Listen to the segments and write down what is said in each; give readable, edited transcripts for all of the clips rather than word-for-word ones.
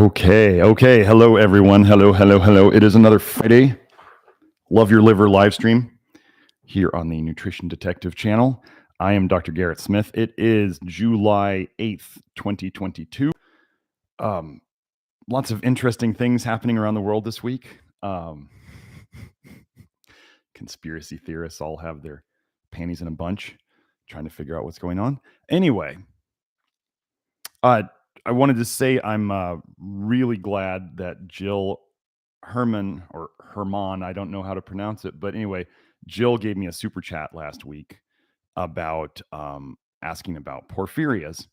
Okay. Hello, everyone. Hello. It is another Friday. Love Your Liver live stream here on the Nutrition Detective channel. I am Dr. Garrett Smith. It is July 8th, 2022. Lots of interesting things happening around the world this week. Conspiracy theorists all have their panties in a bunch trying to figure out what's going on. Anyway, I wanted to say I'm really glad that Jill Herman, or Herman, I don't know how to pronounce it, but anyway, Jill gave me a super chat last week about asking about Porphyrias,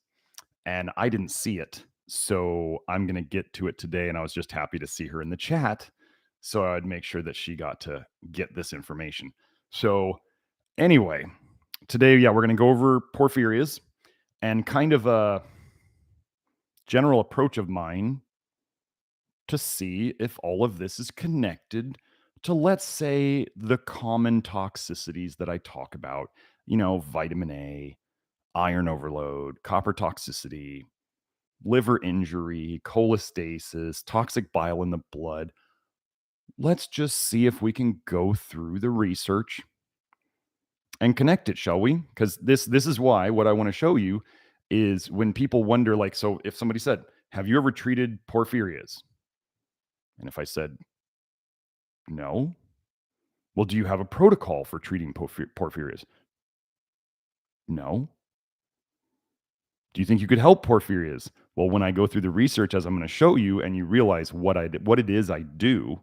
and I didn't see it. So I'm going to get to it today, and I was just happy to see her in the chat, so I'd make sure that she got to get this information. So anyway, today, we're going to go over Porphyrias and kind of a general approach of mine to see if all of this is connected to, let's say, the common toxicities that I talk about, vitamin A, iron overload, copper toxicity, liver injury, cholestasis, toxic bile in the blood. Let's just see if we can go through the research and connect it, shall we? Because this is why what I want to show you is when people wonder, like, so if somebody said, have you ever treated Porphyrias? And if I said, no, well, do you have a protocol for treating Porphyrias? No. Do you think you could help Porphyrias? Well, when I go through the research, as I'm going to show you, and you realize what it is I do,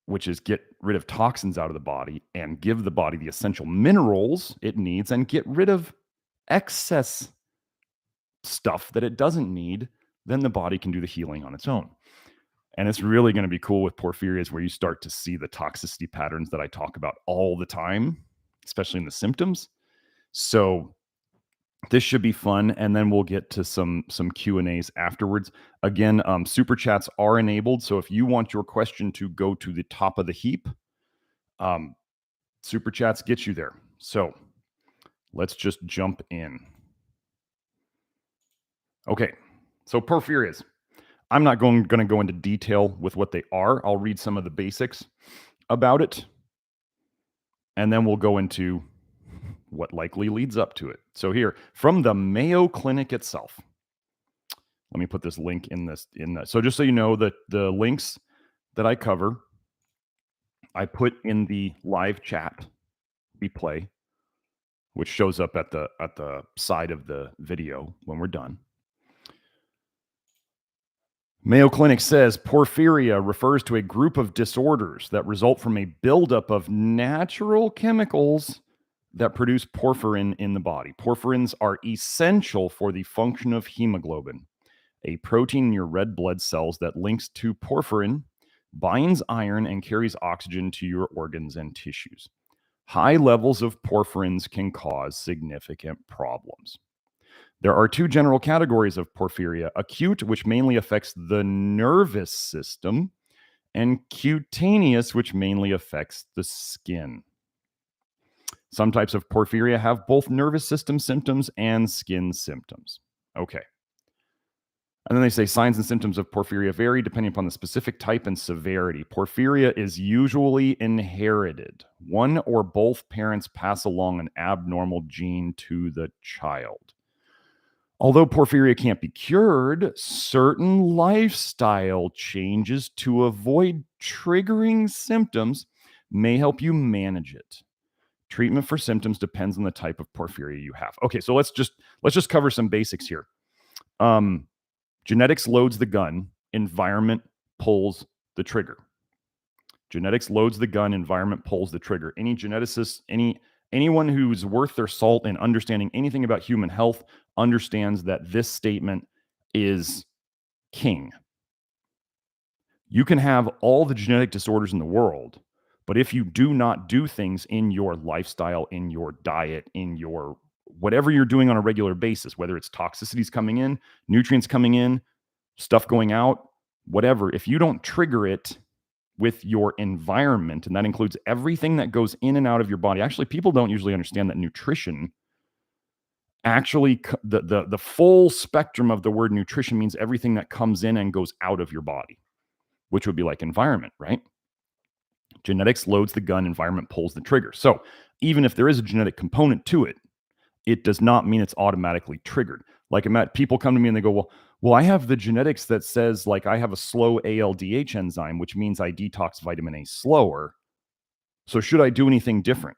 which is get rid of toxins out of the body and give the body the essential minerals it needs and get rid of excess stuff that it doesn't need, then the body can do the healing on its own. And it's really going to be cool with Porphyrias, where you start to see the toxicity patterns that I talk about all the time, especially in the symptoms. So this should be fun, and then we'll get to some Q&As afterwards. Again, super chats are enabled, so if you want your question to go to the top of the heap, super chats get you there. So let's just jump in. Okay, so Porphyrias. I'm not going to go into detail with what they are. I'll read some of the basics about it, and then we'll go into what likely leads up to it. So here, from the Mayo Clinic itself. Let me put this link in this. So just so you know, that the links that I cover, I put in the live chat replay, which shows up at the side of the video when we're done. Mayo Clinic says Porphyria refers to a group of disorders that result from a buildup of natural chemicals that produce porphyrin in the body. Porphyrins are essential for the function of hemoglobin, a protein in your red blood cells that links to porphyrin, binds iron, and carries oxygen to your organs and tissues. High levels of porphyrins can cause significant problems. There are two general categories of porphyria: acute, which mainly affects the nervous system, and cutaneous, which mainly affects the skin. Some types of porphyria have both nervous system symptoms and skin symptoms. Okay. And then they say signs and symptoms of porphyria vary depending upon the specific type and severity. Porphyria is usually inherited. One or both parents pass along an abnormal gene to the child. Although porphyria can't be cured, certain lifestyle changes to avoid triggering symptoms may help you manage it. Treatment for symptoms depends on the type of porphyria you have. Okay, so let's just cover some basics here. Genetics loads the gun, environment pulls the trigger. Genetics loads the gun, environment pulls the trigger. Any geneticist, anyone who's worth their salt in understanding anything about human health understands that this statement is king. You can have all the genetic disorders in the world, but if you do not do things in your lifestyle, in your diet, in your whatever you're doing on a regular basis, whether it's toxicities coming in, nutrients coming in, stuff going out, whatever, if you don't trigger it with your environment, and that includes everything that goes in and out of your body. Actually, people don't usually understand that nutrition Actually, the full spectrum of the word nutrition means everything that comes in and goes out of your body, which would be like environment, right? Genetics loads the gun, environment pulls the trigger. So even if there is a genetic component to it, it does not mean it's automatically triggered. Like people come to me and they go, well, I have the genetics that says like I have a slow ALDH enzyme, which means I detox vitamin A slower. So should I do anything different?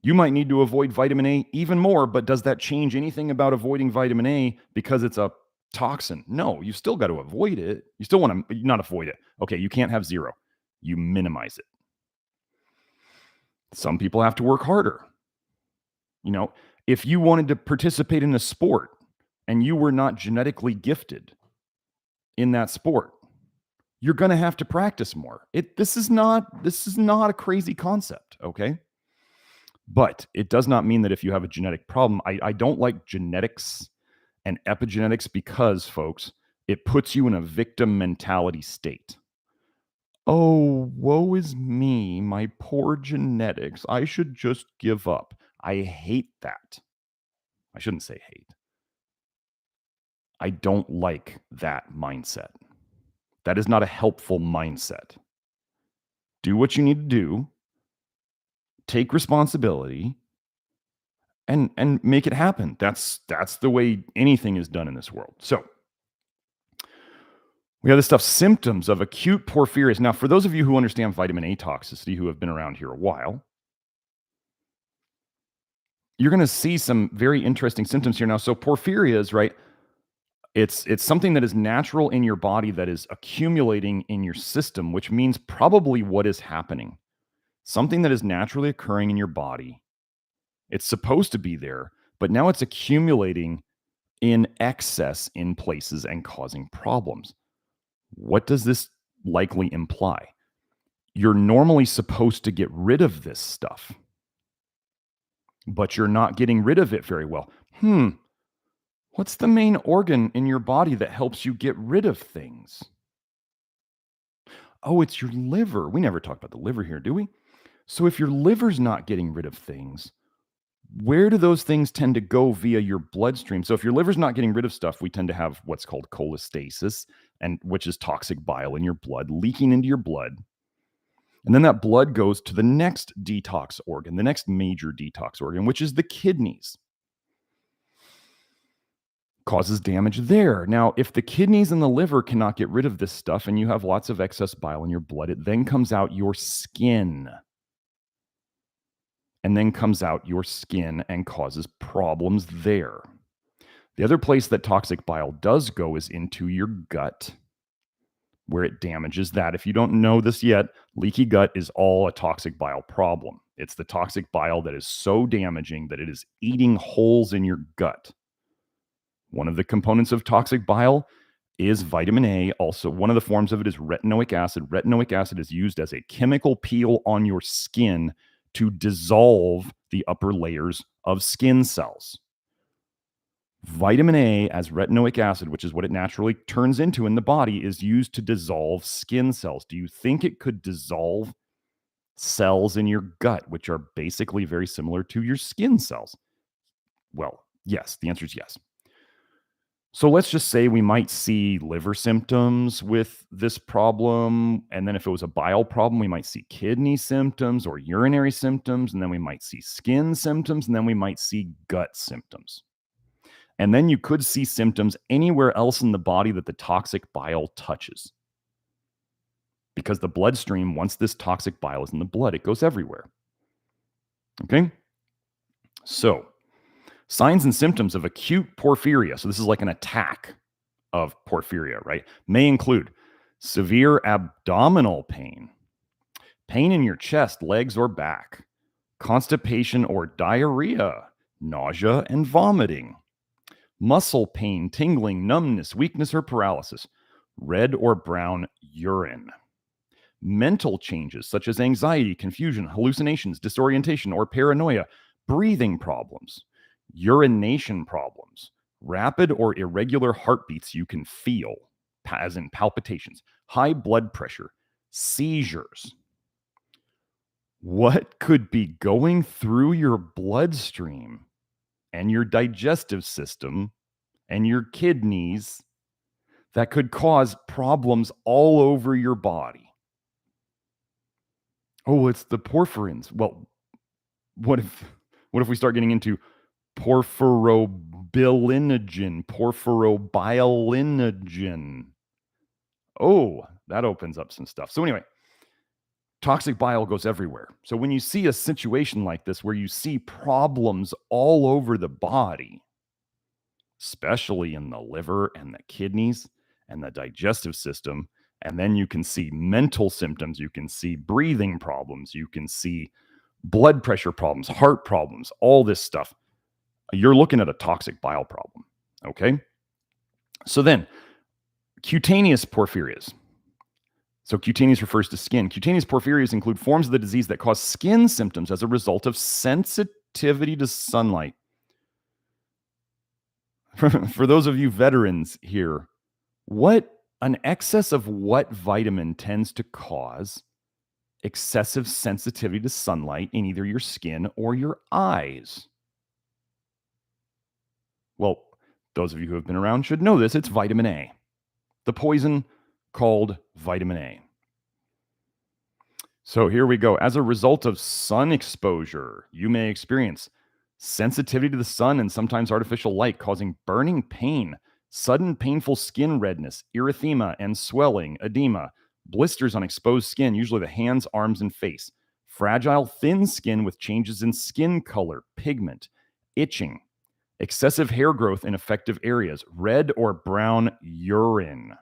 You might need to avoid vitamin A even more, but does that change anything about avoiding vitamin A because it's a toxin? No, you still got to avoid it. You still want to not avoid it. Okay, you can't have zero. You minimize it. Some people have to work harder. You know, if you wanted to participate in a sport and you were not genetically gifted in that sport, you're going to have to practice more. This is not a crazy concept, okay? But it does not mean that if you have a genetic problem, I don't like genetics and epigenetics because, folks, it puts you in a victim mentality state. Oh, woe is me, my poor genetics. I should just give up. I hate that. I shouldn't say hate. I don't like that mindset. That is not a helpful mindset. Do what you need to do, take responsibility, and make it happen. That's the way anything is done in this world. So we have this stuff, symptoms of acute porphyrias. Now, for those of you who understand vitamin A toxicity, who have been around here a while, you're going to see some very interesting symptoms here now. So porphyrias, right? It's something that is natural in your body that is accumulating in your system, which means probably what is happening. Something that is naturally occurring in your body. It's supposed to be there, but now it's accumulating in excess in places and causing problems. What does this likely imply? You're normally supposed to get rid of this stuff, but you're not getting rid of it very well. What's the main organ in your body that helps you get rid of things? Oh, it's your liver. We never talk about the liver here, do we? So if your liver's not getting rid of things, where do those things tend to go via your bloodstream? So if your liver's not getting rid of stuff, we tend to have what's called cholestasis, and which is toxic bile in your blood leaking into your blood. And then that blood goes to the next detox organ, the next major detox organ, which is the kidneys. Causes damage there. Now, if the kidneys and the liver cannot get rid of this stuff and you have lots of excess bile in your blood, it then comes out your skin. And then comes out your skin and causes problems there. The other place that toxic bile does go is into your gut, where it damages that. If you don't know this yet, leaky gut is all a toxic bile problem. It's the toxic bile that is so damaging that it is eating holes in your gut. One of the components of toxic bile is vitamin A. Also, one of the forms of it is retinoic acid. Retinoic acid is used as a chemical peel on your skin to dissolve the upper layers of skin cells. Vitamin A, as retinoic acid, which is what it naturally turns into in the body, is used to dissolve skin cells. Do you think it could dissolve cells in your gut, which are basically very similar to your skin cells? Well, yes. The answer is yes. So let's just say we might see liver symptoms with this problem. And then if it was a bile problem, we might see kidney symptoms or urinary symptoms. And then we might see skin symptoms. And then we might see gut symptoms. And then you could see symptoms anywhere else in the body that the toxic bile touches. Because the bloodstream, once this toxic bile is in the blood, it goes everywhere. Okay? So, signs and symptoms of acute porphyria. So this is like an attack of porphyria, right? May include severe abdominal pain, pain in your chest, legs, or back, constipation or diarrhea, nausea and vomiting, muscle pain, tingling, numbness, weakness, or paralysis, red or brown urine, mental changes such as anxiety, confusion, hallucinations, disorientation, or paranoia, breathing problems, urination problems, rapid or irregular heartbeats you can feel, as in palpitations, high blood pressure, seizures. What could be going through your bloodstream and your digestive system and your kidneys that could cause problems all over your body. Oh, it's the porphyrins. Well, what if we start getting into porphyrobilinogen, porphyrobilinogen? Oh, that opens up some stuff. So anyway, toxic bile goes everywhere. So when you see a situation like this where you see problems all over the body, especially in the liver and the kidneys and the digestive system, and then you can see mental symptoms, you can see breathing problems, you can see blood pressure problems, heart problems, all this stuff, you're looking at a toxic bile problem, okay? So then, cutaneous porphyrias. So cutaneous refers to skin. Cutaneous porphyrias include forms of the disease that cause skin symptoms as a result of sensitivity to sunlight. For those of you veterans here, an excess of what vitamin tends to cause excessive sensitivity to sunlight in either your skin or your eyes? Well, those of you who have been around should know this. It's vitamin A, the poison called vitamin A. So here we go. As a result of sun exposure, you may experience sensitivity to the sun and sometimes artificial light, causing burning pain, sudden painful skin redness, erythema and swelling, edema, blisters on exposed skin, usually the hands, arms, and face, fragile, thin skin with changes in skin color, pigment, itching, excessive hair growth in affected areas, red or brown urine.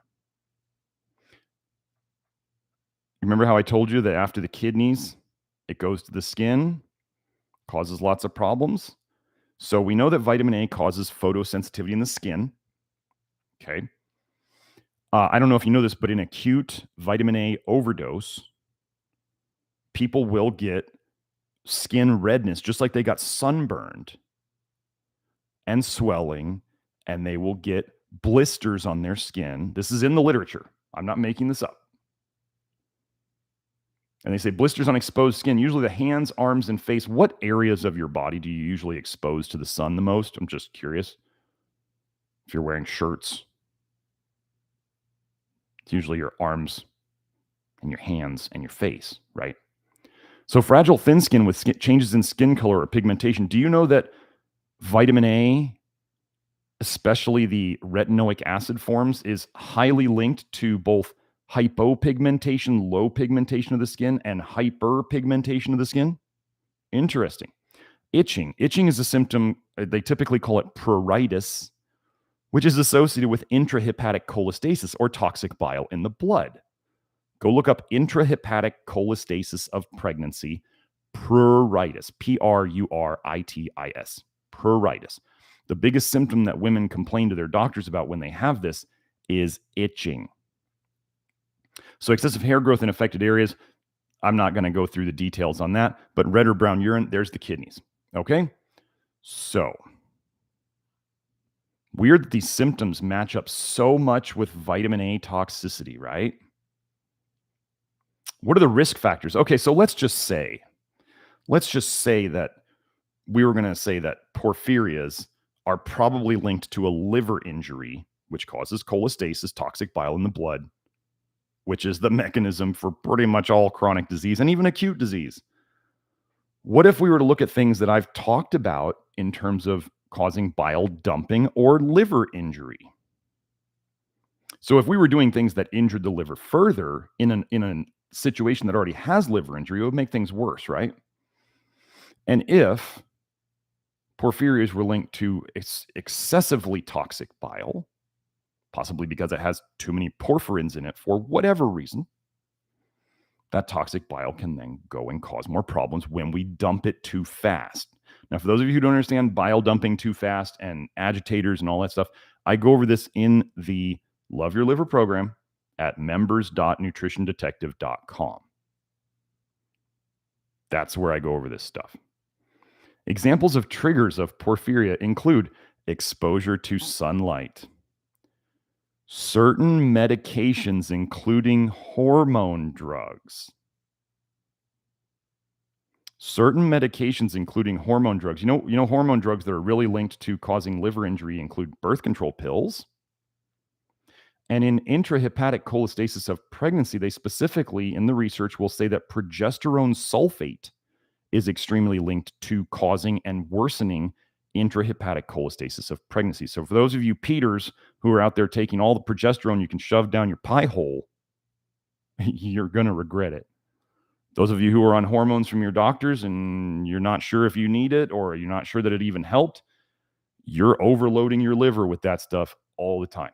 Remember how I told you that after the kidneys, it goes to the skin, causes lots of problems? So we know that vitamin A causes photosensitivity in the skin. Okay. I don't know if you know this, but in acute vitamin A overdose, people will get skin redness, just like they got sunburned and swelling, and they will get blisters on their skin. This is in the literature. I'm not making this up. And they say blisters on exposed skin, usually the hands, arms, and face. What areas of your body do you usually expose to the sun the most? I'm just curious. If you're wearing shirts, it's usually your arms and your hands and your face, right? So fragile, thin skin with changes in skin color or pigmentation. Do you know that vitamin A, especially the retinoic acid forms, is highly linked to both hypopigmentation, low pigmentation of the skin, and hyperpigmentation of the skin? Interesting. Itching. Itching is a symptom, they typically call it pruritus, which is associated with intrahepatic cholestasis or toxic bile in the blood. Go look up intrahepatic cholestasis of pregnancy, pruritus, Pruritis, pruritus. The biggest symptom that women complain to their doctors about when they have this is itching. So excessive hair growth in affected areas, I'm not going to go through the details on that, but red or brown urine, there's the kidneys. Okay? So, weird that these symptoms match up so much with vitamin A toxicity, right? What are the risk factors? Okay, so let's just say that we were going to say that porphyrias are probably linked to a liver injury, which causes cholestasis, toxic bile in the blood, which is the mechanism for pretty much all chronic disease and even acute disease. What if we were to look at things that I've talked about in terms of causing bile dumping or liver injury? So if we were doing things that injured the liver further in a situation that already has liver injury, it would make things worse, right? And if porphyrias were linked to excessively toxic bile, possibly because it has too many porphyrins in it for whatever reason, that toxic bile can then go and cause more problems when we dump it too fast. Now, for those of you who don't understand bile dumping too fast and agitators and all that stuff, I go over this in the Love Your Liver program at members.nutritiondetective.com. That's where I go over this stuff. Examples of triggers of porphyria include exposure to sunlight, certain medications, including hormone drugs, Certain medications, including hormone drugs, you know, hormone drugs that are really linked to causing liver injury include birth control pills. And in intrahepatic cholestasis of pregnancy, they specifically in the research will say that progesterone sulfate is extremely linked to causing and worsening intrahepatic cholestasis of pregnancy. So for those of you Peters who are out there taking all the progesterone you can shove down your pie hole, you're going to regret it. Those of you who are on hormones from your doctors and you're not sure if you need it or you're not sure that it even helped, you're overloading your liver with that stuff all the time.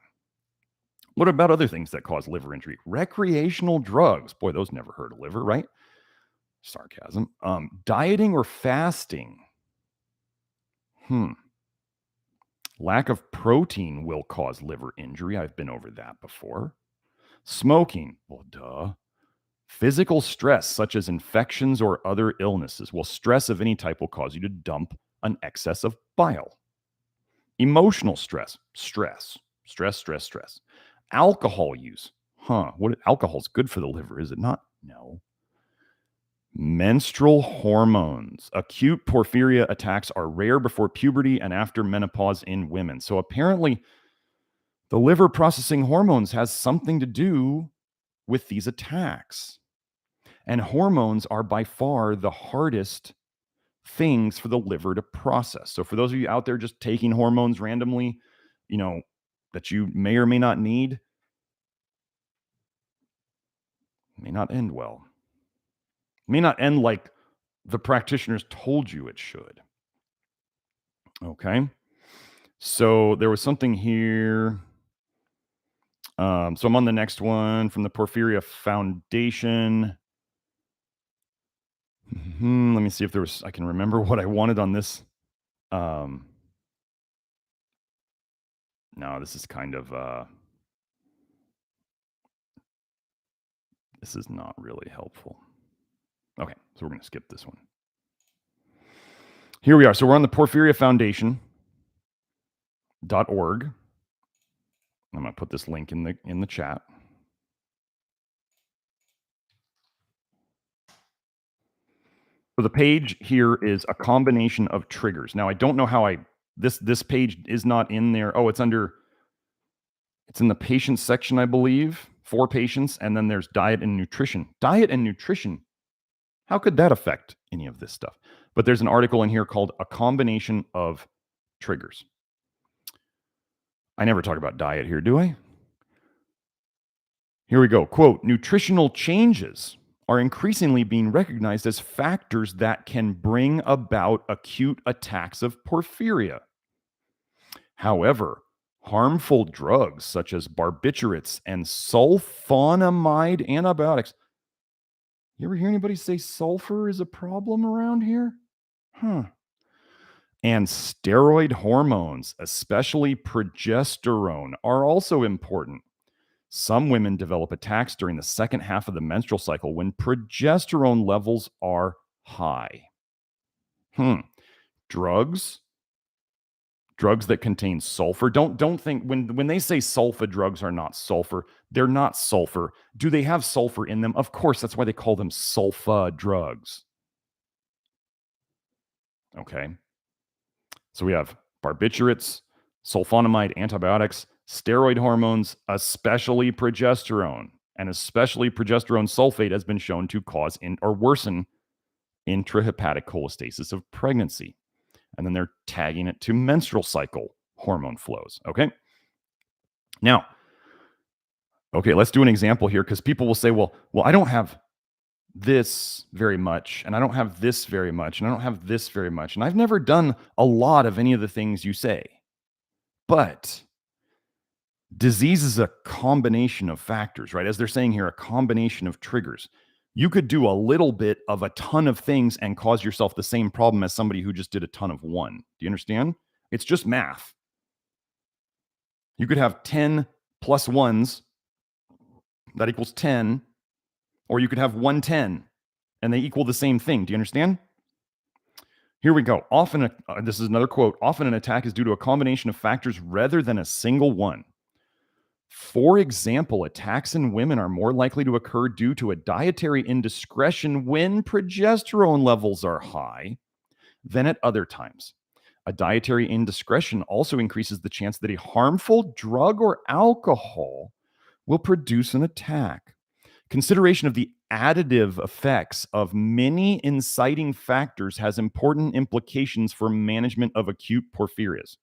What about other things that cause liver injury? Recreational drugs. Boy, those never hurt a liver, right? Sarcasm. Dieting or fasting. Lack of protein will cause liver injury. I've been over that before. Smoking. Well, duh. Physical stress, such as infections or other illnesses. Well, stress of any type will cause you to dump an excess of bile. Emotional stress. Stress. Alcohol use. Alcohol's good for the liver, is it not? No. Menstrual hormones. Acute porphyria attacks are rare before puberty and after menopause in women. So apparently, the liver processing hormones has something to do with these attacks. And hormones are by far the hardest things for the liver to process. So for those of you out there just taking hormones randomly, that you may or may not need, may not end well. May not end like the practitioners told you it should. Okay. So there was something here. So I'm on the next one from the Porphyria Foundation. Let me see if I can remember what I wanted on this. No, this is kind of, this is not really helpful. Okay, so we're going to skip this one. Here we are. So we're on the Porphyria Foundation.org. I'm going to put this link in the chat. So the page here is a combination of triggers. Now I don't know how this page is not in there. Oh, it's in the patients section, I believe, for patients, and then there's diet and nutrition. Diet and nutrition. How could that affect any of this stuff? But there's an article in here called A Combination of Triggers. I never talk about diet here, do I? Here we go. Quote, nutritional changes are increasingly being recognized as factors that can bring about acute attacks of porphyria. However, harmful drugs such as barbiturates and sulfonamide antibiotics. You ever hear anybody say sulfur is a problem around here? And steroid hormones, especially progesterone, are also important. Some women develop attacks during the second half of the menstrual cycle when progesterone levels are high. Drugs that contain sulfur. Don't think when they say sulfa drugs are not sulfur, they're not sulfur. Do they have sulfur in them? Of course, that's why they call them sulfa drugs. Okay. So we have barbiturates, sulfonamide antibiotics, steroid hormones, especially progesterone, and especially progesterone sulfate has been shown to cause or worsen intrahepatic cholestasis of pregnancy. And then they're tagging it to menstrual cycle hormone flows. Okay. Now, let's do an example here because people will say, well, I don't have this very much, and I don't have this very much, and I don't have this very much. And I've never done a lot of any of the things you say. But disease is a combination of factors, right? As they're saying here, a combination of triggers. You could do a little bit of a ton of things and cause yourself the same problem as somebody who just did a ton of one. Do you understand? It's just math. You could have 10 plus ones, that equals 10, or you could have 110 and they equal the same thing. Do you understand? Here we go. Often, this is another quote, often an attack is due to a combination of factors rather than a single one. For example, attacks in women are more likely to occur due to a dietary indiscretion when progesterone levels are high than at other times. A dietary indiscretion also increases the chance that a harmful drug or alcohol will produce an attack. Consideration of the additive effects of many inciting factors has important implications for management of acute porphyrias.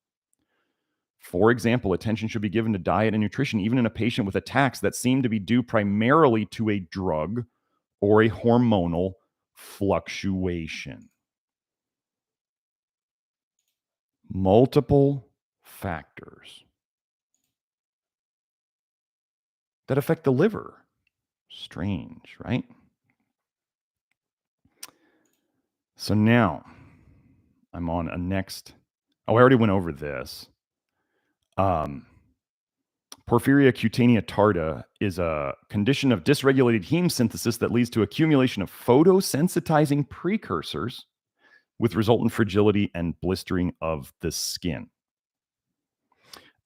For example, attention should be given to diet and nutrition, even in a patient with attacks that seem to be due primarily to a drug or a hormonal fluctuation. Multiple factors that affect the liver. Strange, right? So now I'm on a next. Oh, I already went over this. Porphyria cutanea tarda is a condition of dysregulated heme synthesis that leads to accumulation of photosensitizing precursors with resultant fragility and blistering of the skin.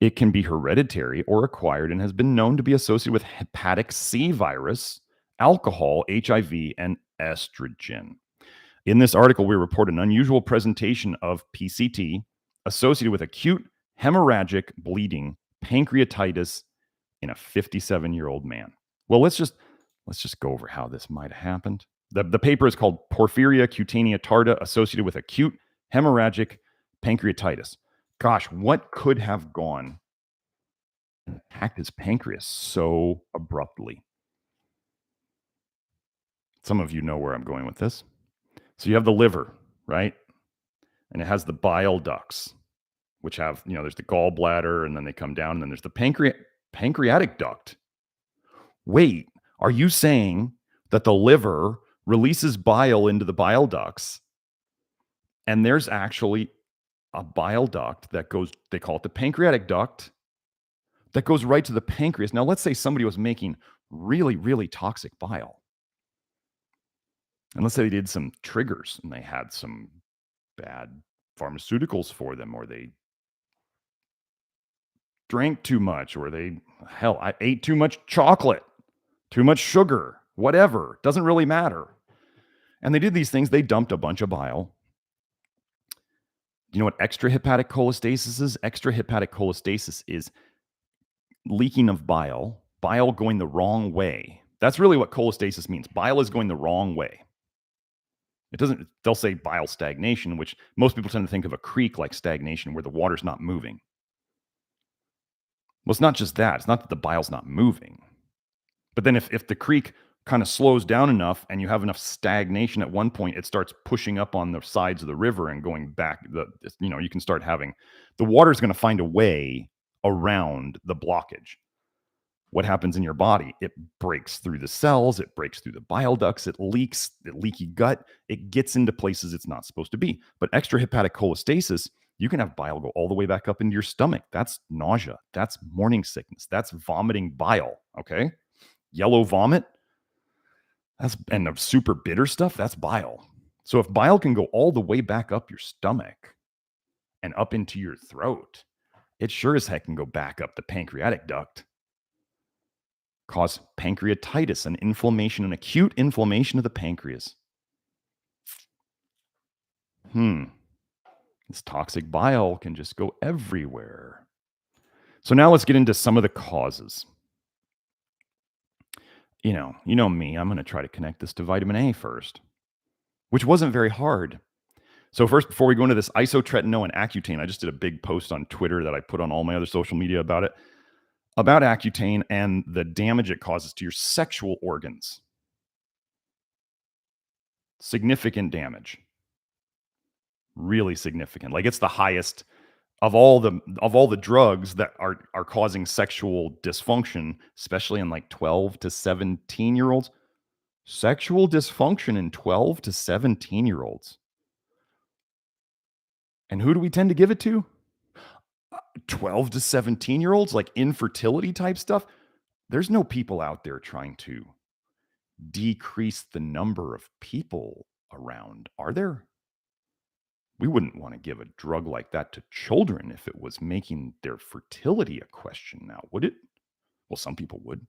It can be hereditary or acquired and has been known to be associated with hepatic C virus, alcohol, HIV, and estrogen. In this article, we report an unusual presentation of PCT associated with acute hemorrhagic bleeding pancreatitis in a 57-year-old man. Well, let's just go over how this might have happened. The paper is called Porphyria cutanea tarda associated with acute hemorrhagic pancreatitis. Gosh, what could have gone and attacked his pancreas so abruptly? Some of you know where I'm going with this. So you have the liver, right? And it has the bile ducts, which have, there's the gallbladder, and then they come down, and then there's the pancreatic duct. Wait, are you saying that the liver releases bile into the bile ducts, and there's actually a bile duct that goes, they call it the pancreatic duct, that goes right to the pancreas? Now, let's say somebody was making really, really toxic bile. And let's say they did some triggers and they had some bad pharmaceuticals for them, or they drank too much, or I ate too much chocolate, too much sugar, whatever. Doesn't really matter. And they did these things. They dumped a bunch of bile. You know what extrahepatic cholestasis is? Extrahepatic cholestasis is leaking of bile going the wrong way. That's really what cholestasis means. Bile is going the wrong way. They'll say bile stagnation, which most people tend to think of a creek like stagnation, where the water's not moving. Well, it's not just that. It's not that the bile's not moving. But then if the creek kind of slows down enough and you have enough stagnation at one point, it starts pushing up on the sides of the river and going back. You can start having, the water's going to find a way around the blockage. What happens in your body? It breaks through the cells, it breaks through the bile ducts, it leaks, the leaky gut, it gets into places it's not supposed to be. But extrahepatic cholestasis, you can have bile go all the way back up into your stomach. That's nausea. That's morning sickness. That's vomiting bile. Okay. Yellow vomit. And the super bitter stuff, that's bile. So if bile can go all the way back up your stomach and up into your throat, it sure as heck can go back up the pancreatic duct. Cause pancreatitis, an acute inflammation of the pancreas. This toxic bile can just go everywhere. So now let's get into some of the causes. You know me, I'm going to try to connect this to vitamin A first, which wasn't very hard. So first, before we go into this isotretinoin and Accutane, I just did a big post on Twitter that I put on all my other social media about it, about Accutane and the damage it causes to your sexual organs. Significant damage. Really significant. Like, it's the highest of all the drugs that are causing sexual dysfunction, especially in like 12 to 17-year-olds. Sexual dysfunction in 12 to 17-year-olds. And who do we tend to give it to? 12 to 17-year-olds, like infertility type stuff. There's no people out there trying to decrease the number of people around, are there? We wouldn't want to give a drug like that to children if it was making their fertility a question now, would it? Well, some people would.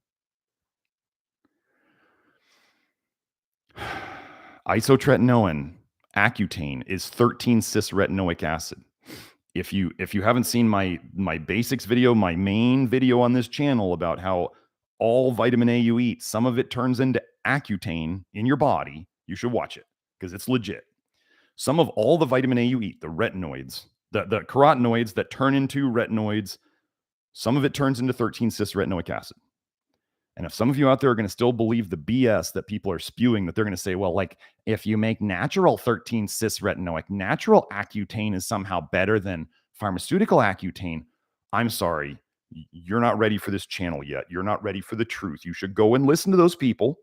Isotretinoin, Accutane, is 13-cis-retinoic acid. If you haven't seen my basics video, my main video on this channel about how all vitamin A you eat, some of it turns into Accutane in your body, you should watch it because it's legit. Some of all the vitamin A you eat, the retinoids, the carotenoids that turn into retinoids, some of it turns into 13-cis-retinoic acid. And if some of you out there are going to still believe the BS that people are spewing, that they're going to say, well, like if you make natural 13-cis-retinoic, natural Accutane is somehow better than pharmaceutical Accutane. I'm sorry, you're not ready for this channel yet. You're not ready for the truth. You should go and listen to those people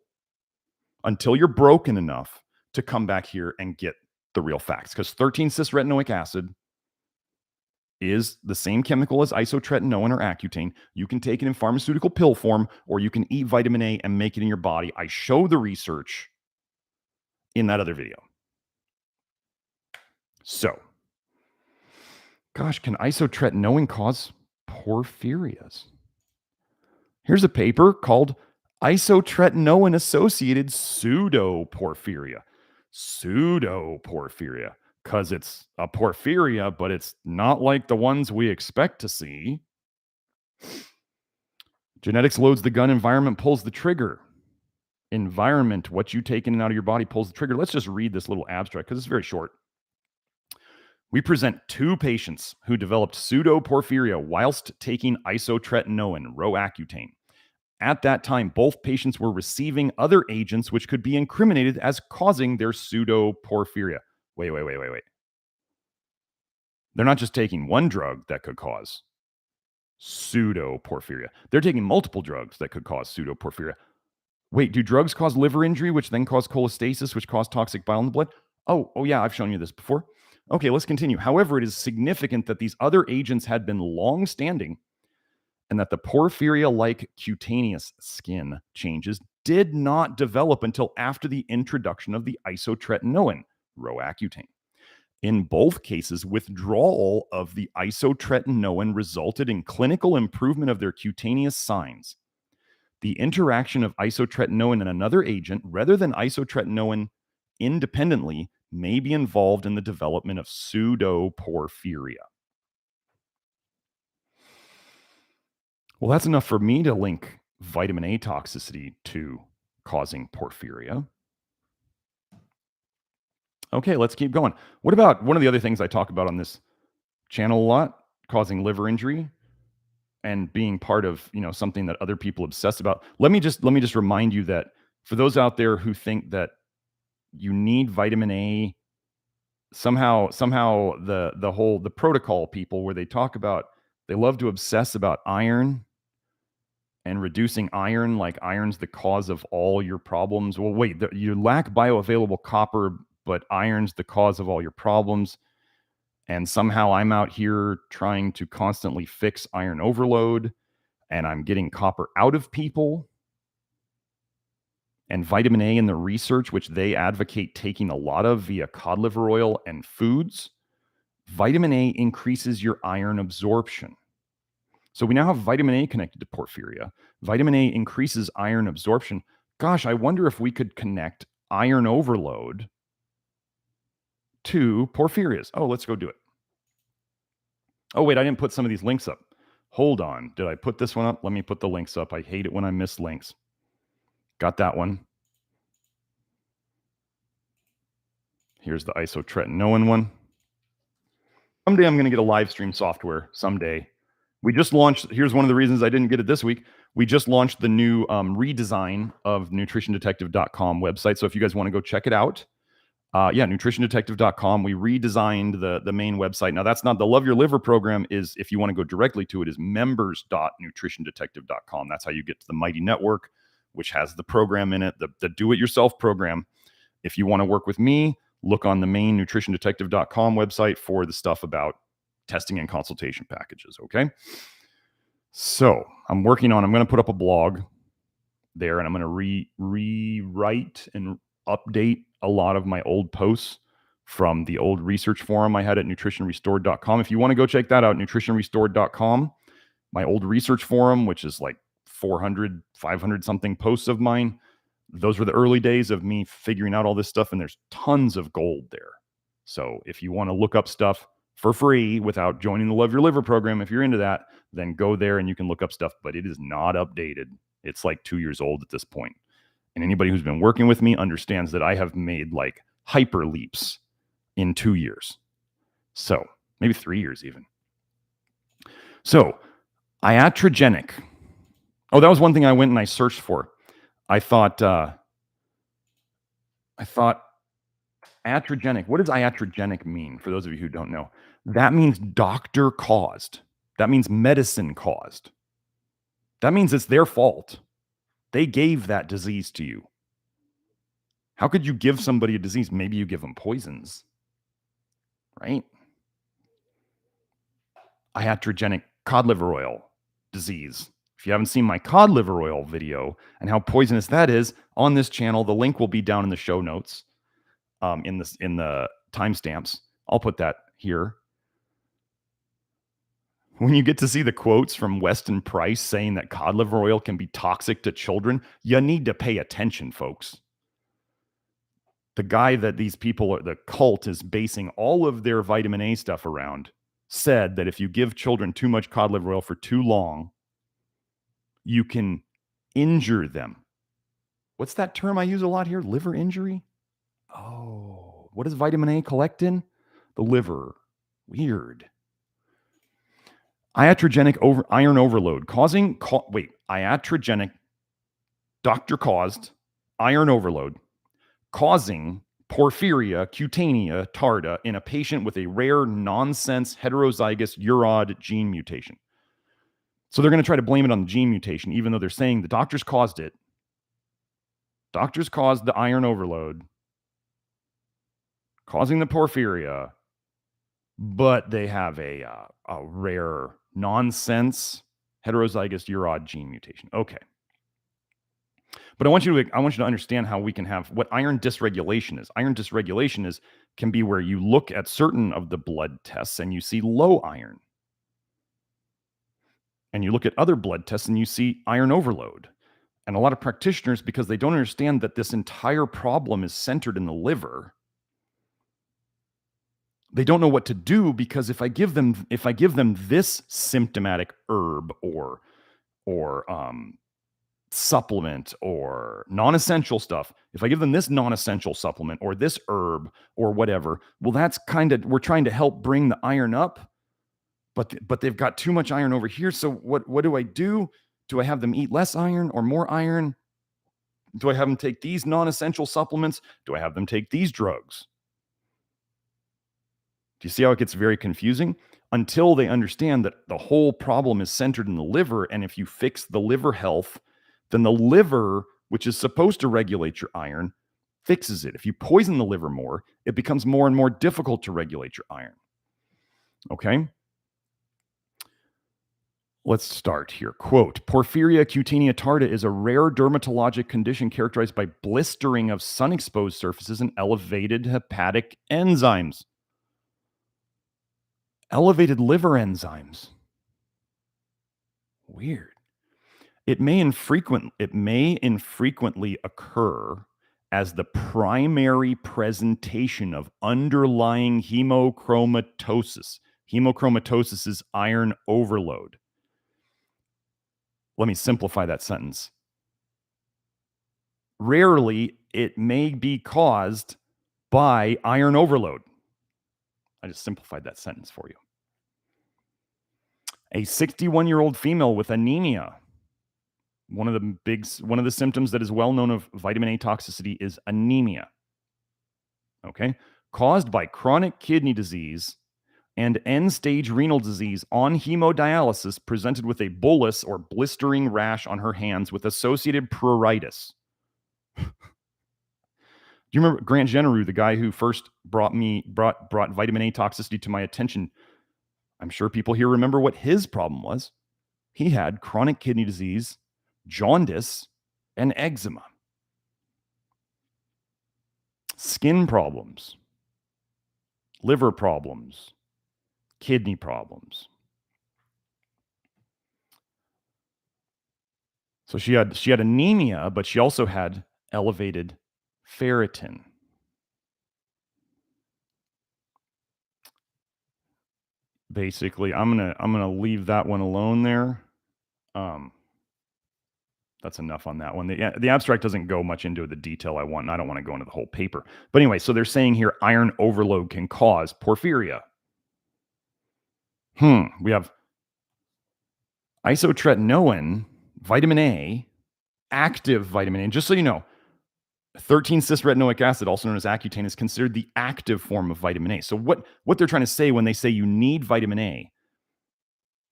until you're broken enough to come back here and get the real facts. Because 13-cis-retinoic acid is the same chemical as isotretinoin or Accutane. You can take it in pharmaceutical pill form, or you can eat vitamin A and make it in your body. I show the research in that other video. So, gosh, can isotretinoin cause porphyrias? Here's a paper called Isotretinoin-Associated Pseudoporphyria. Pseudoporphyria. Because it's a porphyria, but it's not like the ones we expect to see. Genetics loads the gun, environment pulls the trigger. Environment, what you take in and out of your body, pulls the trigger. Let's just read this little abstract because it's very short. We present 2 patients who developed pseudoporphyria whilst taking isotretinoin, Roaccutane. At that time, both patients were receiving other agents which could be incriminated as causing their pseudoporphyria. Wait. They're not just taking one drug that could cause pseudoporphyria. They're taking multiple drugs that could cause pseudoporphyria. Wait, do drugs cause liver injury, which then cause cholestasis, which cause toxic bile in the blood? Oh yeah, I've shown you this before. Okay, let's continue. However, it is significant that these other agents had been long-standing and that the porphyria-like cutaneous skin changes did not develop until after the introduction of the isotretinoin, Roaccutane. In both cases, withdrawal of the isotretinoin resulted in clinical improvement of their cutaneous signs. The interaction of isotretinoin and another agent, rather than isotretinoin independently, may be involved in the development of pseudoporphyria. Well, that's enough for me to link vitamin A toxicity to causing porphyria. Okay, let's keep going. What about one of the other things I talk about on this channel a lot, causing liver injury and being part of, something that other people obsess about? Let me just remind you that for those out there who think that you need vitamin A, somehow the protocol people where they love to obsess about iron and reducing iron, like iron's the cause of all your problems. Well, wait, you lack bioavailable copper, but iron's the cause of all your problems. And somehow I'm out here trying to constantly fix iron overload, and I'm getting copper out of people. And vitamin A in the research, which they advocate taking a lot of via cod liver oil and foods, vitamin A increases your iron absorption. So we now have vitamin A connected to porphyria. Vitamin A increases iron absorption. Gosh, I wonder if we could connect iron overload to porphyrias. Oh, let's go do it. Oh, wait, I didn't put some of these links up. Hold on. Did I put this one up? Let me put the links up. I hate it when I miss links. Got that one. Here's the isotretinoin one. Someday I'm going to get a live stream software. Someday. We just launched, here's one of the reasons I didn't get it this week. We just launched the new redesign of nutritiondetective.com website. So if you guys want to go check it out, nutritiondetective.com. We redesigned the main website. Now, that's not the Love Your Liver program. Is if you want to go directly to it, is members.nutritiondetective.com. That's how you get to the Mighty Network, which has the program in it, the do-it-yourself program. If you want to work with me, look on the main nutritiondetective.com website for the stuff about testing and consultation packages. Okay. So I'm going to put up a blog there, and I'm going to rewrite and update a lot of my old posts from the old research forum I had at nutritionrestored.com. If you want to go check that out, nutritionrestored.com, my old research forum, which is like 400, 500 something posts of mine. Those were the early days of me figuring out all this stuff, and there's tons of gold there. So if you want to look up stuff for free without joining the Love Your Liver program, if you're into that, then go there and you can look up stuff, but it is not updated. It's like 2 years old at this point. And anybody who's been working with me understands that I have made like hyper leaps in 2 years. So maybe 3 years even. So iatrogenic. Oh, that was one thing I went and I searched for. I thought iatrogenic. What does iatrogenic mean? For those of you who don't know, that means doctor caused. That means medicine caused. That means it's their fault. They gave that disease to you. How could you give somebody a disease? Maybe you give them poisons, right? Iatrogenic cod liver oil disease. If you haven't seen my cod liver oil video and how poisonous that is on this channel, the link will be down in the show notes, in the timestamps. I'll put that here. When you get to see the quotes from Weston Price saying that cod liver oil can be toxic to children, you need to pay attention, folks. The guy that these people, the cult, is basing all of their vitamin A stuff around said that if you give children too much cod liver oil for too long, you can injure them. What's that term I use a lot here? Liver injury? Oh, what does vitamin A collect in? The liver. Weird. Iatrogenic iron overload iatrogenic doctor-caused iron overload causing Porphyria cutanea tarda in a patient with a rare nonsense heterozygous urod gene mutation. So they're going to try to blame it on the gene mutation, even though they're saying the doctors caused it. Doctors caused the iron overload, causing the porphyria, but they have a rare nonsense heterozygous urod gene mutation. Okay. But I want you to understand how we can have what iron dysregulation is. Iron dysregulation can be where you look at certain of the blood tests and you see low iron. And you look at other blood tests and you see iron overload. And a lot of practitioners, because they don't understand that this entire problem is centered in the liver, they don't know what to do, because if I give them this symptomatic herb or supplement or non-essential stuff, if I give them this non-essential supplement or this herb or whatever, well, that's we're trying to help bring the iron up, but they've got too much iron over here. So what do I do? Do I have them eat less iron or more iron? Do I have them take these non-essential supplements? Do I have them take these drugs? Do you see how it gets very confusing? Until they understand that the whole problem is centered in the liver, and if you fix the liver health, then the liver, which is supposed to regulate your iron, fixes it. If you poison the liver more, it becomes more and more difficult to regulate your iron. Okay? Let's start here. Quote, Porphyria cutanea tarda is a rare dermatologic condition characterized by blistering of sun-exposed surfaces and elevated hepatic enzymes. Elevated liver enzymes. Weird. It may infrequently occur as the primary presentation of underlying hemochromatosis. Hemochromatosis is iron overload. Let me simplify that sentence. Rarely, it may be caused by iron overload. I just simplified that sentence for you. A 61-year-old female with anemia. One of the symptoms that is well known of vitamin A toxicity is anemia. Okay? Caused by chronic kidney disease and end-stage renal disease on hemodialysis, presented with a bullous or blistering rash on her hands with associated pruritus. Do you remember Grant Genereux, the guy who first brought vitamin A toxicity to my attention? I'm sure people here remember what his problem was. He had chronic kidney disease, jaundice, and eczema. Skin problems, liver problems, kidney problems. So she had anemia, but she also had elevated ferritin. Basically, I'm gonna leave that one alone there. That's enough on that one. The abstract doesn't go much into the detail I want, and I don't want to go into the whole paper. But anyway, so they're saying here iron overload can cause porphyria. We have isotretinoin, vitamin A, active vitamin A. And just so you know, 13-cis-retinoic acid, also known as Accutane, is considered the active form of vitamin A. So what they're trying to say when they say you need vitamin A,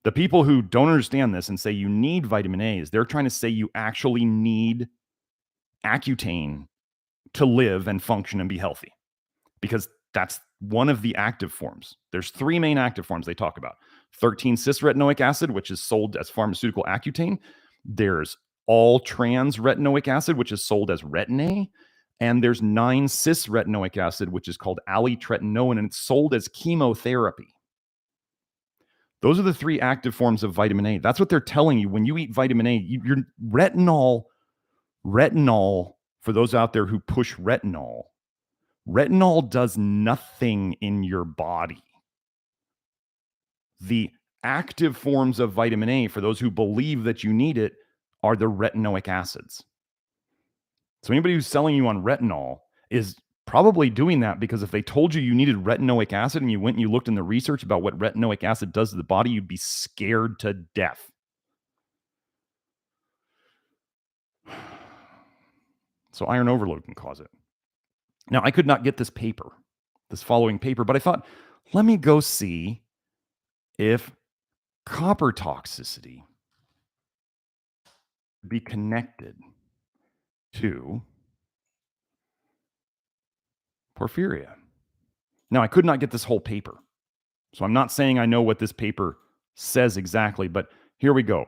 the people who don't understand this and say you need vitamin A is they're trying to say you actually need Accutane to live and function and be healthy, because that's one of the active forms. There's three main active forms they talk about. 13-cis-retinoic acid, which is sold as pharmaceutical Accutane. There's all-trans retinoic acid, which is sold as Retin-A. And there's 9-cis-retinoic acid, which is called alitretinoin, and it's sold as chemotherapy. Those are the three active forms of vitamin A. That's what they're telling you. When you eat vitamin A, your retinol, for those out there who push retinol does nothing in your body. The active forms of vitamin A, for those who believe that you need it, are the retinoic acids. So anybody who's selling you on retinol is probably doing that because if they told you needed retinoic acid and you went and you looked in the research about what retinoic acid does to the body, you'd be scared to death. So iron overload can cause it. Now, I could not get this following paper, but I thought, let me go see if copper toxicity be connected to porphyria. Now, I could not get this whole paper, so I'm not saying I know what this paper says exactly, but here we go.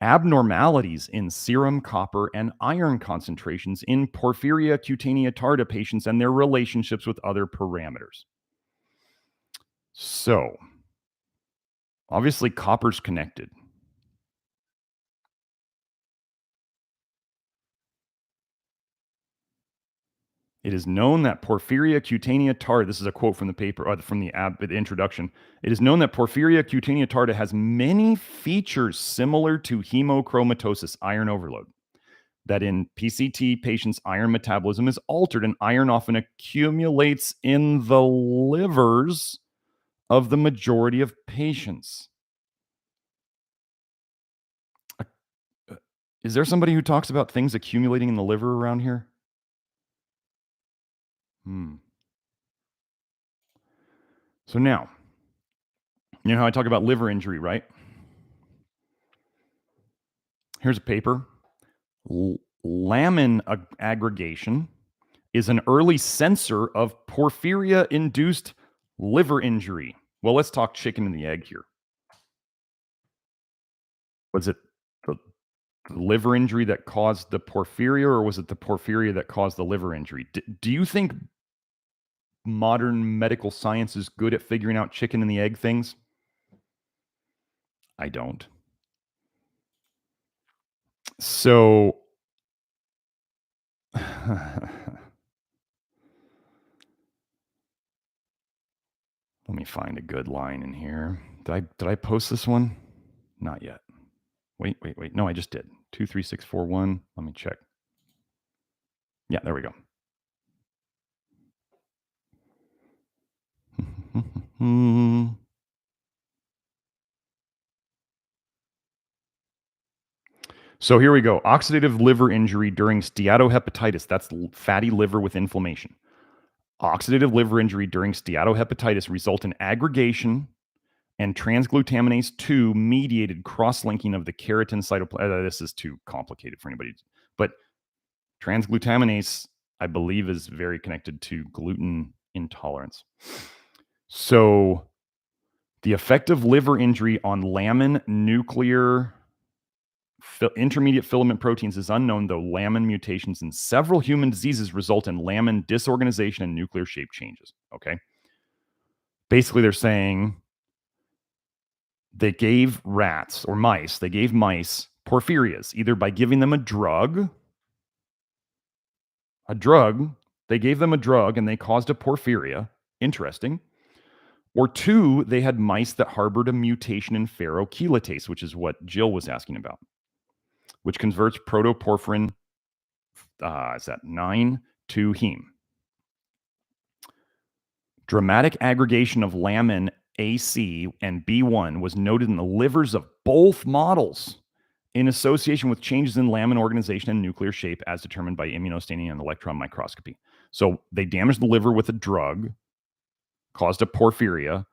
Abnormalities in serum copper and iron concentrations in Porphyria cutanea tarda patients and their relationships with other parameters. So, obviously, copper's connected. It is known that Porphyria cutanea tarda, this is a quote from the paper, from the introduction. It is known that Porphyria cutanea tarda has many features similar to hemochromatosis, iron overload. That in PCT patients, iron metabolism is altered and iron often accumulates in the livers of the majority of patients. Is there somebody who talks about things accumulating in the liver around here? So now, you know how I talk about liver injury, right? Here's a paper. Lamin aggregation is an early sensor of porphyria-induced liver injury. Well, let's talk chicken and the egg here. Was it the liver injury that caused the porphyria, or was it the porphyria that caused the liver injury? Do you think modern medical science is good at figuring out chicken and the egg things? I don't. So let me find a good line in here. Did I post this one? Not yet. Wait. No, I just did. 23641. Let me check. Yeah, there we go. So here we go. Oxidative liver injury during steatohepatitis. That's fatty liver with inflammation. Oxidative liver injury during steatohepatitis result in aggregation and transglutaminase 2 mediated cross-linking of the keratin cytoplasm. This is too complicated for anybody. But transglutaminase, I believe, is very connected to gluten intolerance. So the effect of liver injury on Lamin nuclear intermediate filament proteins is unknown, though Lamin mutations in several human diseases result in Lamin disorganization and nuclear shape changes. Okay. Basically, they're saying they gave mice porphyrias, either by giving them a drug. They gave them a drug and they caused a porphyria. Interesting. Or 2, they had mice that harbored a mutation in ferrochelatase, which is what Jill was asking about, which converts protoporphyrin, is that 9, to heme. Dramatic aggregation of Lamin AC and B1 was noted in the livers of both models in association with changes in Lamin organization and nuclear shape as determined by immunostaining and electron microscopy. So they damaged the liver with a drug, caused a porphyria.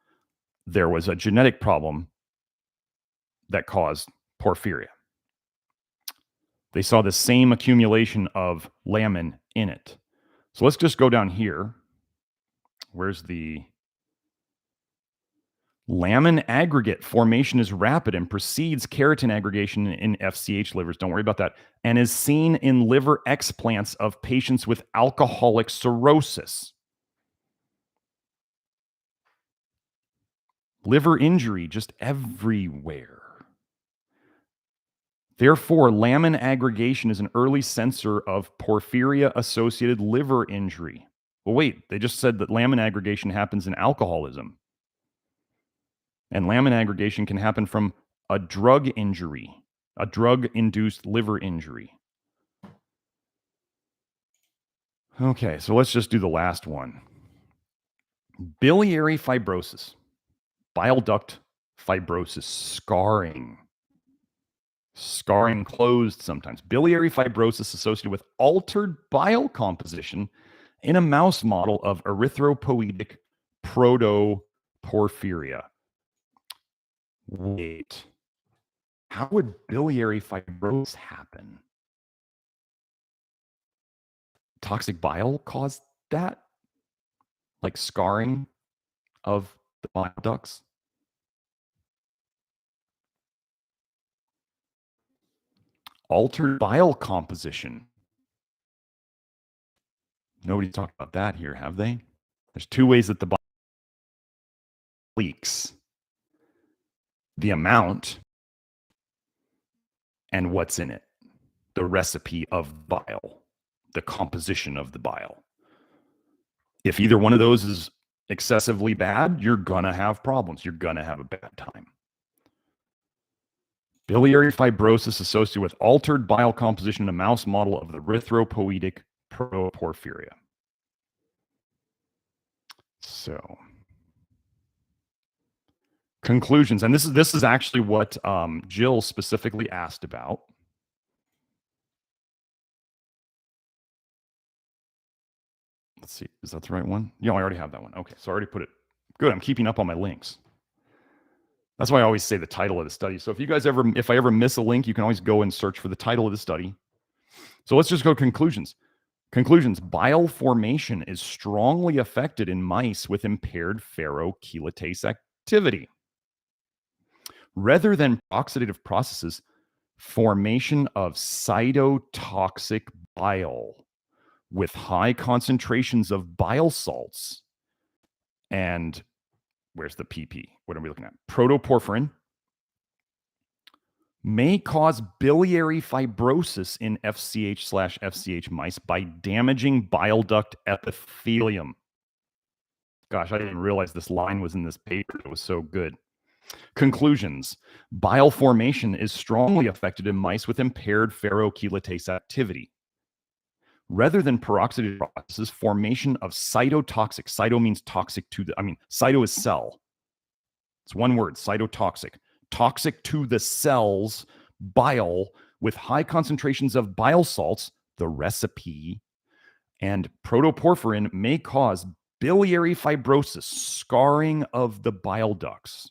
There was a genetic problem that caused porphyria. They saw the same accumulation of Lamin in it. So let's just go down here. Where's the Lamin aggregate formation is rapid and precedes keratin aggregation in FCH livers. Don't worry about that. And is seen in liver explants of patients with alcoholic cirrhosis. Liver injury just everywhere. Therefore, Lamin aggregation is an early sensor of porphyria-associated liver injury. Well, wait, they just said that Lamin aggregation happens in alcoholism. And Lamin aggregation can happen from a drug injury, a drug-induced liver injury. Okay, so let's just do the last one. Biliary fibrosis, bile duct fibrosis, scarring closed sometimes. Biliary fibrosis associated with altered bile composition in a mouse model of erythropoietic protoporphyria. Wait, how would biliary fibrosis happen? Toxic bile caused that? Like scarring of the bile ducts? Altered bile composition. Nobody's talked about that here, have they? There's 2 ways that the bile leaks. The amount and what's in it. The recipe of bile. The composition of the bile. If either one of those is excessively bad, you're going to have problems. You're going to have a bad time. Biliary fibrosis associated with altered bile composition in a mouse model of the erythropoietic protoporphyria. So, conclusions. And this is actually what Jill specifically asked about. Let's see. Is that the right one? Yeah, I already have that one. Okay, so I already put it. Good. I'm keeping up on my links. That's why I always say the title of the study. So if I ever miss a link, you can always go and search for the title of the study. So let's just go conclusions. Conclusions. Bile formation is strongly affected in mice with impaired ferrochelatase activity. Rather than oxidative processes, formation of cytotoxic bile with high concentrations of bile salts and where's the PP? What are we looking at? Protoporphyrin may cause biliary fibrosis in FCH/FCH mice by damaging bile duct epithelium. Gosh, I didn't realize this line was in this paper. It was so good. Conclusions. Bile formation is strongly affected in mice with impaired ferrochelatase activity. Rather than peroxidative processes, formation of cytotoxic. Cyto means toxic to the, cyto is cell. It's one word, cytotoxic. Toxic to the cells, bile with high concentrations of bile salts, the recipe, and protoporphyrin may cause biliary fibrosis, scarring of the bile ducts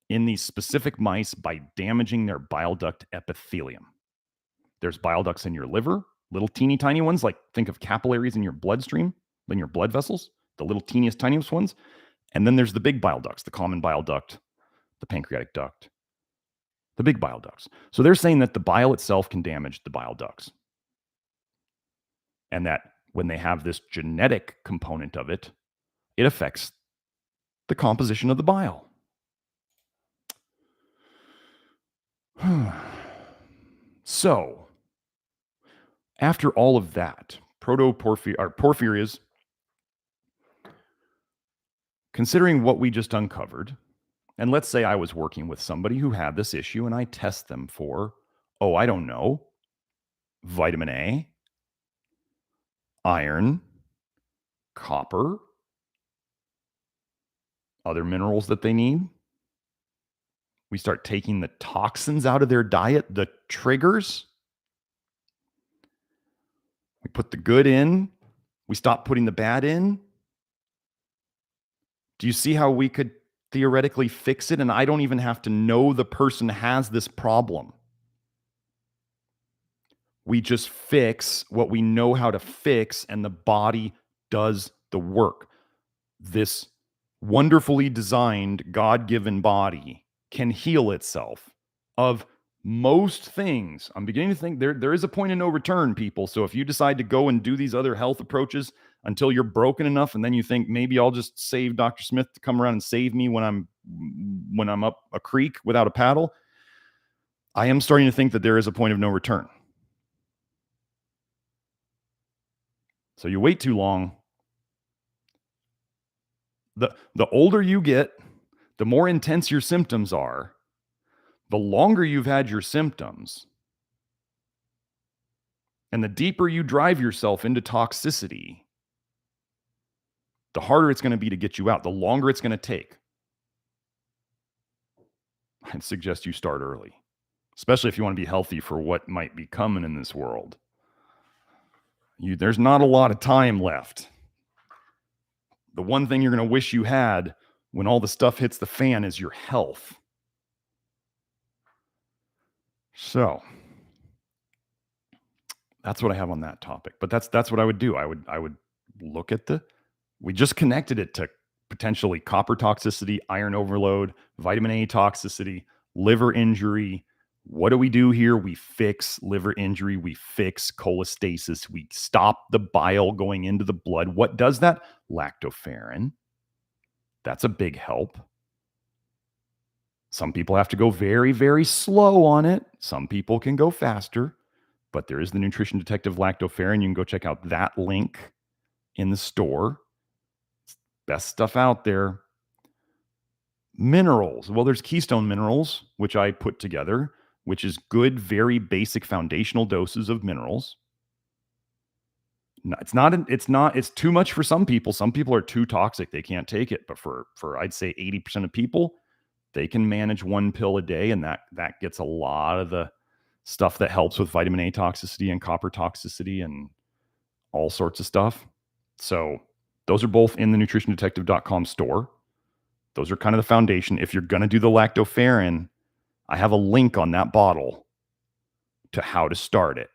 in these specific mice by damaging their bile duct epithelium. There's bile ducts in your liver, little teeny tiny ones, like think of capillaries in your bloodstream, in your blood vessels, the little teeniest, tiniest ones. And then there's the big bile ducts, the common bile duct, the pancreatic duct, the big bile ducts. So they're saying that the bile itself can damage the bile ducts. And that when they have this genetic component of it, it affects the composition of the bile. So, after all of that, porphyrias, considering what we just uncovered, and let's say I was working with somebody who had this issue and I test them for, I don't know, vitamin A, iron, copper, other minerals that they need. We start taking the toxins out of their diet, the triggers. We put the good in. We stop putting the bad in. Do you see how we could theoretically fix it? And I don't even have to know the person has this problem. We just fix what we know how to fix, and the body does the work. This wonderfully designed, God-given body can heal itself of most things. I'm beginning to think there is a point of no return, people. So if you decide to go and do these other health approaches until you're broken enough, and then you think maybe I'll just save Dr. Smith to come around and save me when I'm up a creek without a paddle, I am starting to think that there is a point of no return. So you wait too long. The older you get, the more intense your symptoms are, the longer you've had your symptoms, and the deeper you drive yourself into toxicity, the harder it's going to be to get you out, the longer it's going to take. I'd suggest you start early, especially if you want to be healthy for what might be coming in this world. There's not a lot of time left. The one thing you're going to wish you had when all the stuff hits the fan is your health. So that's what I have on that topic. But that's what I would do. I would look at we just connected it to potentially copper toxicity, iron overload, vitamin A toxicity, liver injury. What do we do here? We fix liver injury. We fix cholestasis. We stop the bile going into the blood. What does that? Lactoferrin. That's a big help. Some people have to go very, very slow on it. Some people can go faster. But there is the Nutrition Detective Lactoferrin. You can go check out that link in the store. It's best stuff out there. Minerals. Well, there's Keystone Minerals, which I put together, which is good, very basic foundational doses of minerals. It's too much for some people. Some people are too toxic. They can't take it. But for I'd say 80% of people, they can manage one pill a day, and that gets a lot of the stuff that helps with vitamin A toxicity and copper toxicity and all sorts of stuff. So those are both in the nutritiondetective.com store. Those are kind of the foundation. If you're going to do the lactoferrin, I have a link on that bottle to how to start it.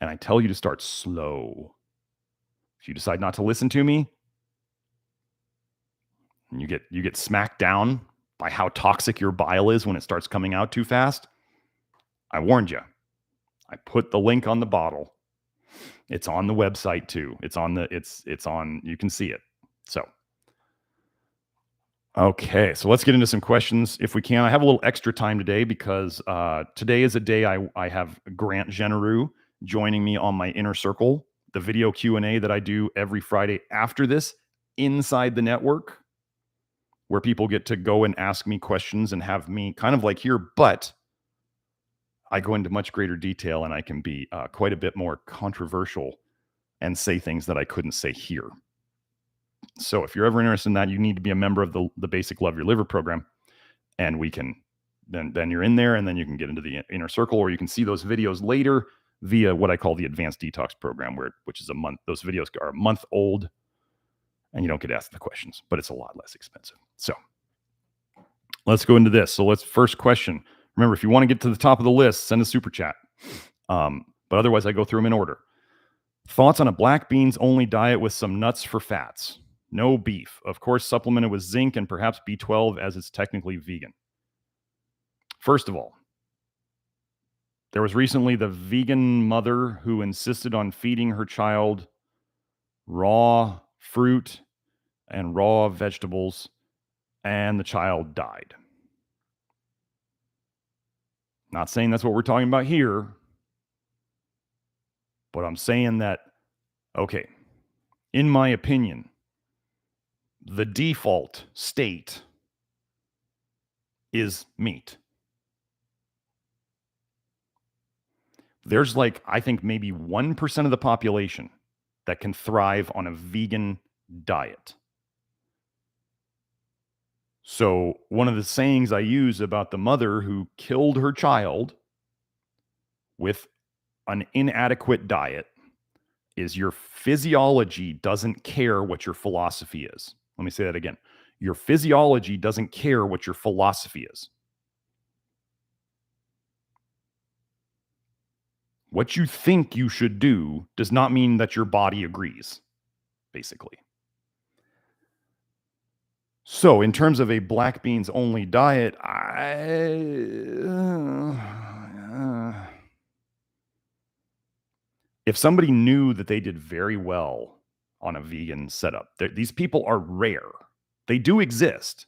And I tell you to start slow. If you decide not to listen to me, and you get smacked down by how toxic your bile is when it starts coming out too fast, I warned you. I put the link on the bottle. It's on the website too. It's on, you can see it. So, okay. So let's get into some questions if we can. I have a little extra time today because today is a day I have Grant Genereux joining me on my inner circle, the video Q&A that I do every Friday after this inside the network, where people get to go and ask me questions and have me kind of like here, but I go into much greater detail and I can be quite a bit more controversial and say things that I couldn't say here. So if you're ever interested in that, you need to be a member of the Basic Love Your Liver program, and we can then you're in there, and then you can get into the inner circle, or you can see those videos later via what I call the Advanced Detox program, which is a month. Those videos are a month old, and you don't get asked the questions, but it's a lot less expensive. So let's go into this. So first question. Remember, if you want to get to the top of the list, send a super chat. But otherwise, I go through them in order. Thoughts on a black beans only diet with some nuts for fats? No beef. Of course, supplemented with zinc and perhaps B12 as it's technically vegan. First of all, there was recently the vegan mother who insisted on feeding her child raw fruit and raw vegetables, and the child died. Not saying that's what we're talking about here, but I'm saying that, okay, in my opinion, the default state is meat. There's like, I think maybe 1% of the population that can thrive on a vegan diet. So one of the sayings I use about the mother who killed her child with an inadequate diet is your physiology doesn't care what your philosophy is. Let me say that again. Your physiology doesn't care what your philosophy is. What you think you should do does not mean that your body agrees, basically. So, in terms of a black beans only diet, if somebody knew that they did very well on a vegan setup, these people are rare. They do exist.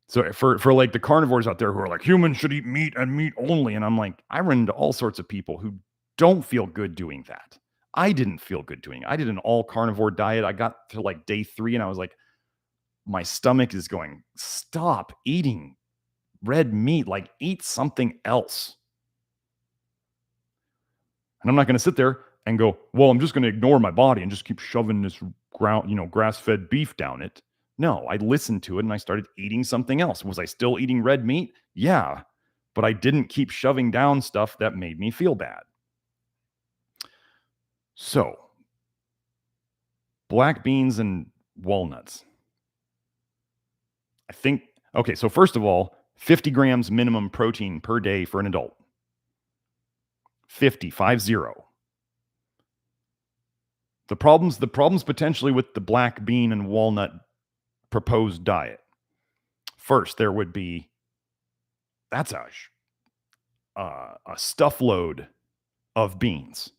So for like the carnivores out there who are like, humans should eat meat and meat only, and I'm like, I run into all sorts of people who don't feel good doing that. I didn't feel good doing it. I did an all carnivore diet. I got to like day 3 and I was like, my stomach is going, stop eating red meat, like eat something else. And I'm not going to sit there and go, well, I'm just going to ignore my body and just keep shoving this grass-fed beef down it. No, I listened to it and I started eating something else. Was I still eating red meat? Yeah, but I didn't keep shoving down stuff that made me feel bad. So, black beans and walnuts. I think, okay, so first of all, 50 grams minimum protein per day for an adult. 50. The problems potentially with the black bean and walnut proposed diet. First, there would be, that's a stuff load of beans.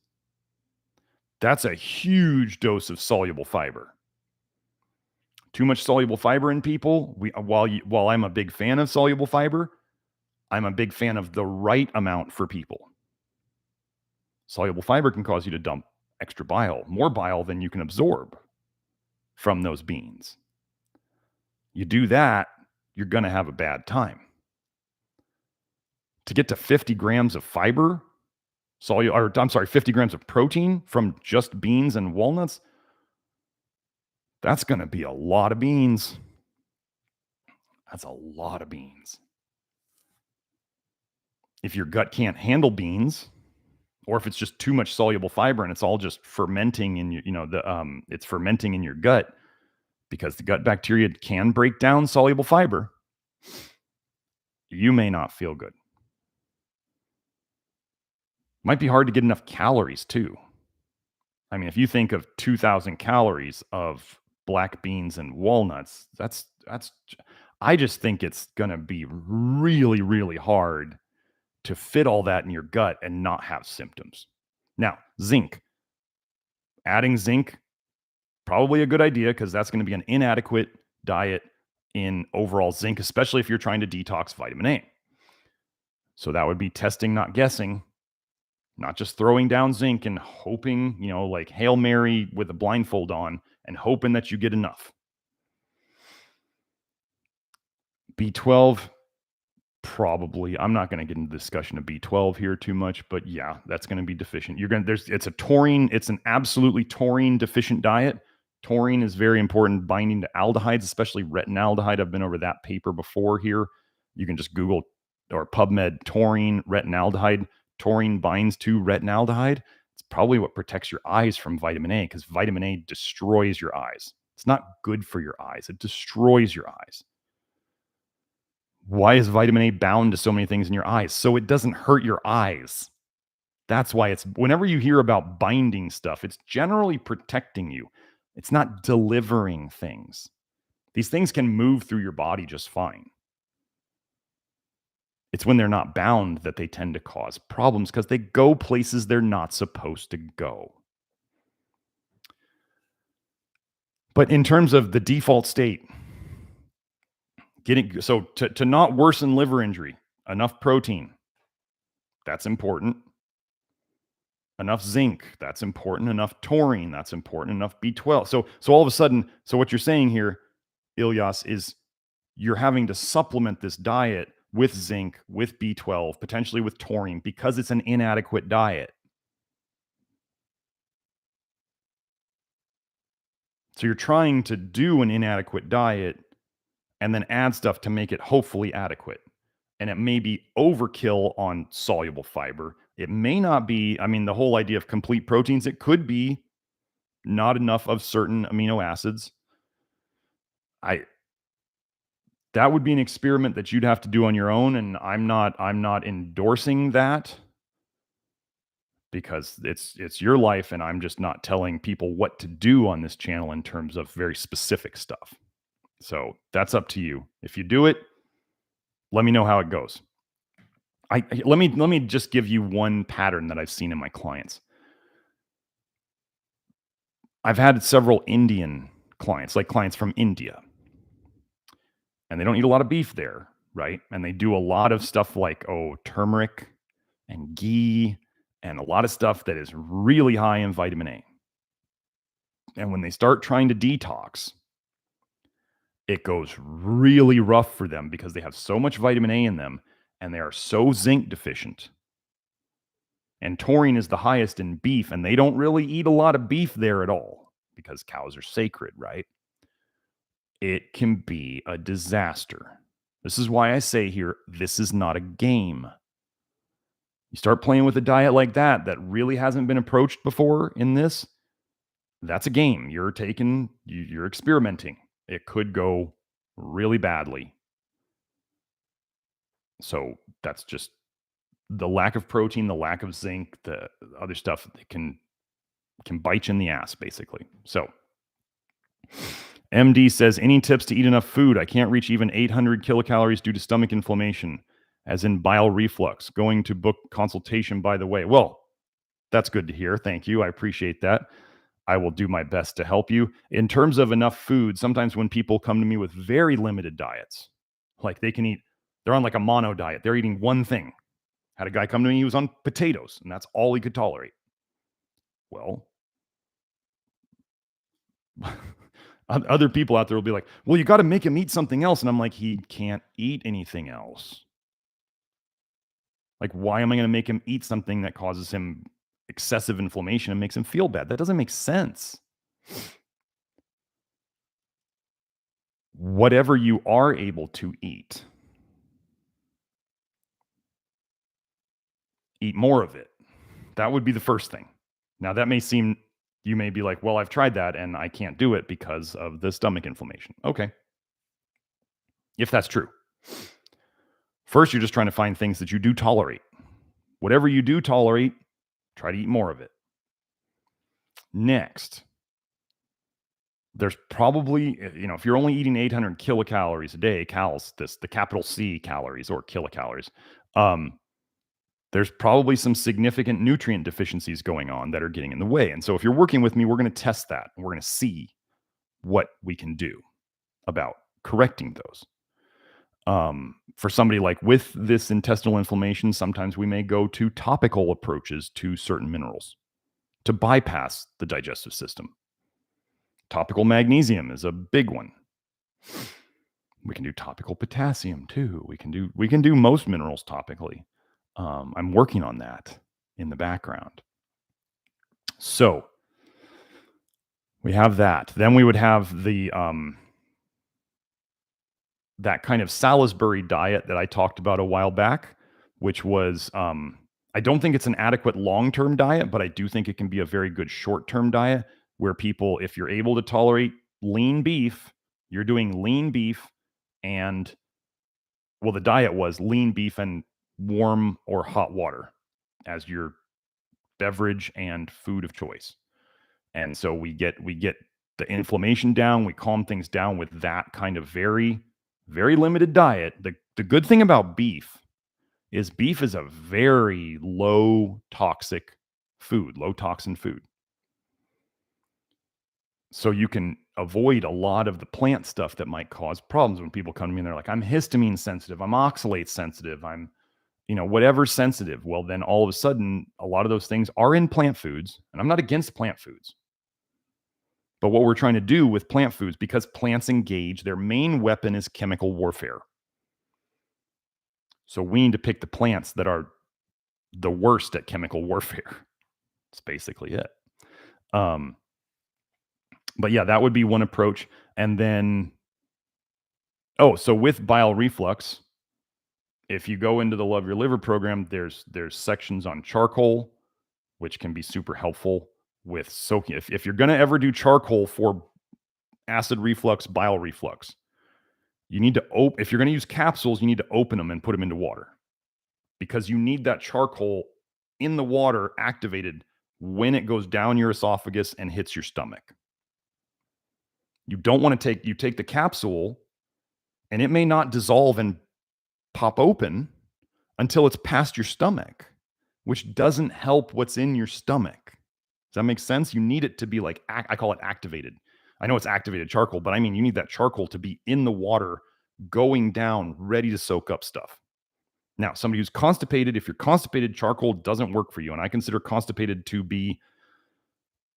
That's a huge dose of soluble fiber. Too much soluble fiber in people. While I'm a big fan of soluble fiber, I'm a big fan of the right amount for people. Soluble fiber can cause you to dump extra bile, more bile than you can absorb from those beans. You do that, you're going to have a bad time. To get to 50 grams of fiber, 50 grams of protein from just beans and walnuts, that's going to be a lot of beans. That's a lot of beans. If your gut can't handle beans, or if it's just too much soluble fiber and it's all just fermenting in it's fermenting in your gut, because the gut bacteria can break down soluble fiber, you may not feel good. Might be hard to get enough calories too. I mean, if you think of 2,000 calories of black beans and walnuts, that's I just think it's going to be really, really hard to fit all that in your gut and not have symptoms. Now, zinc. Adding zinc, probably a good idea because that's going to be an inadequate diet in overall zinc, especially if you're trying to detox vitamin A. So that would be testing, not guessing, not just throwing down zinc and hoping, like Hail Mary with a blindfold on and hoping that you get enough. B12, probably. I'm not going to get into the discussion of B12 here too much, but yeah, that's going to be deficient. It's an absolutely taurine deficient diet. Taurine is very important binding to aldehydes, especially retinaldehyde. I've been over that paper before here. You can just Google or PubMed taurine retinaldehyde. Taurine binds to retinaldehyde. It's probably what protects your eyes from vitamin A, because vitamin A destroys your eyes. It's not good for your eyes. It destroys your eyes. Why is vitamin A bound to so many things in your eyes? So it doesn't hurt your eyes. That's why whenever you hear about binding stuff, it's generally protecting you. It's not delivering things. These things can move through your body just fine. It's when they're not bound that they tend to cause problems because they go places they're not supposed to go. But in terms of the default state, to not worsen liver injury, Enough protein, that's important. Enough zinc, that's important. Enough taurine, that's important. Enough B12. So all of a sudden, so what you're saying here, Ilyas, is you're having to supplement this diet with zinc, with B12, potentially with taurine, because it's an inadequate diet. So you're trying to do an inadequate diet and then add stuff to make it hopefully adequate. And it may be overkill on soluble fiber. It may not be, I mean, the whole idea of complete proteins, it could be not enough of certain amino acids. That would be an experiment that you'd have to do on your own, and I'm not endorsing that, because it's your life, and I'm just not telling people what to do on this channel in terms of very specific stuff. So that's up to you. If you do it, let me know how it goes. Let me just give you one pattern that I've seen in my clients. I've had several Indian clients, like clients from India, and they don't eat a lot of beef there, right? And they do a lot of stuff like, turmeric and ghee and a lot of stuff that is really high in vitamin A. And when they start trying to detox, it goes really rough for them because they have so much vitamin A in them and they are so zinc deficient. And taurine is the highest in beef, and they don't really eat a lot of beef there at all because cows are sacred, right? It can be a disaster. This is why I say here, this is not a game. You start playing with a diet like that really hasn't been approached before in this, that's a game. You're experimenting. It could go really badly. So that's just the lack of protein, the lack of zinc, the other stuff that can bite you in the ass, basically. So MD says, any tips to eat enough food? I can't reach even 800 kilocalories due to stomach inflammation, as in bile reflux. Going to book consultation, by the way. Well, that's good to hear. Thank you. I appreciate that. I will do my best to help you. In terms of enough food, sometimes when people come to me with very limited diets, like they're on like a mono diet. They're eating one thing. Had a guy come to me, he was on potatoes, and that's all he could tolerate. Well, other people out there will be like, well, you got to make him eat something else. And I'm like, he can't eat anything else. Like, why am I going to make him eat something that causes him excessive inflammation and makes him feel bad? That doesn't make sense. Whatever you are able to eat, eat more of it. That would be the first thing. Now, you may be like, well, I've tried that and I can't do it because of the stomach inflammation. Okay. If that's true. First, you're just trying to find things that you do tolerate. Whatever you do tolerate, try to eat more of it. Next, there's probably, if you're only eating 800 kilocalories a day, the capital C calories or kilocalories, there's probably some significant nutrient deficiencies going on that are getting in the way. And so if you're working with me, we're going to test that. And we're going to see what we can do about correcting those. For somebody like with this intestinal inflammation, sometimes we may go to topical approaches to certain minerals to bypass the digestive system. Topical magnesium is a big one. We can do topical potassium too. We can do most minerals topically. I'm working on that in the background. So we have that. Then we would have the that kind of Salisbury diet that I talked about a while back, which was I don't think it's an adequate long-term diet, but I do think it can be a very good short-term diet where people, if you're able to tolerate lean beef, you're doing lean beef and, well, the diet was lean beef and warm or hot water as your beverage and food of choice. And so we get the inflammation down, we calm things down with that kind of very, very limited diet. The good thing about beef is a very low toxic food, low toxin food. So you can avoid a lot of the plant stuff that might cause problems when people come to me and they're like, I'm histamine sensitive, I'm oxalate sensitive, I'm, whatever sensitive. Well, then all of a sudden, a lot of those things are in plant foods. And I'm not against plant foods. But what we're trying to do with plant foods, because plants engage, their main weapon is chemical warfare. So we need to pick the plants that are the worst at chemical warfare. That's basically it. But yeah, that would be one approach. And then, so with bile reflux, if you go into the Love Your Liver program, there's sections on charcoal, which can be super helpful with soaking. If you're going to ever do charcoal for acid reflux, bile reflux, you need to if you're going to use capsules, you need to open them and put them into water, because you need that charcoal in the water activated when it goes down your esophagus and hits your stomach. You don't want to take the capsule and it may not dissolve and pop open until it's past your stomach, which doesn't help what's in your stomach. Does that make sense? You need it to be like, I call it activated. I know it's activated charcoal, but I mean, you need that charcoal to be in the water, going down, ready to soak up stuff. Now, somebody who's constipated, if you're constipated, charcoal doesn't work for you. And I consider constipated to be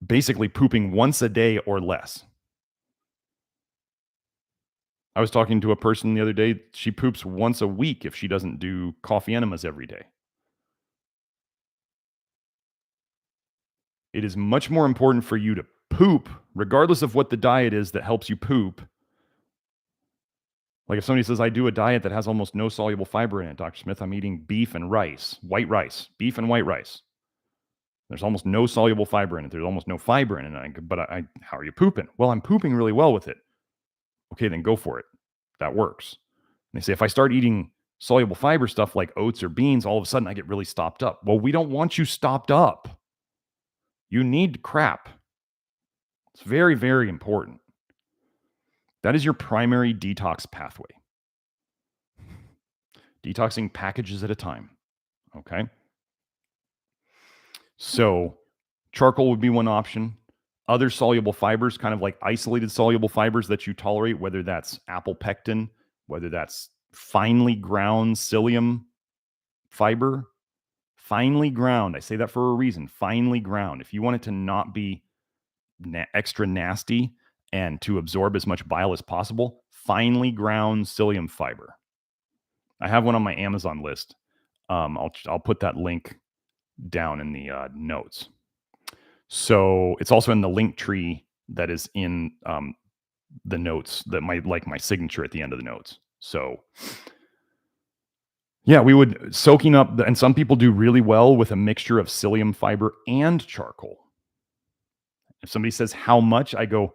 basically pooping once a day or less. I was talking to a person the other day. She poops once a week if she doesn't do coffee enemas every day. It is much more important for you to poop, regardless of what the diet is that helps you poop. Like if somebody says, I do a diet that has almost no soluble fiber in it, Dr. Smith, I'm eating beef and rice, white rice, beef and white rice. There's almost no soluble fiber in it. There's almost no fiber in it. But how are you pooping? Well, I'm pooping really well with it. Okay, then go for it. That works. And they say, if I start eating soluble fiber stuff like oats or beans, all of a sudden I get really stopped up. Well, we don't want you stopped up. You need crap. It's very, very important. That is your primary detox pathway. Detoxing packages at a time. Okay. So charcoal would be one option. Other soluble fibers, kind of like isolated soluble fibers that you tolerate, whether that's apple pectin, whether that's finely ground psyllium fiber, finely ground. I say that for a reason, finely ground. If you want it to not be extra nasty and to absorb as much bile as possible, finely ground psyllium fiber. I have one on my Amazon list. I'll put that link down in the notes. So it's also in the link tree that is in the notes, that my signature at the end of the notes. So yeah, we would soaking up, and some people do really well with a mixture of psyllium fiber and charcoal. If somebody says how much, I go,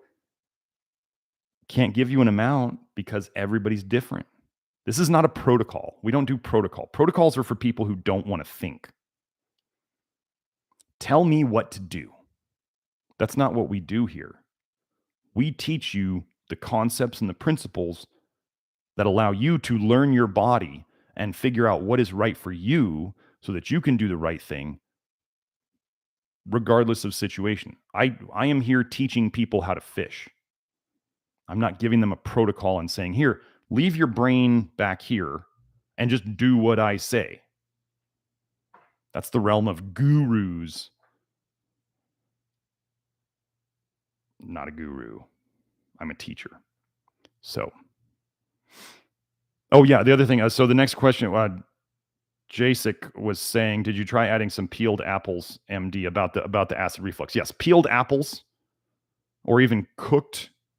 can't give you an amount because everybody's different. This is not a protocol. We don't do protocol. Protocols are for people who don't want to think. Tell me what to do. That's not what we do here. We teach you the concepts and the principles that allow you to learn your body and figure out what is right for you so that you can do the right thing regardless of situation. I am here teaching people how to fish. I'm not giving them a protocol and saying, here, leave your brain back here and just do what I say. That's the realm of gurus. Not a guru. I'm a teacher. So, oh yeah, the other thing. So the next question, Jasik was saying, did you try adding some peeled apples, MD, about the acid reflux? Yes, peeled apples, or even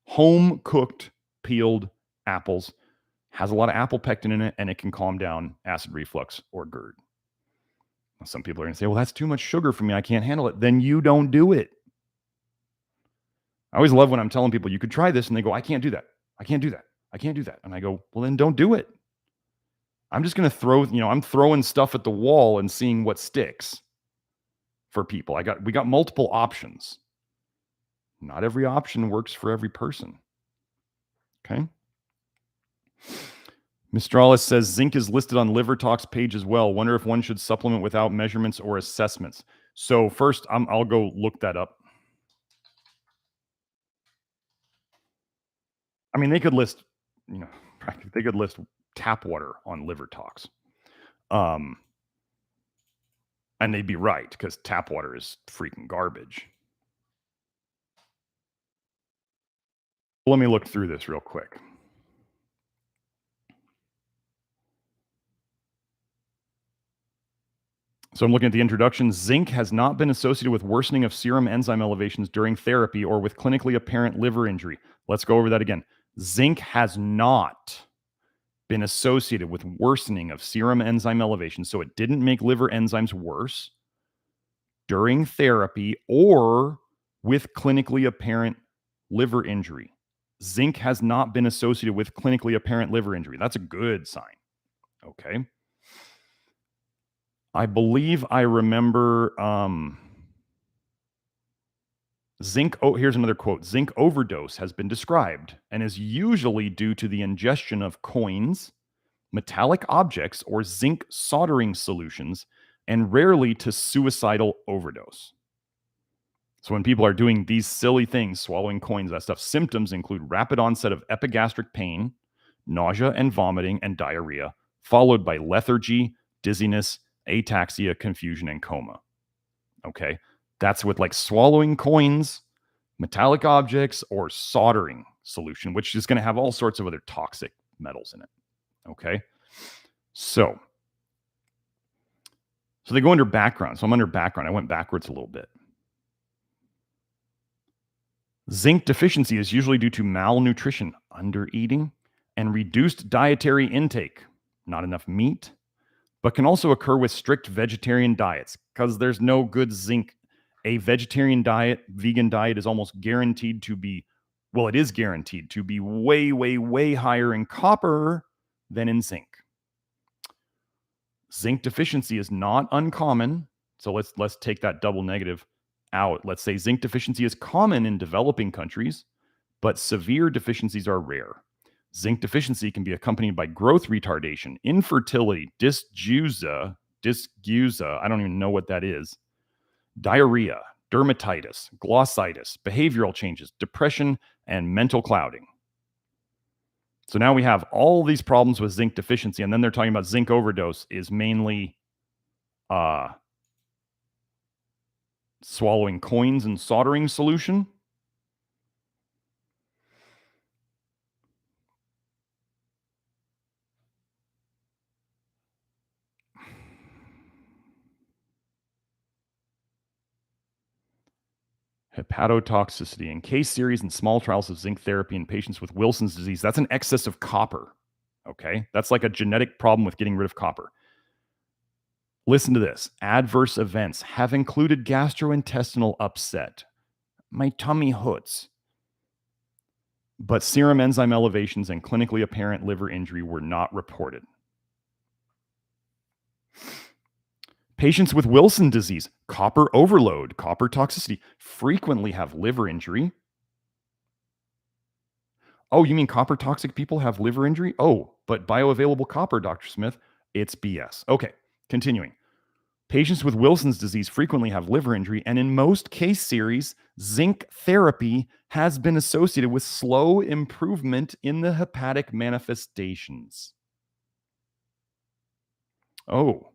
home cooked peeled apples, has a lot of apple pectin in it, and it can calm down acid reflux or GERD. Some people are going to say, well, that's too much sugar for me. I can't handle it. Then you don't do it. I always love when I'm telling people you could try this and they go, I can't do that. I can't do that. I can't do that. And I go, well, then don't do it. I'm just going to I'm throwing stuff at the wall and seeing what sticks for people. We got multiple options. Not every option works for every person. Okay. Mistralis says zinc is listed on liver tox page as well. Wonder if one should supplement without measurements or assessments. So first, I'll go look that up. I mean, they could list, you know, they could list tap water on liver tox. And they'd be right because tap water is freaking garbage. Let me look through this real quick. So I'm looking at the introduction. Zinc has not been associated with worsening of serum enzyme elevations during therapy or with clinically apparent liver injury. Let's go over that again. Zinc has not been associated with worsening of serum enzyme elevations, so it didn't make liver enzymes worse during therapy or with clinically apparent liver injury. Zinc has not been associated with clinically apparent liver injury. That's a good sign. Okay. I believe I remember zinc. Oh, here's another quote. Zinc overdose has been described and is usually due to the ingestion of coins, metallic objects, or zinc soldering solutions, and rarely to suicidal overdose. So when people are doing these silly things, swallowing coins, that stuff, symptoms include rapid onset of epigastric pain, nausea and vomiting, and diarrhea, followed by lethargy, dizziness, ataxia, confusion, and coma. Okay. That's with like swallowing coins, metallic objects, or soldering solution, which is going to have all sorts of other toxic metals in it. Okay. So they go under background. So I'm under background. I went backwards a little bit. Zinc deficiency is usually due to malnutrition, undereating, and reduced dietary intake, not enough meat, but can also occur with strict vegetarian diets because there's no good zinc. A vegetarian diet, vegan diet is almost guaranteed to be, well, it is guaranteed to be way, way, way higher in copper than in zinc. Zinc deficiency is not uncommon. So let's take that double negative out. Let's say zinc deficiency is common in developing countries, but severe deficiencies are rare. Zinc deficiency can be accompanied by growth retardation, infertility, dysgeusia, I don't even know what that is, diarrhea, dermatitis, glossitis, behavioral changes, depression, and mental clouding. So now we have all these problems with zinc deficiency, and then they're talking about zinc overdose is mainly swallowing coins and soldering solution. Hepatotoxicity in case series and small trials of zinc therapy in patients with Wilson's disease. That's an excess of copper. Okay. That's like a genetic problem with getting rid of copper. Listen to this. Adverse events have included gastrointestinal upset. My tummy hurts. But serum enzyme elevations and clinically apparent liver injury were not reported. Patients with Wilson disease, copper overload, copper toxicity, frequently have liver injury. Oh, you mean copper toxic people have liver injury? Oh, but bioavailable copper, Dr. Smith, it's BS. Okay, continuing. Patients with Wilson's disease frequently have liver injury, and in most case series, zinc therapy has been associated with slow improvement in the hepatic manifestations. Oh,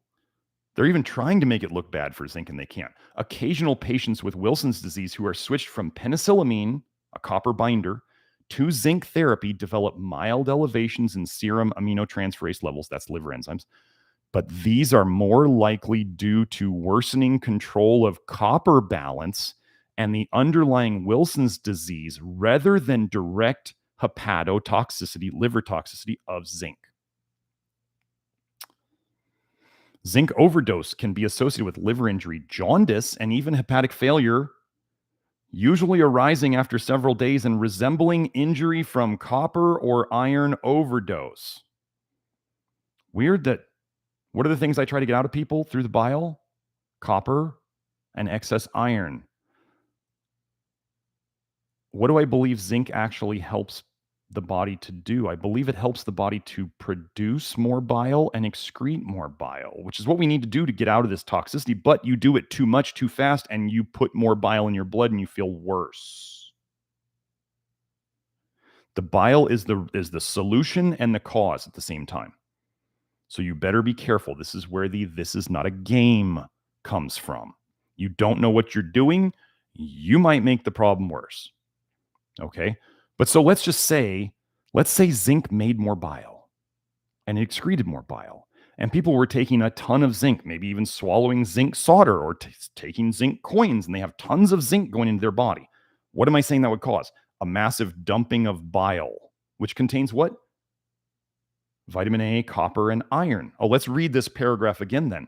they're even trying to make it look bad for zinc, and they can't. Occasional patients with Wilson's disease who are switched from penicillamine, a copper binder, to zinc therapy develop mild elevations in serum aminotransferase levels, that's liver enzymes, but these are more likely due to worsening control of copper balance and the underlying Wilson's disease rather than direct hepatotoxicity, liver toxicity of zinc. Zinc overdose can be associated with liver injury, jaundice, and even hepatic failure, usually arising after several days and resembling injury from copper or iron overdose. Weird that, what are the things I try to get out of people through the bile? Copper and excess iron. What do I believe zinc actually helps the body to do? I believe it helps the body to produce more bile and excrete more bile, which is what we need to do to get out of this toxicity. But you do it too much, too fast, and you put more bile in your blood and you feel worse. The bile is the solution and the cause at the same time. So you better be careful. This is where the "this is not a game" comes from. You don't know what you're doing, you might make the problem worse. Okay? But so let's say zinc made more bile and it excreted more bile. And people were taking a ton of zinc, maybe even swallowing zinc solder or taking zinc coins, and they have tons of zinc going into their body. What am I saying that would cause? A massive dumping of bile, which contains what? Vitamin A, copper, and iron. Oh, let's read this paragraph again then.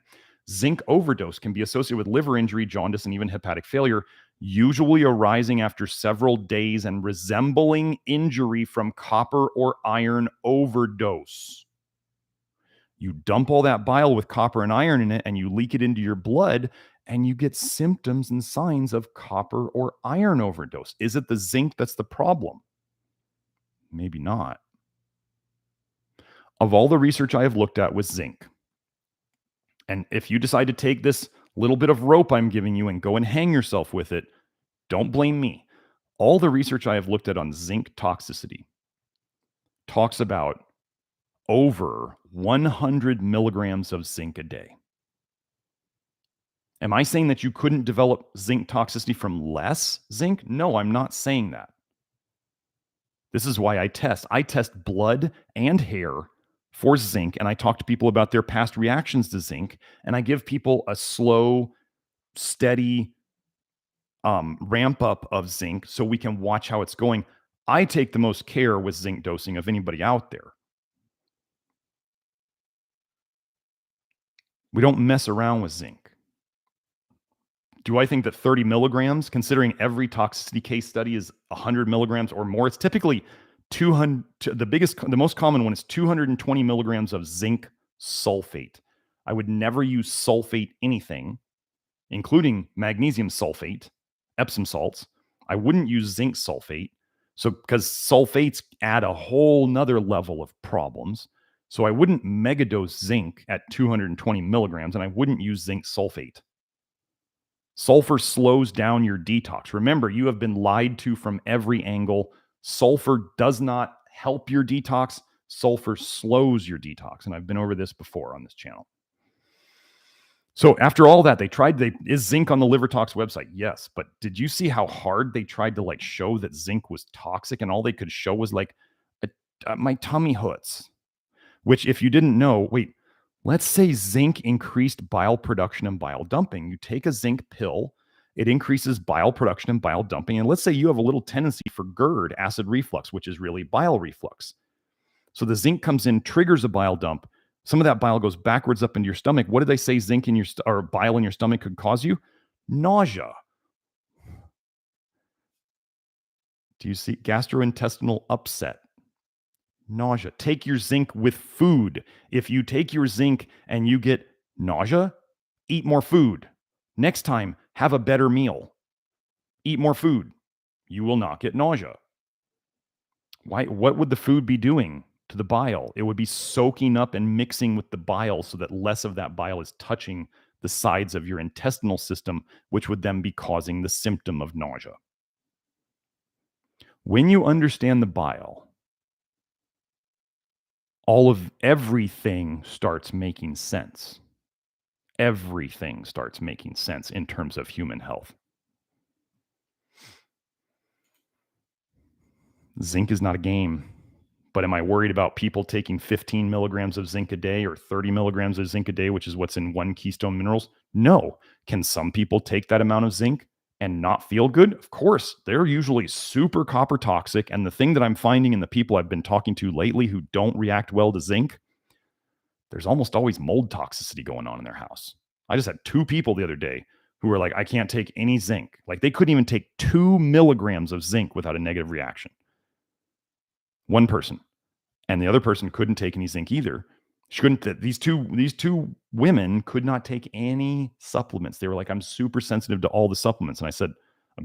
Zinc overdose can be associated with liver injury, jaundice, and even hepatic failure, usually arising after several days and resembling injury from copper or iron overdose. You dump all that bile with copper and iron in it and you leak it into your blood and you get symptoms and signs of copper or iron overdose. Is it the zinc that's the problem? Maybe not. Of all the research I have looked at with zinc, and if you decide to take this little bit of rope I'm giving you and go and hang yourself with it, don't blame me. All the research I have looked at on zinc toxicity talks about over 100 milligrams of zinc a day. Am I saying that you couldn't develop zinc toxicity from less zinc? No, I'm not saying that. This is why I test. I test blood and hair for zinc, and I talk to people about their past reactions to zinc, and I give people a slow, steady ramp up of zinc so we can watch how it's going. I take the most care with zinc dosing of anybody out there. We don't mess around with zinc. Do I think that 30 milligrams, considering every toxicity case study is 100 milligrams or more, it's typically 200. The most common one is 220 milligrams of zinc sulfate. I would never use sulfate anything, including magnesium sulfate, Epsom salts. I wouldn't use zinc sulfate. So, because sulfates add a whole nother level of problems. So I wouldn't megadose zinc at 220 milligrams, and I wouldn't use zinc sulfate. Sulfur slows down your detox. Remember, you have been lied to from every angle. Sulfur does not help your detox. Sulfur slows your detox. And I've been over this before on this channel. So after all that, is zinc on the Liver Tox website? Yes. But did you see how hard they tried to show that zinc was toxic? And all they could show was my tummy hurts, which if you didn't know, let's say zinc increased bile production and bile dumping. You take a zinc pill, it increases bile production and bile dumping. And let's say you have a little tendency for GERD, acid reflux, which is really bile reflux. So the zinc comes in, triggers a bile dump. Some of that bile goes backwards up into your stomach. What did they say zinc in or bile in your stomach could cause you? Nausea. Do you see gastrointestinal upset? Nausea. Take your zinc with food. If you take your zinc and you get nausea, eat more food. Next time, have a better meal. Eat more food. You will not get nausea. Why? What would the food be doing to the bile? It would be soaking up and mixing with the bile so that less of that bile is touching the sides of your intestinal system, which would then be causing the symptom of nausea. When you understand the bile, everything starts making sense. Everything starts making sense in terms of human health. Zinc is not a game, but am I worried about people taking 15 milligrams of zinc a day or 30 milligrams of zinc a day, which is what's in one Keystone Minerals? No. Can some people take that amount of zinc and not feel good? Of course. They're usually super copper toxic. And the thing that I'm finding in the people I've been talking to lately who don't react well to zinc, there's almost always mold toxicity going on in their house. I just had 2 people the other day who were like, I can't take any zinc. They couldn't even take 2 milligrams of zinc without a negative reaction. One person. And the other person couldn't take any zinc either. These two women could not take any supplements. They were like, I'm super sensitive to all the supplements. And I said,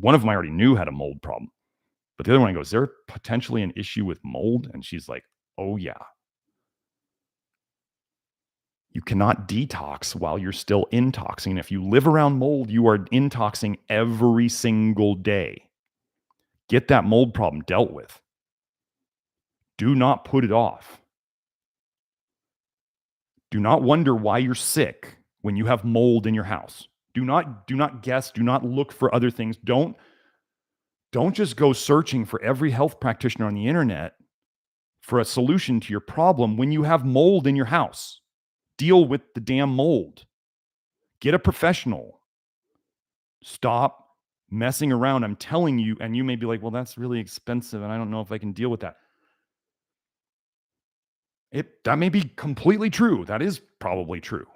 one of them I already knew had a mold problem. But the other one, I go, is there potentially an issue with mold? And she's like, oh yeah. You cannot detox while you're still intoxing. If you live around mold, you are intoxing every single day. Get that mold problem dealt with. Do not put it off. Do not wonder why you're sick when you have mold in your house. Do not guess, do not look for other things. Don't just go searching for every health practitioner on the internet for a solution to your problem when you have mold in your house. Deal with the damn mold. Get a professional. Stop messing around. I'm telling you, and you may be like, well, that's really expensive and I don't know if I can deal with that. That may be completely true. That is probably true.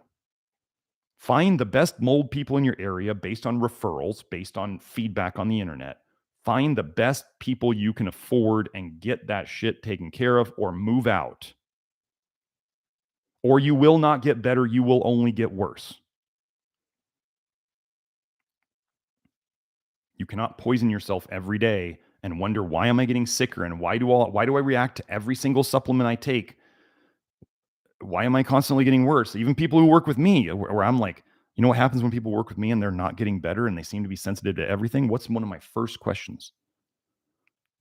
Find the best mold people in your area based on referrals, based on feedback on the internet. Find the best people you can afford and get that shit taken care of, or move out. Or you will not get better, you will only get worse. You cannot poison yourself every day and wonder, why am I getting sicker, and why do I react to every single supplement I take? Why am I constantly getting worse? Even people who work with me, where I'm like, you know what happens when people work with me and they're not getting better and they seem to be sensitive to everything? What's one of my first questions?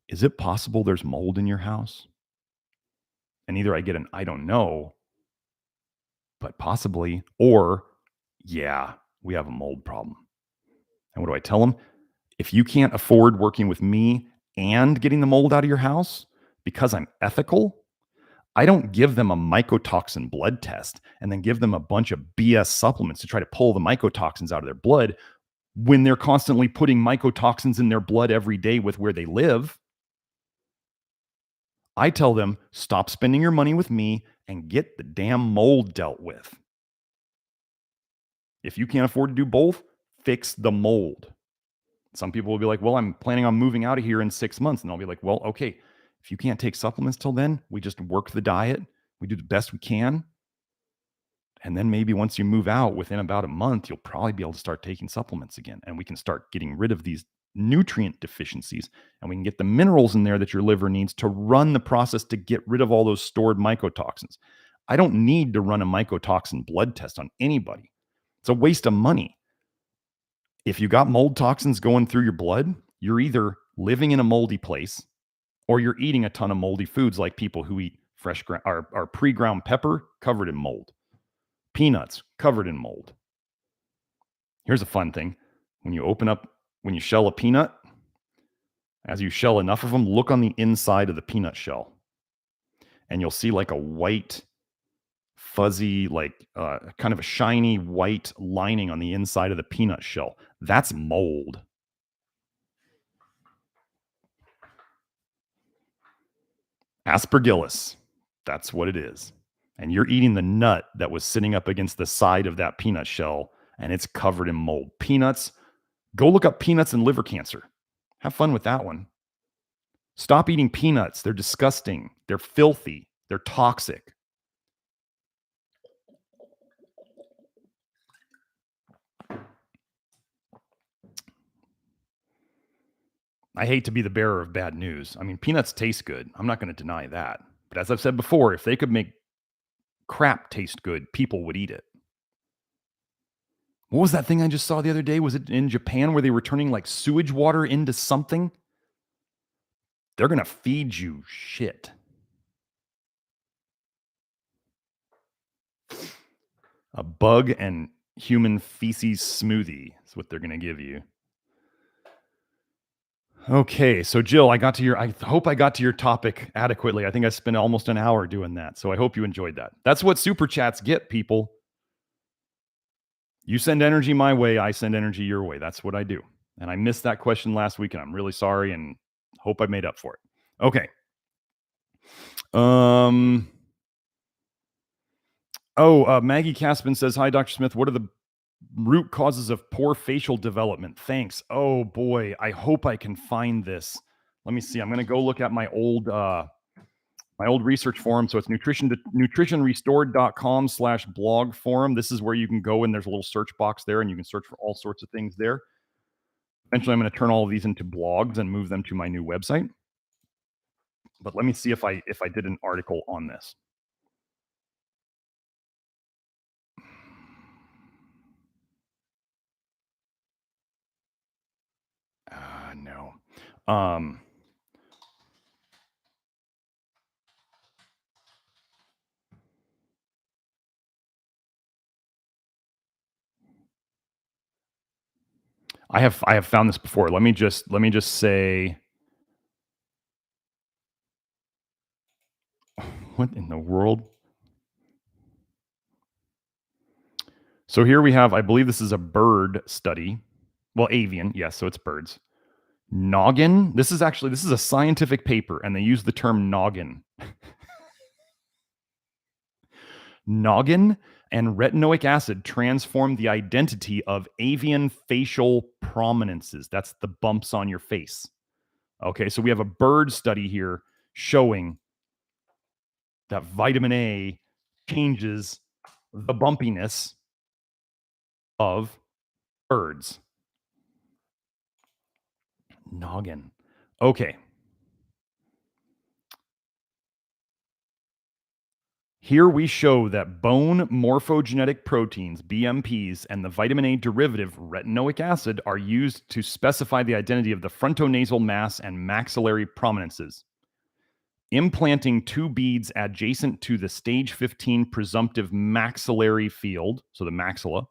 Is it possible there's mold in your house? And either I get an I don't know, but possibly, or yeah, we have a mold problem. And what do I tell them? If you can't afford working with me and getting the mold out of your house because I'm ethical, I don't give them a mycotoxin blood test and then give them a bunch of BS supplements to try to pull the mycotoxins out of their blood when they're constantly putting mycotoxins in their blood every day with where they live. I tell them, stop spending your money with me and get the damn mold dealt with. If you can't afford to do both, fix the mold. Some people will be like, well, I'm planning on moving out of here in 6 months. And I'll be like, well, okay, if you can't take supplements till then, we just work the diet. We do the best we can. And then maybe once you move out, within about a month, you'll probably be able to start taking supplements again. And we can start getting rid of these nutrient deficiencies. And we can get the minerals in there that your liver needs to run the process to get rid of all those stored mycotoxins. I don't need to run a mycotoxin blood test on anybody. It's a waste of money. If you got mold toxins going through your blood, you're either living in a moldy place or you're eating a ton of moldy foods, like people who eat fresh or pre-ground pepper covered in mold, peanuts covered in mold. Here's a fun thing. When you shell a peanut, as you shell enough of them, look on the inside of the peanut shell and you'll see like a white, fuzzy, kind of a shiny white lining on the inside of the peanut shell. That's mold. Aspergillus. That's what it is. And you're eating the nut that was sitting up against the side of that peanut shell, and it's covered in mold. Peanuts, go look up peanuts and liver cancer. Have fun with that one. Stop eating peanuts. They're disgusting. They're filthy. They're toxic. I hate to be the bearer of bad news. I mean, peanuts taste good. I'm not going to deny that. But as I've said before, if they could make crap taste good, people would eat it. What was that thing I just saw the other day? Was it in Japan where they were turning like sewage water into something? They're going to feed you shit. A bug and human feces smoothie is what they're going to give you. Okay, so Jill, I hope I got to your topic adequately. I think I spent almost an hour doing that. So I hope you enjoyed that. That's what super chats get, people. You send energy my way, I send energy your way. That's what I do. And I missed that question last week, and I'm really sorry and hope I made up for it. Okay. Maggie Caspin says, hi, Dr. Smith. What are the root causes of poor facial development? Thanks. Oh boy, I hope I can find this. Let me see. I'm going to go look at my old research forum. So it's nutritionrestored.com/blog forum. This is where you can go, and there's a little search box there, and you can search for all sorts of things there. Eventually, I'm going to turn all of these into blogs and move them to my new website. But let me see if I did an article on this. No. I have found this before. Let me just say, what in the world? So here we have, I believe this is a bird study. Well, avian, yes, so it's birds. Noggin. This is a scientific paper, and they use the term noggin. Noggin and retinoic acid transform the identity of avian facial prominences. That's the bumps on your face. Okay, so we have a bird study here showing that vitamin A changes the bumpiness of birds. Noggin. Okay. Here we show that bone morphogenetic proteins, BMPs, and the vitamin A derivative retinoic acid are used to specify the identity of the frontonasal mass and maxillary prominences. Implanting two beads adjacent to the stage 15 presumptive maxillary field, so the maxilla,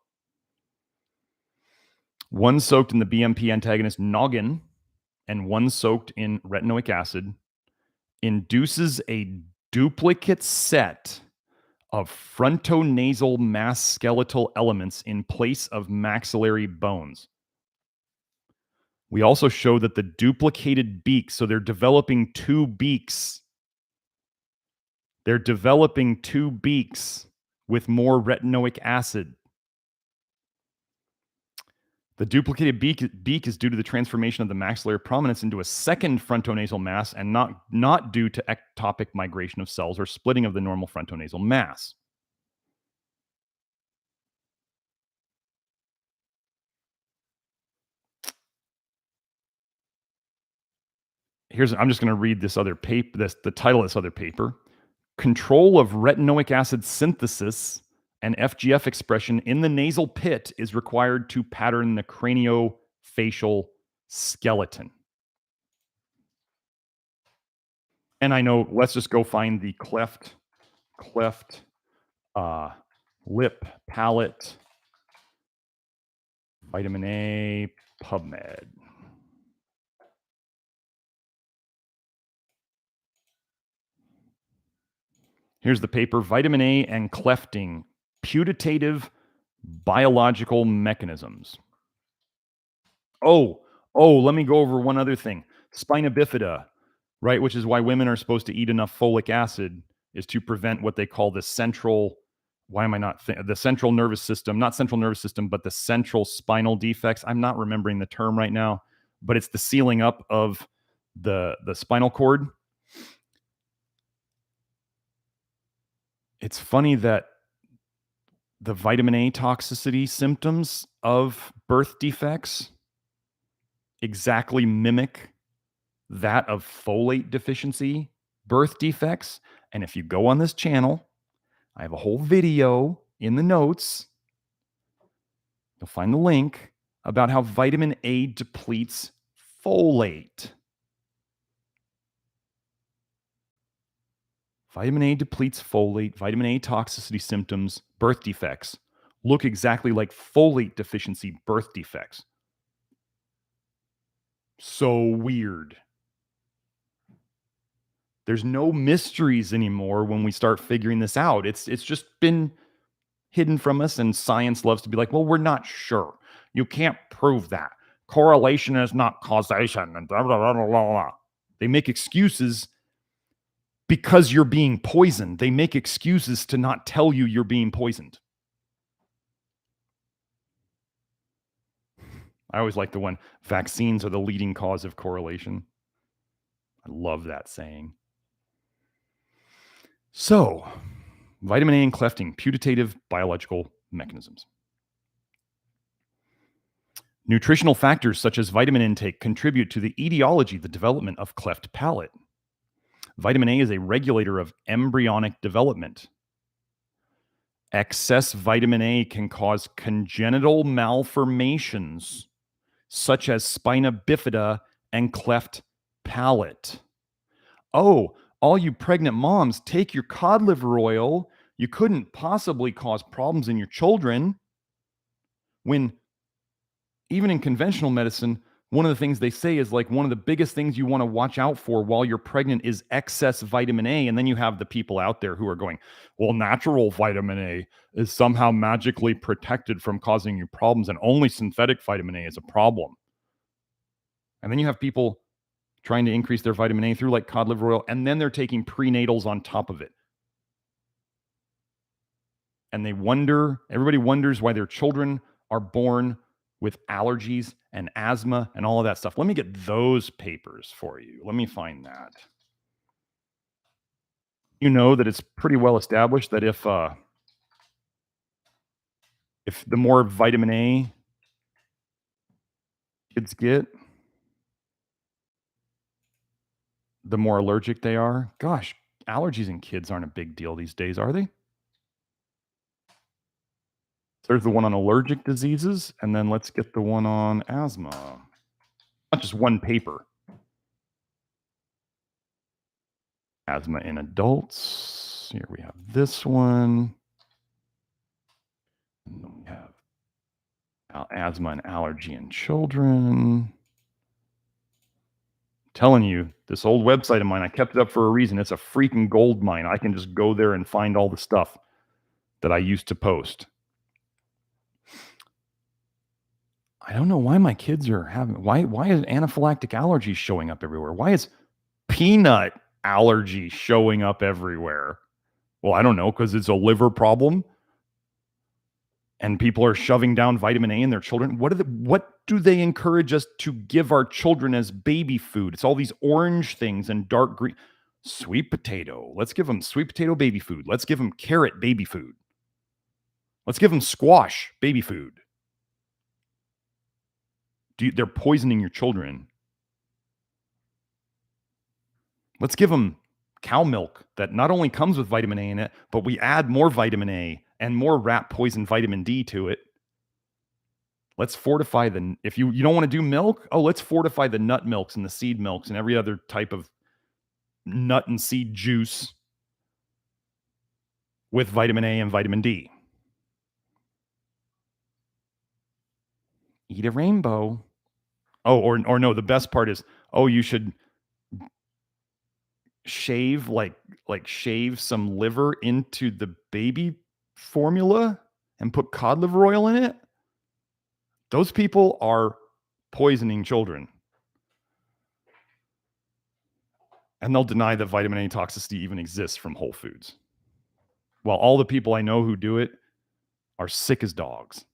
one soaked in the BMP antagonist noggin and one soaked in retinoic acid, induces a duplicate set of frontonasal mass skeletal elements in place of maxillary bones. We also show that the duplicated beaks, so they're developing two beaks. They're developing two beaks with more retinoic acid. The duplicated beak is due to the transformation of the maxillary prominence into a second frontonasal mass and not due to ectopic migration of cells or splitting of the normal frontonasal mass. I'm just going to read this other paper, the title of this other paper. Control of retinoic acid synthesis and FGF expression in the nasal pit is required to pattern the craniofacial skeleton. And I know, let's just go find the cleft lip palate vitamin A PubMed. Here's the paper, Vitamin A and Clefting, Putative Biological Mechanisms. Oh, let me go over one other thing. Spina bifida, right, which is why women are supposed to eat enough folic acid, is to prevent what they call the central, the central nervous system, not central nervous system, but the central spinal defects. I'm not remembering the term right now, but it's the sealing up of the spinal cord. It's funny that the vitamin A toxicity symptoms of birth defects exactly mimic that of folate deficiency birth defects. And if you go on this channel, I have a whole video in the notes. You'll find the link about how vitamin A depletes folate. Vitamin A depletes folate. Vitamin A toxicity symptoms, birth defects, look exactly like folate deficiency birth defects. So weird. There's no mysteries anymore when we start figuring this out. It's just been hidden from us, and science loves to be like, well, we're not sure. You can't prove that. Correlation is not causation, and blah, blah, blah, blah, blah. They make excuses because you're being poisoned. They make excuses to not tell you you're being poisoned. I always like the one, vaccines are the leading cause of correlation. I love that saying. So, vitamin A and clefting, putative biological mechanisms. Nutritional factors such as vitamin intake contribute to the etiology, the development of cleft palate. Vitamin A is a regulator of embryonic development. Excess vitamin A can cause congenital malformations such as spina bifida and cleft palate. Oh, all you pregnant moms, take your cod liver oil. You couldn't possibly cause problems in your children when even in conventional medicine, one of the things they say is like one of the biggest things you want to watch out for while you're pregnant is excess vitamin A. And then you have the people out there who are going, well, natural vitamin A is somehow magically protected from causing you problems, and only synthetic vitamin A is a problem. And then you have people trying to increase their vitamin A through like cod liver oil, and then they're taking prenatals on top of it. And everybody wonders why their children are born with allergies and asthma and all of that stuff. Let me get those papers for you. Let me find that. You know that it's pretty well established that if the more vitamin A kids get, the more allergic they are. Gosh, allergies in kids aren't a big deal these days, are they? There's the one on allergic diseases, and then let's get the one on asthma. Not just one paper. Asthma in adults. Here we have this one. And then we have asthma and allergy in children. I'm telling you, this old website of mine, I kept it up for a reason. It's a freaking gold mine. I can just go there and find all the stuff that I used to post. I don't know why my kids are having, why is anaphylactic allergy showing up everywhere? Why is peanut allergy showing up everywhere? Well, I don't know, because it's a liver problem and people are shoving down vitamin A in their children. What do they encourage us to give our children as baby food? It's all these orange things and dark green. Sweet potato. Let's give them sweet potato baby food. Let's give them carrot baby food. Let's give them squash baby food. They're poisoning your children. Let's give them cow milk that not only comes with vitamin A in it, but we add more vitamin A and more rat poison vitamin D to it. Let's fortify if you don't want to do milk, let's fortify the nut milks and the seed milks and every other type of nut and seed juice with vitamin A and vitamin D. Eat a rainbow. Oh, or no, the best part is, you should shave shave some liver into the baby formula and put cod liver oil in it. Those people are poisoning children. And they'll deny that vitamin A toxicity even exists from whole foods. While all the people I know who do it are sick as dogs.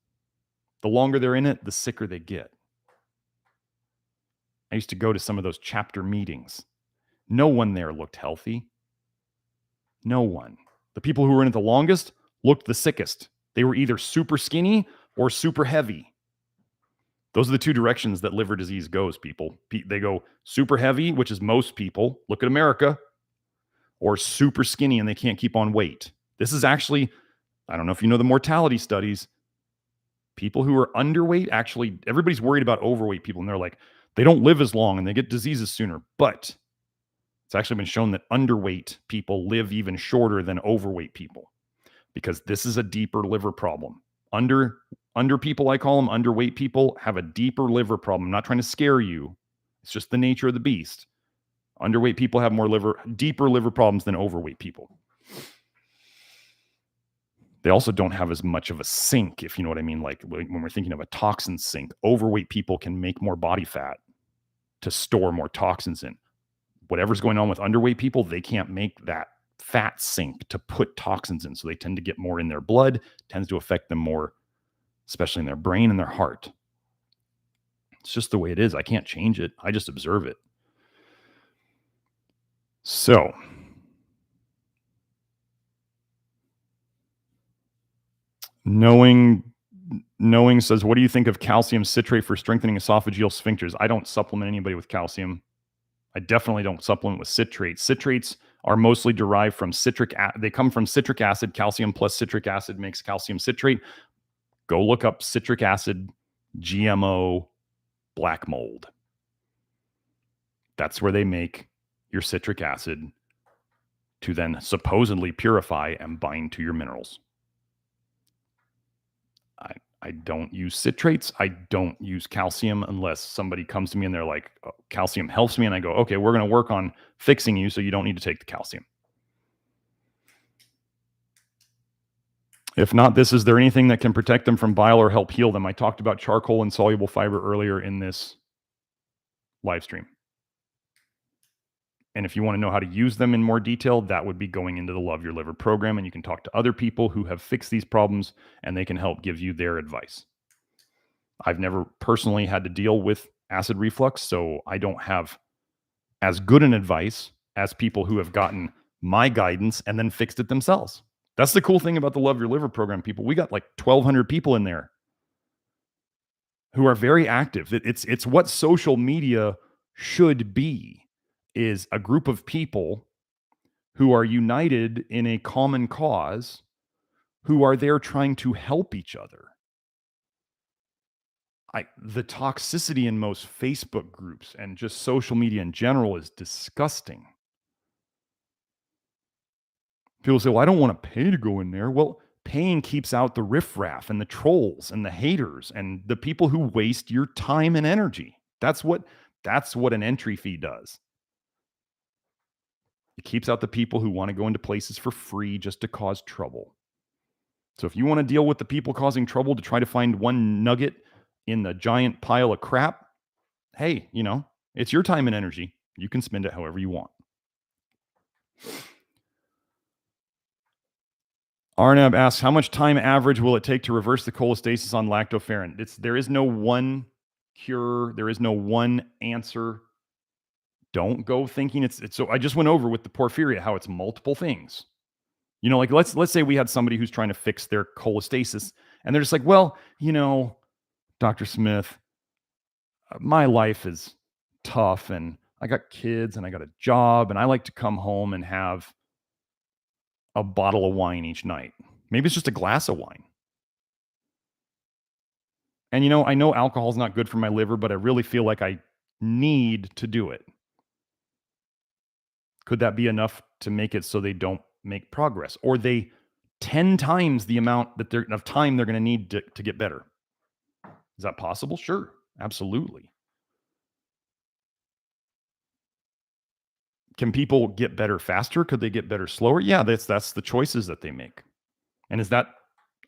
The longer they're in it, the sicker they get. I used to go to some of those chapter meetings. No one there looked healthy. No one. The people who were in it the longest looked the sickest. They were either super skinny or super heavy. Those are the two directions that liver disease goes, people. They go super heavy, which is most people. Look at America. Or super skinny and they can't keep on weight. This is actually, I don't know if you know the mortality studies. People who are underweight, actually, everybody's worried about overweight people. And they're like, they don't live as long and they get diseases sooner. But it's actually been shown that underweight people live even shorter than overweight people, because this is a deeper liver problem. Under people, I call them underweight people, have a deeper liver problem. I'm not trying to scare you. It's just the nature of the beast. Underweight people have deeper liver problems than overweight people. They also don't have as much of a sink, if you know what I mean. Like when we're thinking of a toxin sink, overweight people can make more body fat to store more toxins in. Whatever's going on with underweight people, they can't make that fat sink to put toxins in. So they tend to get more in their blood, tends to affect them more, especially in their brain and their heart. It's just the way it is. I can't change it. I just observe it. So, knowing says, what do you think of calcium citrate for strengthening esophageal sphincters? I don't supplement anybody with calcium. I definitely don't supplement with citrate. Citrates are mostly derived from they come from citric acid. Calcium plus citric acid makes calcium citrate. Go look up citric acid, GMO, black mold. That's where they make your citric acid to then supposedly purify and bind to your minerals. I don't use citrates. I don't use calcium unless somebody comes to me and they're like, oh, calcium helps me. And I go, okay, we're going to work on fixing you so you don't need to take the calcium. If not, is there anything that can protect them from bile or help heal them? I talked about charcoal and soluble fiber earlier in this live stream. And if you want to know how to use them in more detail, that would be going into the Love Your Liver program. And you can talk to other people who have fixed these problems and they can help give you their advice. I've never personally had to deal with acid reflux, so I don't have as good an advice as people who have gotten my guidance and then fixed it themselves. That's the cool thing about the Love Your Liver program, people. We got like 1,200 people in there who are very active. It's what social media should be, is a group of people who are united in a common cause, who are there trying to help each other. The toxicity in most Facebook groups and just social media in general is disgusting. People say, well, I don't want to pay to go in there. Well, paying keeps out the riffraff and the trolls and the haters and the people who waste your time and energy. That's what an entry fee does. It keeps out the people who want to go into places for free just to cause trouble. So if you want to deal with the people causing trouble to try to find one nugget in the giant pile of crap, hey, it's your time and energy. You can spend it however you want. Arnab asks, how much time average will it take to reverse the cholestasis on lactoferrin? There is no one cure. There is no one answer. Don't go thinking it's so. I just went over with the porphyria how it's multiple things. Like let's say we had somebody who's trying to fix their cholestasis and they're just like, well, Dr. Smith, my life is tough and I got kids and I got a job and I like to come home and have a bottle of wine each night. Maybe it's just a glass of wine. And I know alcohol is not good for my liver, but I really feel like I need to do it. Could that be enough to make it so they don't make progress, or they 10 times the amount of time they're going to need to get better? Is that possible? Sure, absolutely. Can people get better faster? Could they get better slower? Yeah, that's the choices that they make. And is that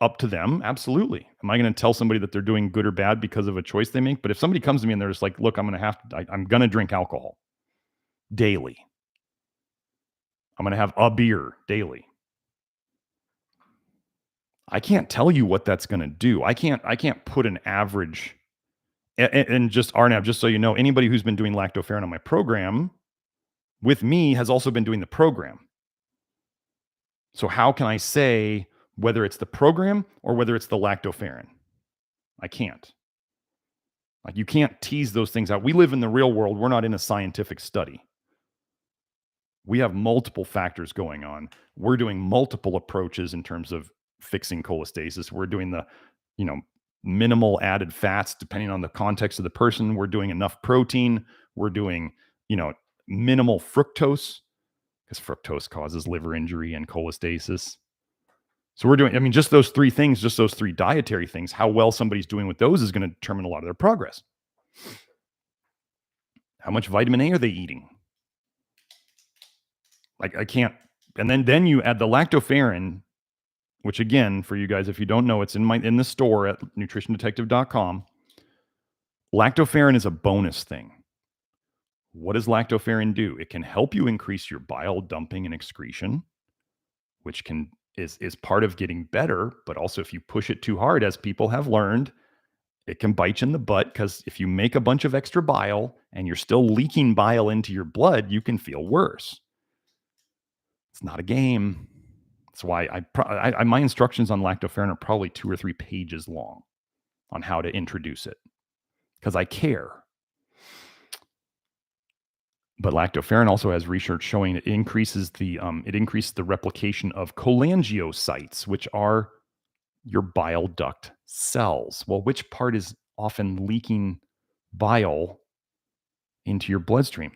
up to them? Absolutely. Am I going to tell somebody that they're doing good or bad because of a choice they make? But if somebody comes to me and they're just like, look, I'm going to drink alcohol daily. I'm going to have a beer daily. I can't tell you what that's going to do. I can't put an average. And just Arnav, just so you know, anybody who's been doing lactoferrin on my program with me has also been doing the program. So how can I say whether it's the program or whether it's the lactoferrin? I can't. Like, you can't tease those things out. We live in the real world. We're not in a scientific study. We have multiple factors going on. We're doing multiple approaches in terms of fixing cholestasis. We're doing the, minimal added fats depending on the context of the person. We're doing enough protein. We're doing, minimal fructose, because fructose causes liver injury and cholestasis. So we're doing, just those three things, just those three dietary things, how well somebody's doing with those is going to determine a lot of their progress. How much vitamin A are they eating? Like, I can't. And then you add the lactoferrin, which again, for you guys, if you don't know, it's in the store at nutritiondetective.com. Lactoferrin is a bonus thing. What does lactoferrin do? It can help you increase your bile dumping and excretion, which is part of getting better. But also, if you push it too hard, as people have learned, it can bite you in the butt, because if you make a bunch of extra bile and you're still leaking bile into your blood, you can feel worse. It's not a game. That's why my instructions on lactoferrin are probably 2 or 3 pages long on how to introduce it, because I care. But lactoferrin also has research showing it increases the replication of cholangiocytes, which are your bile duct cells. Well, which part is often leaking bile into your bloodstream?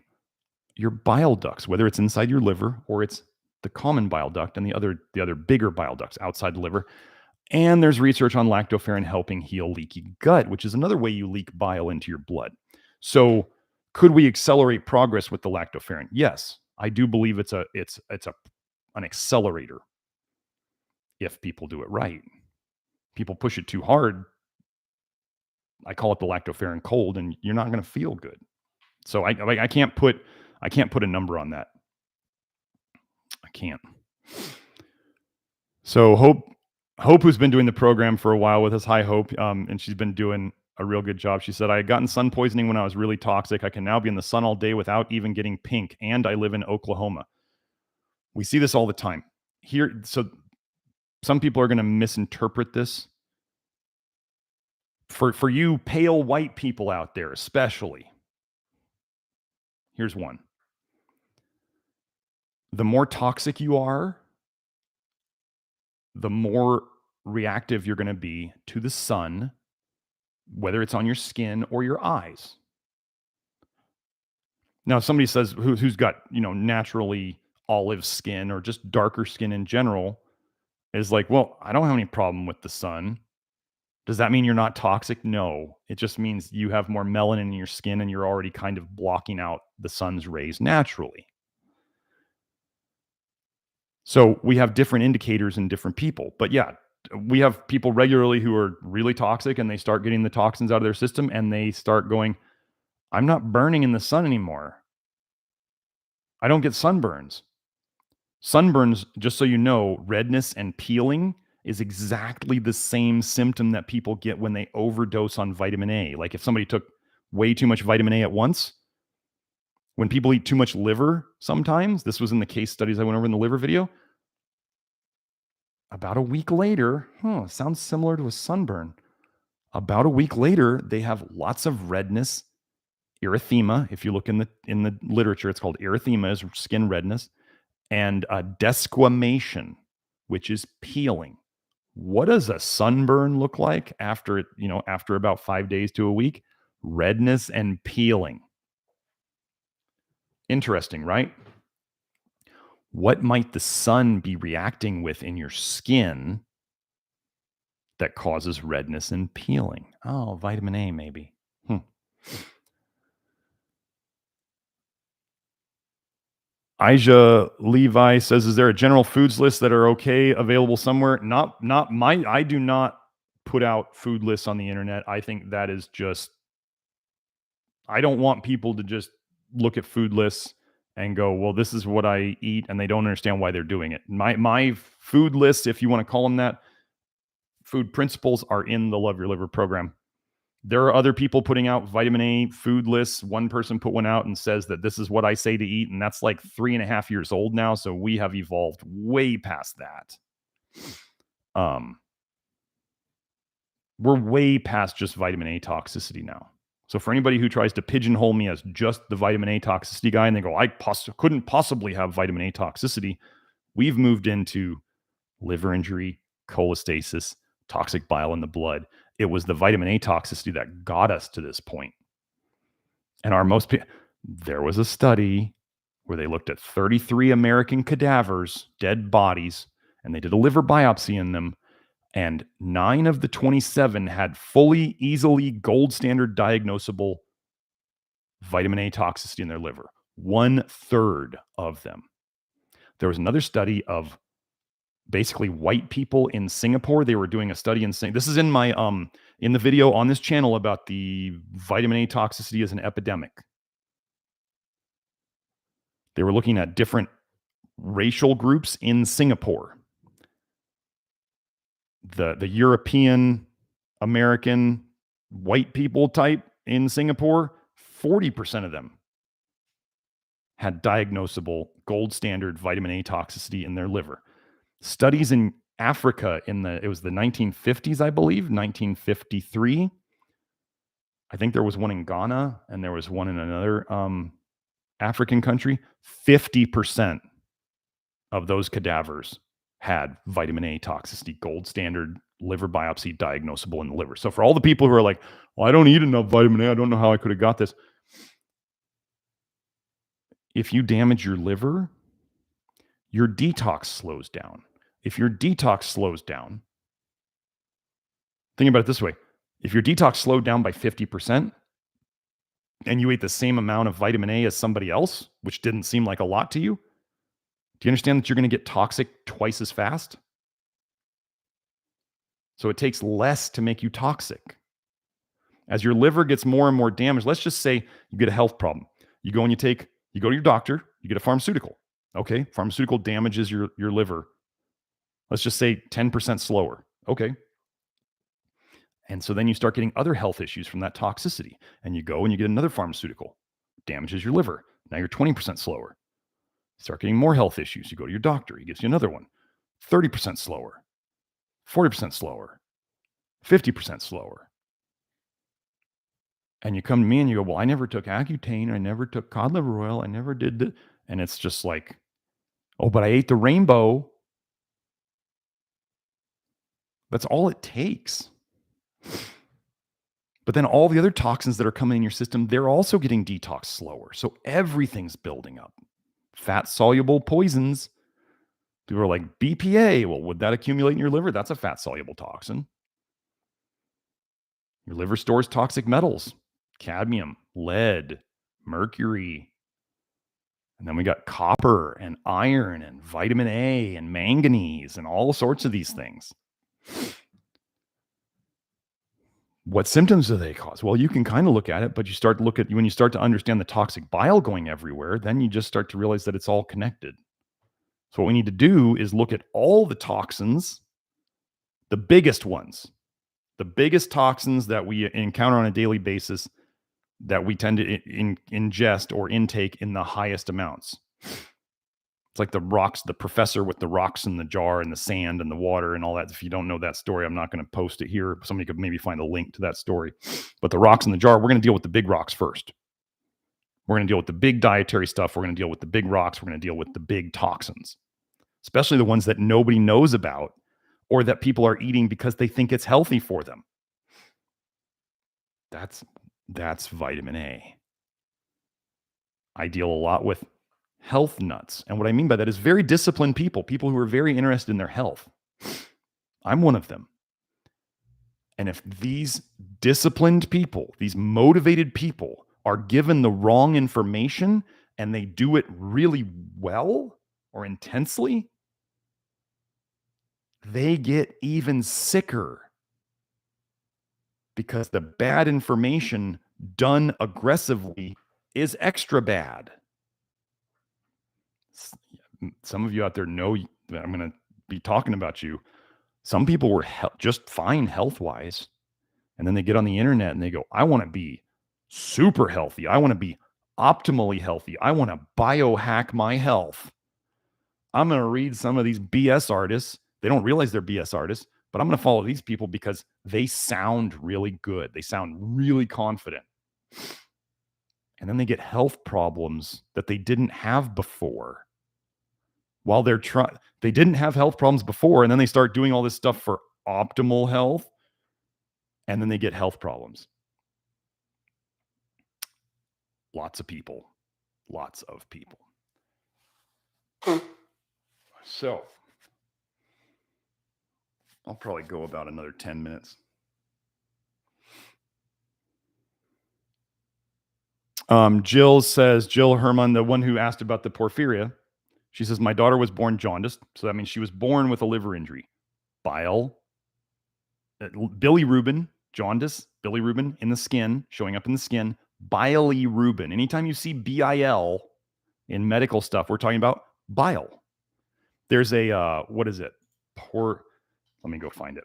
Your bile ducts, whether it's inside your liver or it's the common bile duct and the other bigger bile ducts outside the liver. And there's research on lactoferrin helping heal leaky gut, which is another way you leak bile into your blood. So, could we accelerate progress with the lactoferrin? Yes, I do believe it's an accelerator if people do it right. People push it too hard. I call it the lactoferrin cold, and you're not going to feel good. So I can't put a number on that. I can't. So Hope, who's been doing the program for a while with us, hi Hope, and she's been doing a real good job. She said, I had gotten sun poisoning when I was really toxic. I can now be in the sun all day without even getting pink, and I live in Oklahoma. We see this all the time here. So some people are going to misinterpret this. For you pale white people out there, especially, here's one. The more toxic you are, the more reactive you're going to be to the sun, whether it's on your skin or your eyes. Now, if somebody says who's got, naturally olive skin or just darker skin in general is like, well, I don't have any problem with the sun. Does that mean you're not toxic? No. It just means you have more melanin in your skin and you're already kind of blocking out the sun's rays naturally. So we have different indicators in different people. But yeah, we have people regularly who are really toxic and they start getting the toxins out of their system and they start going, I'm not burning in the sun anymore. I don't get sunburns. Sunburns, just so you know, redness and peeling is exactly the same symptom that people get when they overdose on vitamin A. Like if somebody took way too much vitamin A at once, when people eat too much liver sometimes, this was in the case studies I went over in the liver video, about a week later, sounds similar to a sunburn. About a week later, they have lots of redness, erythema. If you look in the literature, it's called erythema, is skin redness, and desquamation, which is peeling. What does a sunburn look like after about 5 days to a week? Redness and peeling. Interesting, right? What might the sun be reacting with in your skin that causes redness and peeling? Oh, vitamin A, maybe. Aja Levi says, is there a general foods list that are okay available somewhere? Not my, I do not put out food lists on the internet. I think that is just, I don't want people to just look at food lists and go, well, this is what I eat, and they don't understand why they're doing it. My food lists, if you want to call them that, food principles, are in the Love Your Liver program. There are other people putting out vitamin A food lists. One person put one out and says that this is what I say to eat, and that's like 3.5 years old now. So we have evolved way past that. We're way past just vitamin A toxicity now. So for anybody who tries to pigeonhole me as just the vitamin A toxicity guy, and they go, I couldn't possibly have vitamin A toxicity, we've moved into liver injury, cholestasis, toxic bile in the blood. It was the vitamin A toxicity that got us to this point. And there was a study where they looked at 33 American cadavers, dead bodies, and they did a liver biopsy in them. And 9 of the 27 had fully, easily gold standard diagnosable vitamin A toxicity in their liver. 1/3 of them. There was another study of basically white people in Singapore. They were doing a study in Singapore. This is in my in the video on this channel about the vitamin A toxicity as an epidemic. They were looking at different racial groups in Singapore. The European, American, white people type in Singapore, 40% of them had diagnosable gold standard vitamin A toxicity in their liver. Studies in Africa it was the 1950s, I believe, 1953. I think there was one in Ghana and there was one in another African country. 50% of those cadavers had vitamin A toxicity, gold standard liver biopsy diagnosable in the liver. So for all the people who are like, well, I don't eat enough vitamin A, I don't know how I could have got this. If you damage your liver, your detox slows down. If your detox slows down, Think about it this way. If your detox slowed down by 50% and you ate the same amount of vitamin A as somebody else, which didn't seem like a lot to you, do you understand that you're going to get toxic twice as fast? So it takes less to make you toxic. As your liver gets more and more damaged, let's just say you get a health problem. You go and you go to your doctor, you get a pharmaceutical. Okay, pharmaceutical damages your liver. Let's just say 10% slower. Okay. And so then you start getting other health issues from that toxicity. And you go and you get another pharmaceutical, damages your liver. Now you're 20% slower. Start getting more health issues. You go to your doctor, he gives you another one, 30% slower, 40% slower, 50% slower. And you come to me and you go, well, I never took Accutane. I never took cod liver oil. I never did that. And it's just like, oh, but I ate the rainbow. That's all it takes. But then all the other toxins that are coming in your system, they're also getting detoxed slower. So everything's building up. Fat-soluble poisons. People are like, BPA. Well, would that accumulate in your liver? That's a fat-soluble toxin. Your liver stores toxic metals, cadmium, lead, mercury. And then we got copper and iron and vitamin A and manganese and all sorts of these things. What symptoms do they cause? Well, you can kind of look at it, but you start to look at when you start to understand the toxic bile going everywhere, then you just start to realize that it's all connected. So what we need to do is look at all the toxins, the biggest ones, the biggest toxins that we encounter on a daily basis that we tend to ingest or intake in the highest amounts. It's like the rocks, the professor with the rocks in the jar and the sand and the water and all that. If you don't know that story, I'm not going to post it here. Somebody could maybe find a link to that story. But the rocks in the jar, we're going to deal with the big rocks first. We're going to deal with the big dietary stuff. We're going to deal with the big rocks. We're going to deal with the big toxins, especially the ones that nobody knows about or that people are eating because they think it's healthy for them. That's vitamin A. I deal a lot with health nuts. And what I mean by that is very disciplined people who are very interested in their health. I'm one of them. And if these disciplined people, these motivated people are given the wrong information and they do it really well or intensely, they get even sicker because the bad information done aggressively is extra bad. Some of you out there know that I'm going to be talking about you. Some people were just fine health-wise, and then they get on the internet and they go, I want to be super healthy. I want to be optimally healthy. I want to biohack my health. I'm going to read some of these BS artists. They don't realize they're BS artists, but I'm going to follow these people because they sound really good. They sound really confident. And then they get health problems that they didn't have before. While they didn't have health problems before, and then they start doing all this stuff for optimal health, and then they get health problems. Lots of people. So I'll probably go about another 10 minutes. Jill Herman, the one who asked about the Porphyria, she says, my daughter was born jaundiced. So that means she was born with a liver injury. Bile, bilirubin, jaundice, bilirubin in the skin, showing up in the skin, bilirubin. Anytime you see BIL in medical stuff, we're talking about bile. There's a, what is it? Let me go find it.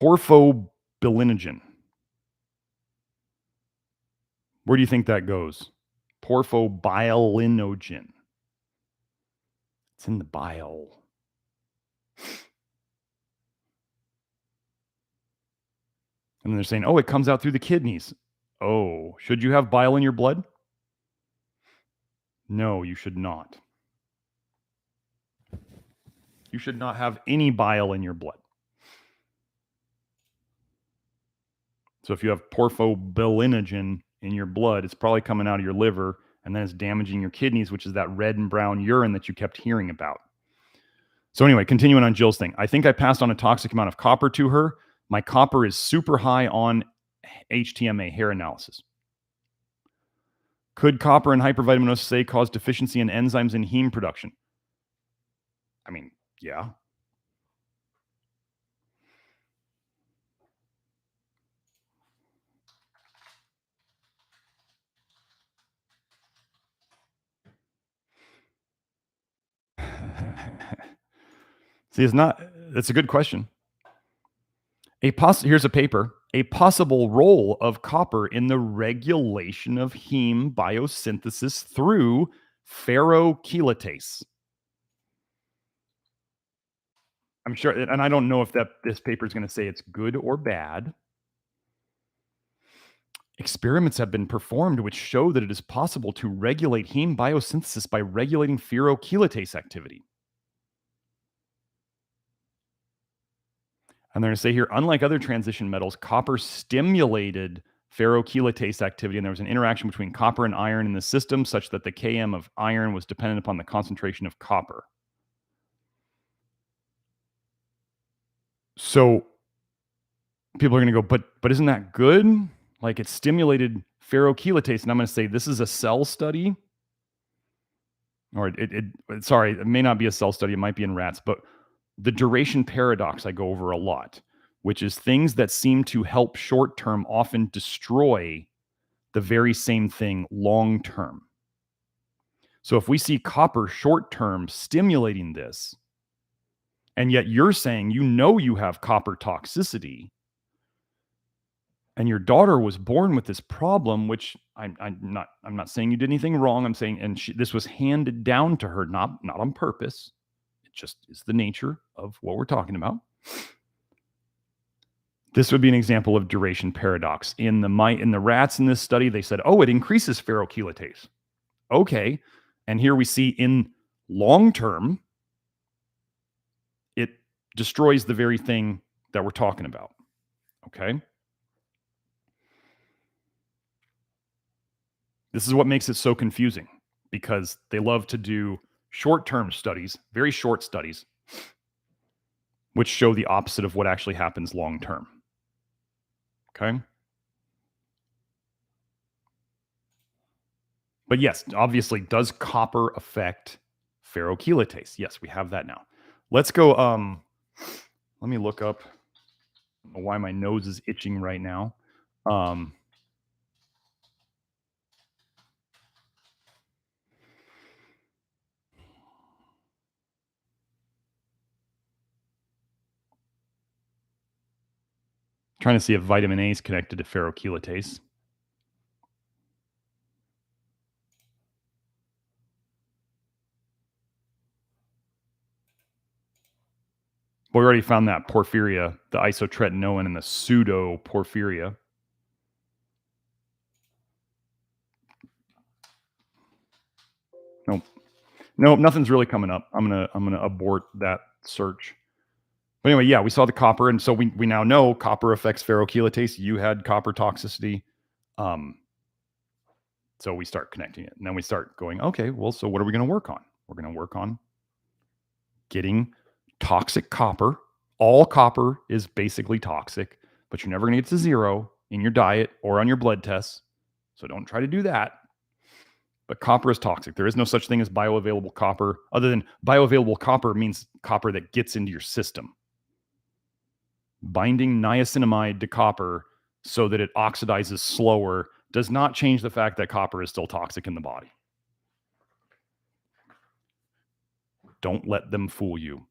Porphobilinogen. Where do you think that goes? Porphobilinogen. It's in the bile. And then they're saying, oh, it comes out through the kidneys. Oh, should you have bile in your blood? No, you should not. You should not have any bile in your blood. So if you have porphobilinogen in your blood, it's probably coming out of your liver, and then it's damaging your kidneys, which is that red and brown urine that you kept hearing about. So anyway, continuing on Jill's thing, I think I passed on a toxic amount of copper to her. My copper is super high on HTMA, hair analysis. Could copper and hypervitaminosis A cause deficiency in enzymes in heme production? I mean, yeah. See, that's a good question. Here's a paper. A possible role of copper in the regulation of heme biosynthesis through ferrochelatase. I'm sure, and I don't know if this paper is going to say it's good or bad. Experiments have been performed which show that it is possible to regulate heme biosynthesis by regulating ferrochelatase activity. And they're going to say here, unlike other transition metals, copper stimulated ferrochelatase activity, and there was an interaction between copper and iron in the system such that the Km of iron was dependent upon the concentration of copper. So people are going to go, but isn't that good? Like it stimulated ferrochelatase, and I'm going to say this is a cell study, or it may not be a cell study, it might be in rats, but the duration paradox I go over a lot, which is things that seem to help short term often destroy the very same thing long term. So if we see copper short term stimulating this, and yet you're saying you have copper toxicity, and your daughter was born with this problem, which I'm not saying you did anything wrong. I'm saying, and this was handed down to her, not on purpose. It just is the nature of what we're talking about. This would be an example of duration paradox. In the rats in this study, they said, oh, it increases ferrochelatase. Okay. And here we see in long term, it destroys the very thing that we're talking about. Okay. This is what makes it so confusing, because they love to do short-term studies, very short studies, which show the opposite of what actually happens long-term. Okay. But yes, obviously, does copper affect ferrochelatase? Yes, we have that now. Let's go. Let me look up why my nose is itching right now. Trying to see if vitamin A is connected to ferrochelatase. We already found that Porphyria, the isotretinoin, and the pseudo Porphyria. Nope, nothing's really coming up. I'm gonna abort that search. But anyway, yeah, we saw the copper, and so we now know copper affects ferrochelatase. You had copper toxicity. So we start connecting it, and then we start going, okay, well, so what are we going to work on? We're going to work on getting toxic copper. All copper is basically toxic, but you're never going to get to zero in your diet or on your blood tests. So don't try to do that. But copper is toxic. There is no such thing as bioavailable copper, other than bioavailable copper means copper that gets into your system. Binding niacinamide to copper so that it oxidizes slower does not change the fact that copper is still toxic in the body. Don't let them fool you.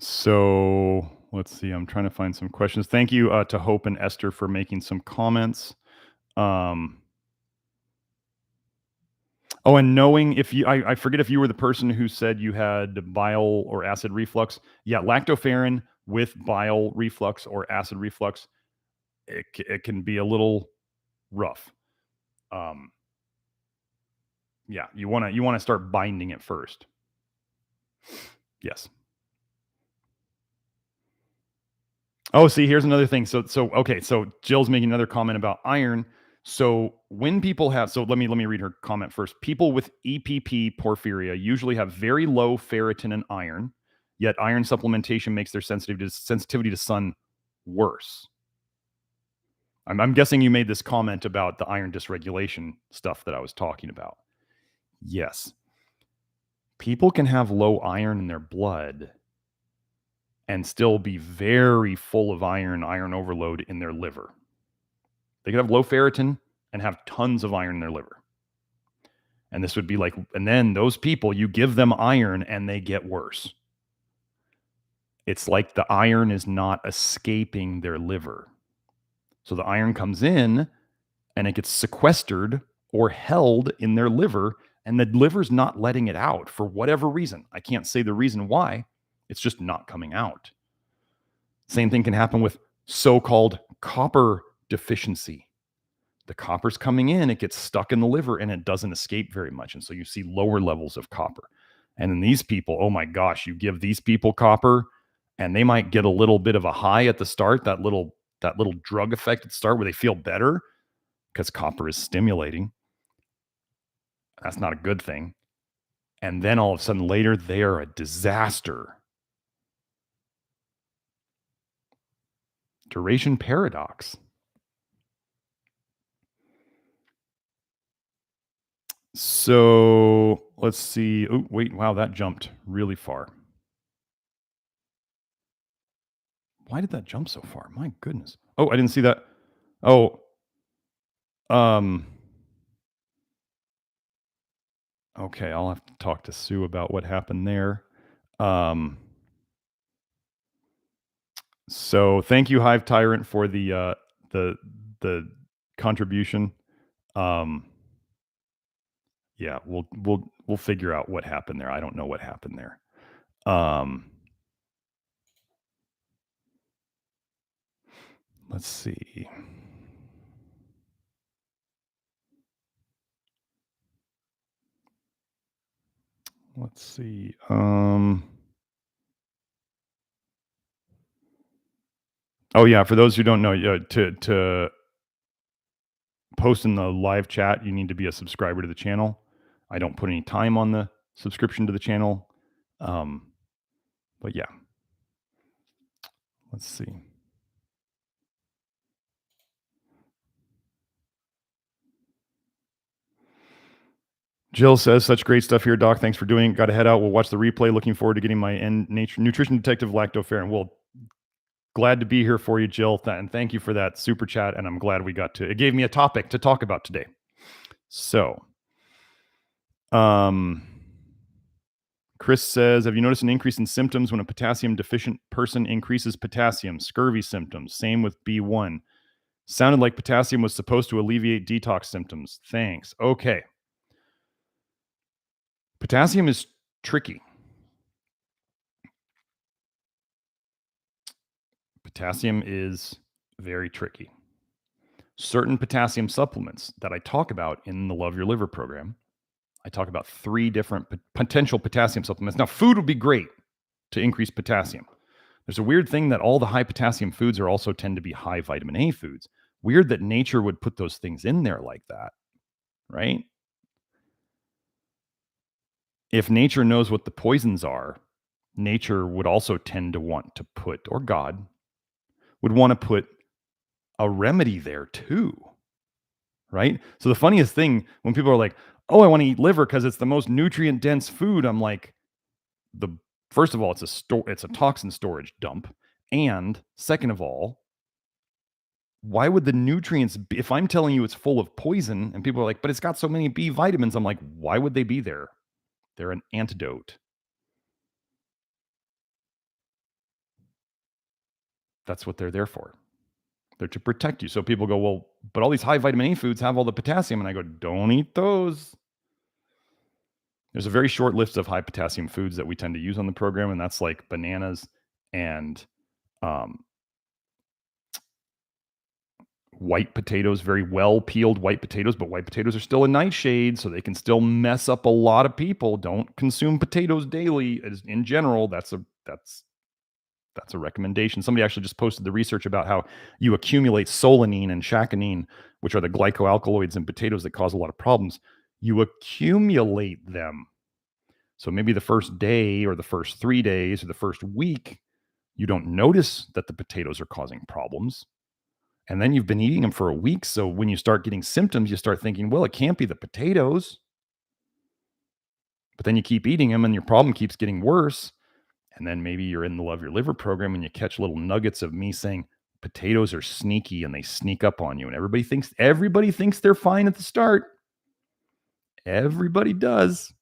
So let's see. I'm trying to find some questions. Thank you to Hope and Esther for making some comments. Oh, and knowing if you, I forget if you were the person who said you had bile or acid reflux. Yeah, lactoferrin with bile reflux or acid reflux, it can be a little rough. Yeah, you want to start binding it first. Yes. Oh, see, here's another thing. Okay, so Jill's making another comment about iron. So when people have, so let me read her comment first. People with EPP porphyria usually have very low ferritin and iron, yet iron supplementation makes their sensitivity to sun worse. I'm guessing you made this comment about the iron dysregulation stuff that I was talking about. Yes. People can have low iron in their blood and still be very full of iron overload in their liver. They could have low ferritin and have tons of iron in their liver. And this would be like, and then those people, you give them iron and they get worse. It's like the iron is not escaping their liver. So the iron comes in and it gets sequestered or held in their liver, and the liver's not letting it out for whatever reason. I can't say the reason why. It's just not coming out. Same thing can happen with so-called copper deficiency. The copper's coming in, it gets stuck in the liver, and it doesn't escape very much. And so you see lower levels of copper. And then these people, oh my gosh, you give these people copper, and they might get a little bit of a high at the start, that little drug effect at the start where they feel better because copper is stimulating. That's not a good thing. And then all of a sudden later, they are a disaster. Duration paradox. So let's see. Oh, wait. Wow, that jumped really far. Why did that jump so far? My goodness. Oh, I didn't see that. Oh, okay. I'll have to talk to Sue about what happened there. So thank you, Hive Tyrant, for the contribution. Yeah, we'll figure out what happened there. I don't know what happened there. Let's see. Let's see. Oh yeah, for those who don't know, to post in the live chat, you need to be a subscriber to the channel. I don't put any time on the subscription to the channel. But yeah. Let's see. Jill says, such great stuff here, Doc. Thanks for doing it. Got to head out. We'll watch the replay. Looking forward to getting my nutrition detective Lactoferrin. Well, glad to be here for you, Jill. And thank you for that super chat. And I'm glad we got to, it gave me a topic to talk about today. So, Chris says, have you noticed an increase in symptoms when a potassium deficient person increases potassium? Scurvy symptoms. Same with B1. Sounded like potassium was supposed to alleviate detox symptoms. Thanks. Okay. Potassium is tricky. Potassium is very tricky. Certain potassium supplements that I talk about in the Love Your Liver program, I talk about 3 different potential potassium supplements. Now, food would be great to increase potassium. There's a weird thing that all the high potassium foods are also tend to be high vitamin A foods. Weird that nature would put those things in there like that, right? If nature knows what the poisons are, nature would also tend to want to put, or God would want to put a remedy there too, right? So the funniest thing when people are like, oh, I want to eat liver because it's the most nutrient dense food, I'm like, first of all, it's a toxin storage dump. And second of all, why would the nutrients be, if I'm telling you it's full of poison and people are like, but it's got so many B vitamins, I'm like, why would they be there? They're an antidote. That's what they're there for. They're to protect you. So people go, well, but all these high vitamin A foods have all the potassium. And I go, don't eat those. There's a very short list of high potassium foods that we tend to use on the program. And that's like bananas and white potatoes, very well peeled white potatoes, but white potatoes are still a nightshade, so they can still mess up a lot of people. Don't consume potatoes daily. In general, that's That's a recommendation. Somebody actually just posted the research about how you accumulate solanine and chaconine, which are the glycoalkaloids in potatoes that cause a lot of problems. You accumulate them. So maybe the first day or the first 3 days or the first week, you don't notice that the potatoes are causing problems. And then you've been eating them for a week. So when you start getting symptoms, you start thinking, well, it can't be the potatoes. But then you keep eating them and your problem keeps getting worse. And then maybe you're in the Love Your Liver program and you catch little nuggets of me saying potatoes are sneaky and they sneak up on you. And everybody thinks they're fine at the start. Everybody does.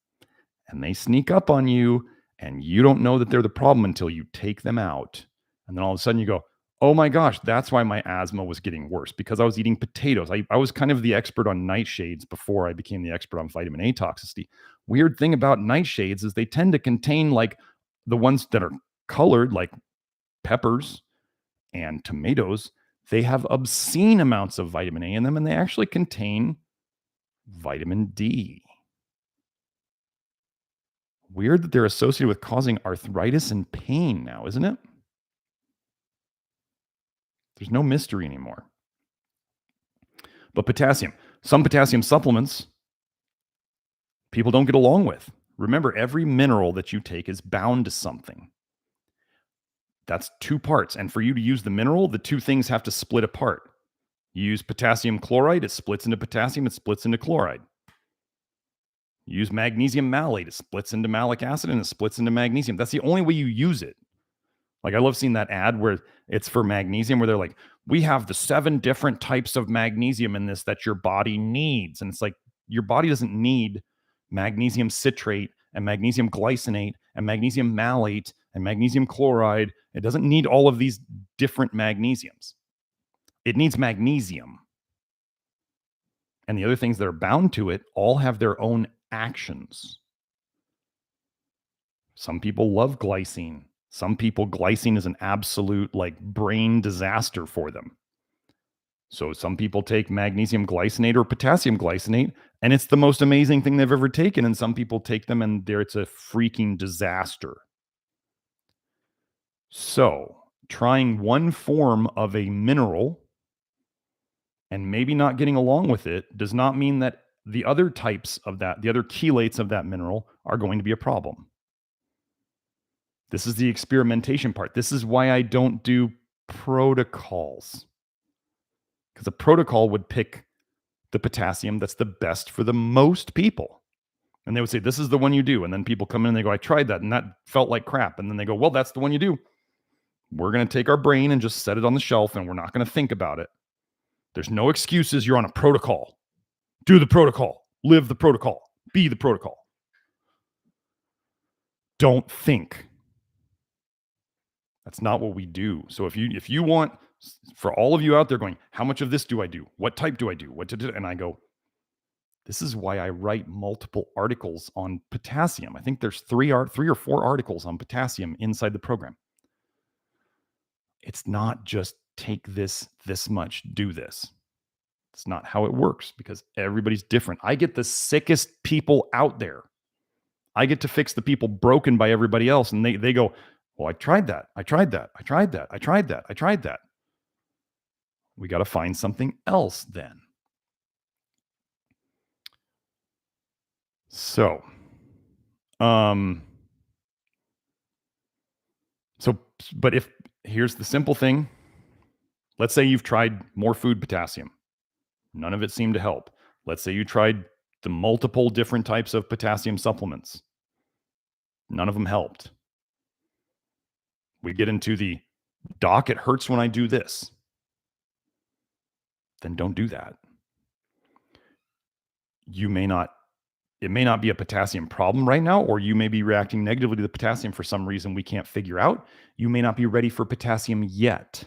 And they sneak up on you and you don't know that they're the problem until you take them out. And then all of a sudden you go, oh my gosh, that's why my asthma was getting worse, because I was eating potatoes. I was kind of the expert on nightshades before I became the expert on vitamin A toxicity. Weird thing about nightshades is they tend to contain, like, the ones that are colored, like peppers and tomatoes, they have obscene amounts of vitamin A in them, and they actually contain vitamin D. Weird that they're associated with causing arthritis and pain now, isn't it? There's no mystery anymore. But potassium, some potassium supplements people don't get along with. Remember, every mineral that you take is bound to something. That's 2 parts. And for you to use the mineral, the 2 things have to split apart. You use potassium chloride, it splits into potassium, it splits into chloride. You use magnesium malate, it splits into malic acid and it splits into magnesium. That's the only way you use it. Like, I love seeing that ad where it's for magnesium, where they're like, we have the 7 different types of magnesium in this that your body needs. And it's like, your body doesn't need magnesium citrate and magnesium glycinate and magnesium malate and magnesium chloride. It doesn't need all of these different magnesiums. It needs magnesium. And the other things that are bound to it all have their own actions. Some people love glycine. Some people, glycine is an absolute, like, brain disaster for them. So some people take magnesium glycinate or potassium glycinate, and it's the most amazing thing they've ever taken. And some people take them and it's a freaking disaster. So trying one form of a mineral and maybe not getting along with it does not mean that the other types of that, the other chelates of that mineral, are going to be a problem. This is the experimentation part. This is why I don't do protocols. Because a protocol would pick the potassium that's the best for the most people. And they would say, this is the one you do. And then people come in and they go, I tried that and that felt like crap. And then they go, well, that's the one you do. We're going to take our brain and just set it on the shelf and we're not going to think about it. There's no excuses. You're on a protocol. Do the protocol. Live the protocol. Be the protocol. Don't think. That's not what we do. So if you want, for all of you out there going, how much of this do I do? What type do I do? What to do? And I go, this is why I write multiple articles on potassium. I think there's 3 or 4 articles on potassium inside the program. It's not just take this much, do this. It's not how it works, because everybody's different. I get the sickest people out there. I get to fix the people broken by everybody else. And they go, well, I tried that. I tried that. I tried that. I tried that. I tried that. We got to find something else then. So, but here's the simple thing. Let's say you've tried more food potassium. None of it seemed to help. Let's say you tried the multiple different types of potassium supplements. None of them helped. We get into the, doc, it hurts when I do this. Then don't do that. It may not be a potassium problem right now, or you may be reacting negatively to the potassium for some reason we can't figure out. You may not be ready for potassium yet.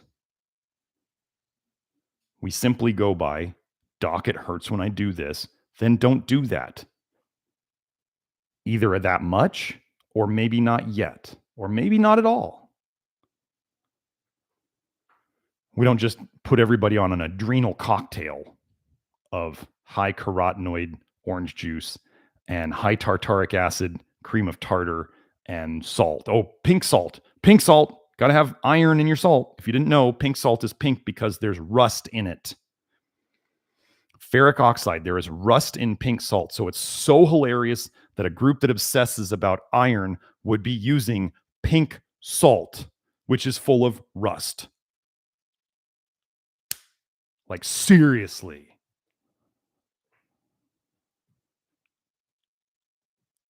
We simply go by, doc, it hurts when I do this. Then don't do that. Either that much, or maybe not yet, or maybe not at all. We don't just put everybody on an adrenal cocktail of high carotenoid orange juice and high tartaric acid cream of tartar and salt. Oh, pink salt. Pink salt. Got to have iron in your salt. If you didn't know, pink salt is pink because there's rust in it. Ferric oxide, there is rust in pink salt. So it's so hilarious that a group that obsesses about iron would be using pink salt, which is full of rust. Like, seriously.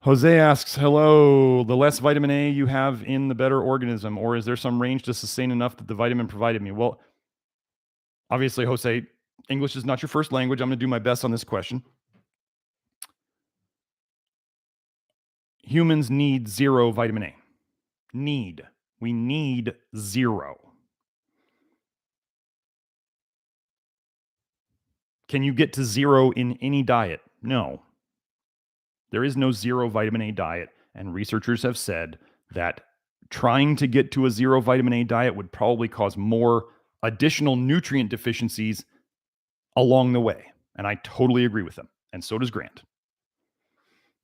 Jose asks, hello, the less vitamin A you have in the better organism, or is there some range to sustain enough that the vitamin provided me? Well, obviously, Jose, English is not your first language. I'm going to do my best on this question. Humans need 0 vitamin A. We need 0. Can you get to 0 in any diet? No. There is no 0 vitamin A diet, and researchers have said that trying to get to a 0 vitamin A diet would probably cause more additional nutrient deficiencies along the way. And I totally agree with them. And so does Grant.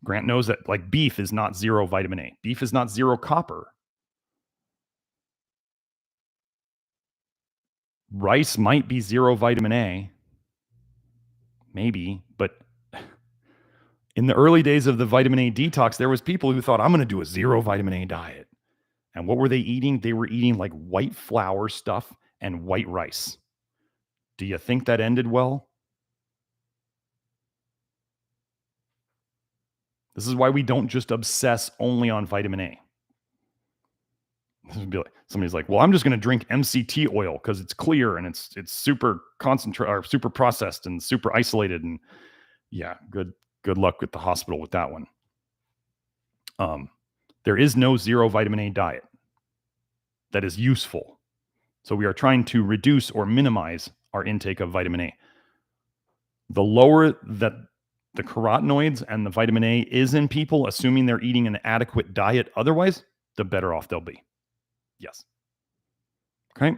Grant knows that, like, beef is not 0 vitamin A. Beef is not 0 copper. Rice might be 0 vitamin A. Maybe, but in the early days of the vitamin A detox, there was people who thought, I'm going to do a 0 vitamin A diet. And what were they eating? They were eating like white flour stuff and white rice. Do you think that ended well? This is why we don't just obsess only on vitamin A. Somebody's like, well, I'm just going to drink MCT oil because it's clear and it's super concentrated or super processed and super isolated. And yeah, good luck with the hospital with that one. There is no 0 vitamin A diet that is useful. So we are trying to reduce or minimize our intake of vitamin A. The lower that the carotenoids and the vitamin A is in people, assuming they're eating an adequate diet otherwise, the better off they'll be. Yes. Okay.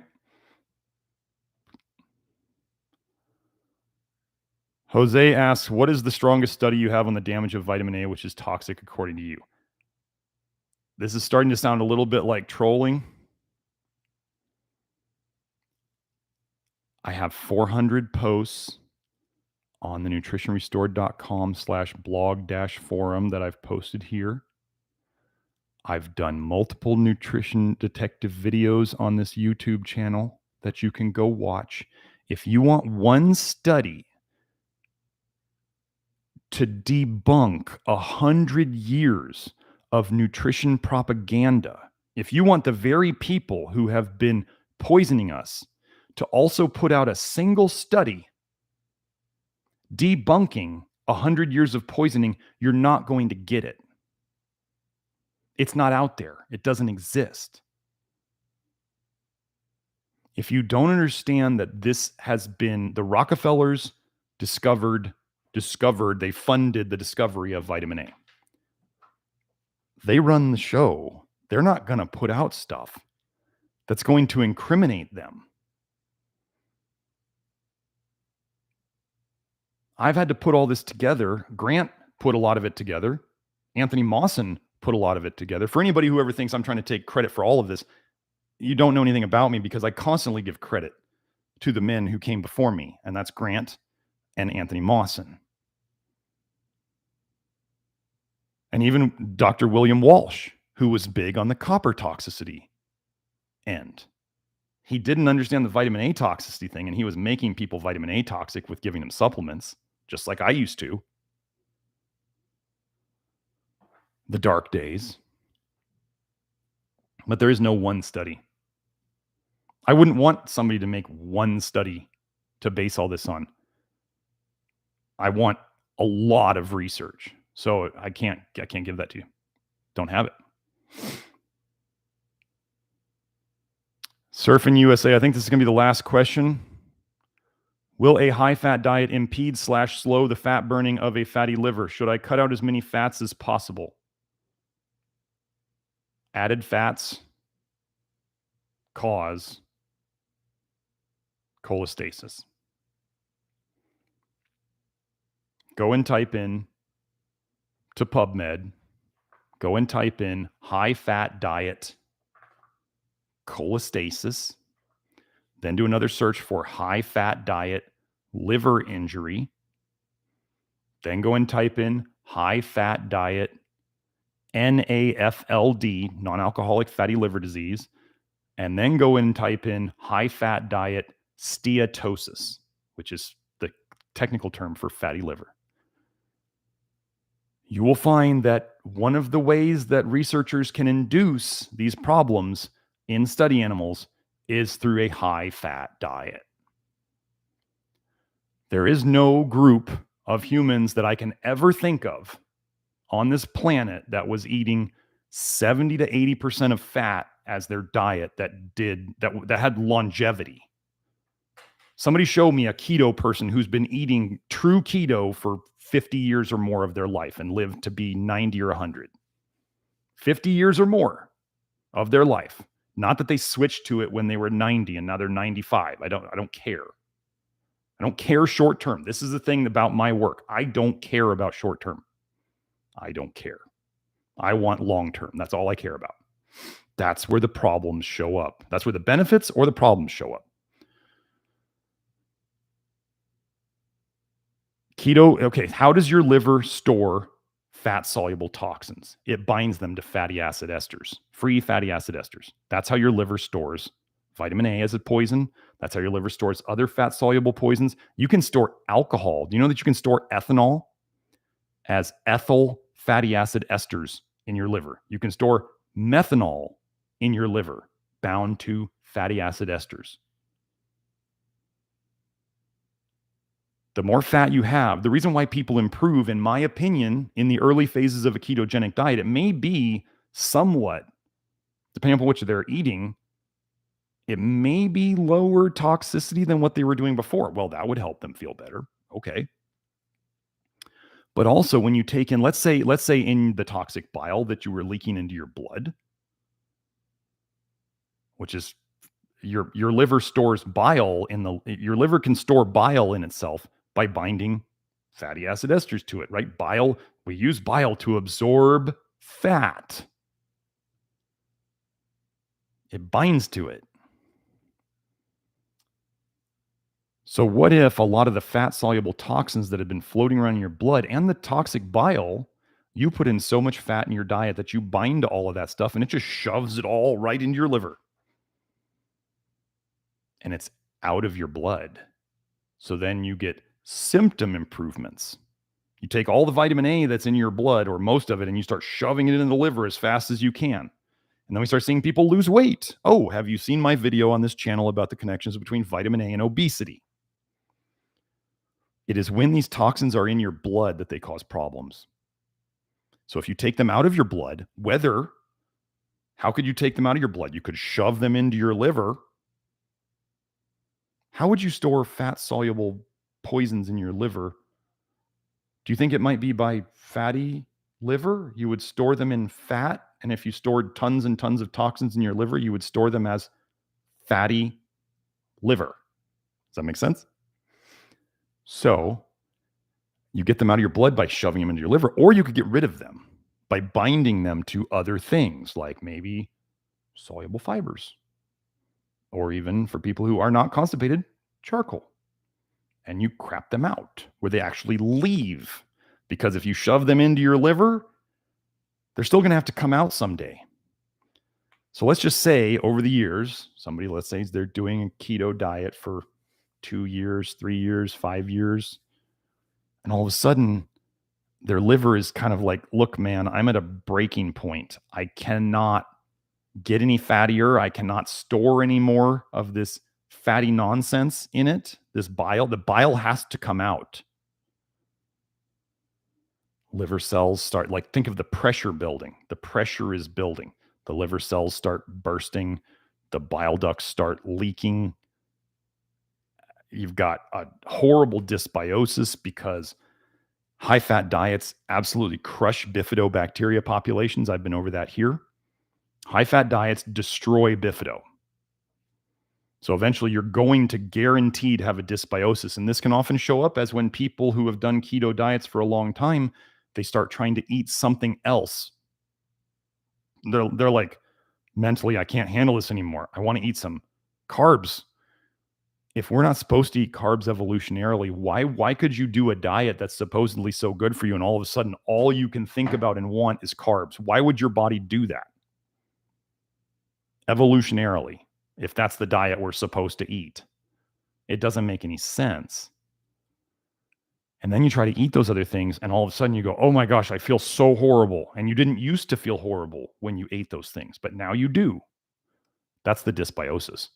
Jose asks, what is the strongest study you have on the damage of vitamin A, which is toxic according to you? This is starting to sound a little bit like trolling. I have 400 posts on the nutritionrestored.com/blog-forum that I've posted here. I've done multiple nutrition detective videos on this YouTube channel that you can go watch. If you want one study to debunk 100 years of nutrition propaganda, if you want the very people who have been poisoning us to also put out a single study debunking 100 years of poisoning, you're not going to get it. It's not out there. It doesn't exist. If you don't understand that this has been, the Rockefellers discovered, they funded the discovery of vitamin A. They run the show. They're not going to put out stuff that's going to incriminate them. I've had to put all this together. Grant put a lot of it together. Anthony Mawson put a lot of it together. For anybody who ever thinks I'm trying to take credit for all of this, you don't know anything about me because I constantly give credit to the men who came before me, and that's Grant and Anthony Mawson. And even Dr. William Walsh, who was big on the copper toxicity end. He didn't understand the vitamin A toxicity thing, and he was making people vitamin A toxic with giving them supplements, just like I used to. The dark days. But there is no one study. I wouldn't want somebody to make one study to base all this on. I want a lot of research. So I can't give that to you. Don't have it. Surfing USA, I think this is going to be the last question. Will a high-fat diet impede/slow the fat burning of a fatty liver? Should I cut out as many fats as possible? Added fats cause cholestasis. Go and type in to PubMed. Go and type in high-fat diet cholestasis, then do another search for high-fat diet, liver injury, then go and type in high-fat diet, NAFLD, non-alcoholic fatty liver disease, and then go and type in high-fat diet steatosis, which is the technical term for fatty liver. You will find that one of the ways that researchers can induce these problems in study animals is through a high-fat diet. There is no group of humans that I can ever think of on this planet that was eating 70 to 80% of fat as their diet that had longevity. Somebody show me a keto person who's been eating true keto for 50 years or more of their life and lived to be 90 or 100. 50 years or more of their life. Not that they switched to it when they were 90 and now they're 95. I don't care. I don't care short term. This is the thing about my work. I don't care about short term. I don't care. I want long term. That's all I care about. That's where the problems show up. That's where the benefits or the problems show up. Keto, okay, how does your liver store fat-soluble toxins? It binds them to fatty acid esters, free fatty acid esters. That's how your liver stores vitamin A as a poison. That's how your liver stores other fat-soluble poisons. You can store alcohol. Do you know that you can store ethanol as ethyl fatty acid esters in your liver? You can store methanol in your liver bound to fatty acid esters. The more fat you have, the reason why people improve, in my opinion, in the early phases of a ketogenic diet, it may be somewhat, depending upon what they're eating, it may be lower toxicity than what they were doing before. Well, that would help them feel better. Okay. But also when you take in, let's say in the toxic bile that you were leaking into your blood, which is your liver stores bile your liver can store bile in itself by binding fatty acid esters to it, right? Bile, we use bile to absorb fat. It binds to it. So what if a lot of the fat-soluble toxins that have been floating around in your blood and the toxic bile, you put in so much fat in your diet that you bind to all of that stuff and it just shoves it all right into your liver. And it's out of your blood. So then you get symptom improvements. You take all the vitamin A that's in your blood, or most of it, and you start shoving it into the liver as fast as you can. And then we start seeing people lose weight. Oh, have you seen my video on this channel about the connections between vitamin A and obesity? It is when these toxins are in your blood that they cause problems. So if you take them out of your blood, how could you take them out of your blood? You could shove them into your liver. How would you store fat-soluble poisons in your liver? Do you think it might be by fatty liver? You would store them in fat, and if you stored tons and tons of toxins in your liver, you would store them as fatty liver. Does that make sense? So you get them out of your blood by shoving them into your liver, or you could get rid of them by binding them to other things, like maybe soluble fibers, or even for people who are not constipated, charcoal. And you crap them out where they actually leave. Because if you shove them into your liver, they're still going to have to come out someday. So let's just say over the years, let's say they're doing a keto diet for 2 years, 3 years, 5 years. And all of a sudden, their liver is kind of like, look, man, I'm at a breaking point. I cannot get any fattier. I cannot store any more of this fatty nonsense in it, this bile. The bile has to come out. Liver cells start, think of the pressure building. The pressure is building. The liver cells start bursting. The bile ducts start leaking. You've got a horrible dysbiosis because high-fat diets absolutely crush Bifido bacteria populations. I've been over that here. High-fat diets destroy Bifido. So eventually you're going to guaranteed have a dysbiosis. And this can often show up as when people who have done keto diets for a long time, they start trying to eat something else. They're like, Mentally, I can't handle this anymore. I want to eat some carbs. If we're not supposed to eat carbs evolutionarily, why could you do a diet that's supposedly so good for you and all of a sudden all you can think about and want is carbs? Why would your body do that? Evolutionarily, if that's the diet we're supposed to eat. It doesn't make any sense. And then you try to eat those other things and all of a sudden you go, oh my gosh, I feel so horrible. And you didn't used to feel horrible when you ate those things, but now you do. That's the dysbiosis.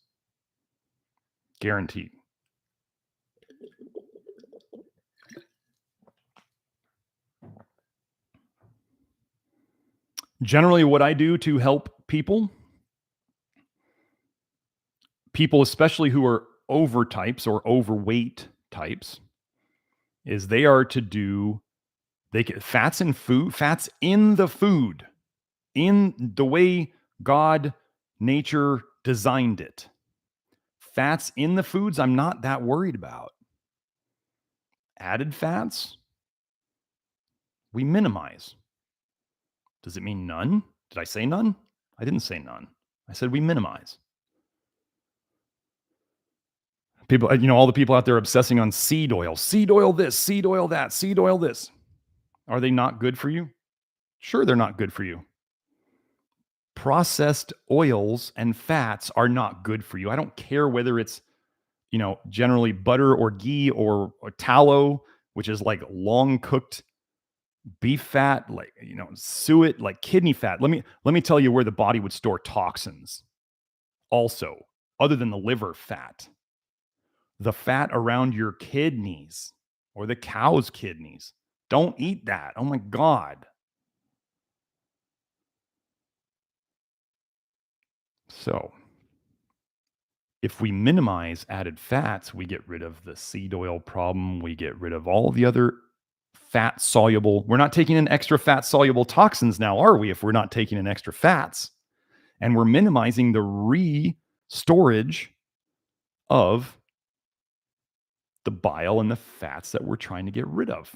Guaranteed. Generally, what I do to help people especially who are over types or overweight types, is they are to do, they get fats in the food, in the way God, nature designed it. Fats in the foods, I'm not that worried about. Added fats, we minimize. Does it mean none? Did I say none? I didn't say none. I said we minimize. People, all the people out there obsessing on seed oil this, seed oil that, seed oil this. Are they not good for you? Sure, they're not good for you. Processed oils and fats are not good for you. I don't care whether it's, generally butter or ghee or tallow, which is like long cooked beef fat, like, suet, like kidney fat. Let me tell you where the body would store toxins also, other than the liver fat. The fat around your kidneys or the cow's kidneys. Don't eat that. Oh my God. So if we minimize added fats, we get rid of the seed oil problem. We get rid of all the other fat soluble. We're not taking in extra fat soluble toxins now, are we? If we're not taking in extra fats, and we're minimizing the storage of the bile and the fats that we're trying to get rid of.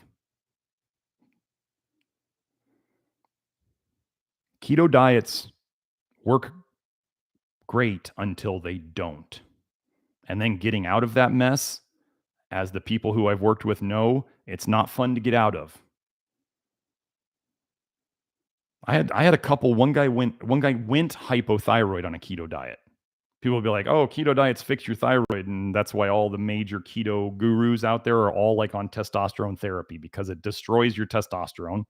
Keto diets work great until they don't. And then getting out of that mess, as the people who I've worked with know, it's not fun to get out of. I had a couple, one guy went hypothyroid on a keto diet. People will be like, oh, keto diets fix your thyroid. And that's why all the major keto gurus out there are all like on testosterone therapy, because it destroys your testosterone.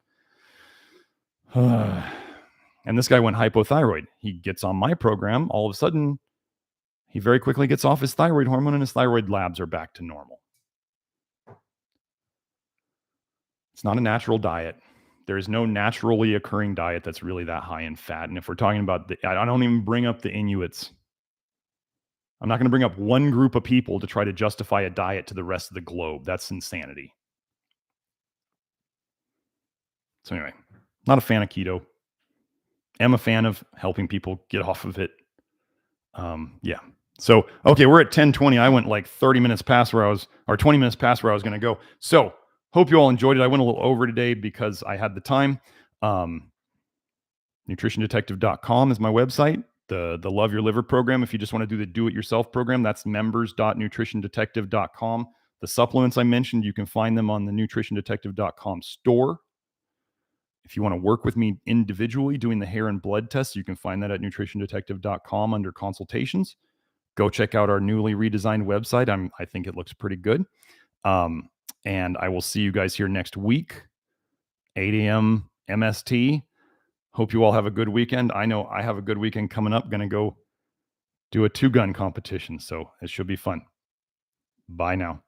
And this guy went hypothyroid. He gets on my program. All of a sudden, he very quickly gets off his thyroid hormone and his thyroid labs are back to normal. It's not a natural diet. There is no naturally occurring diet that's really that high in fat. And if we're talking about I don't even bring up the Inuits. I'm not going to bring up one group of people to try to justify a diet to the rest of the globe. That's insanity. So anyway, not a fan of keto. Am a fan of helping people get off of it. Yeah. So, okay, we're at 10:20. I went like 30 minutes past where I was, or 20 minutes past where I was going to go. So hope you all enjoyed it. I went a little over today because I had the time. NutritionDetective.com is my website. The Love Your Liver program, if you just want to do the do-it-yourself program, that's members.nutritiondetective.com. The supplements I mentioned, you can find them on the nutritiondetective.com store. If you want to work with me individually doing the hair and blood tests, you can find that at nutritiondetective.com under consultations. Go check out our newly redesigned website. I think it looks pretty good. And I will see you guys here next week, 8 a.m. MST. Hope you all have a good weekend. I know I have a good weekend coming up. Going to go do a 2-gun competition, so it should be fun. Bye now.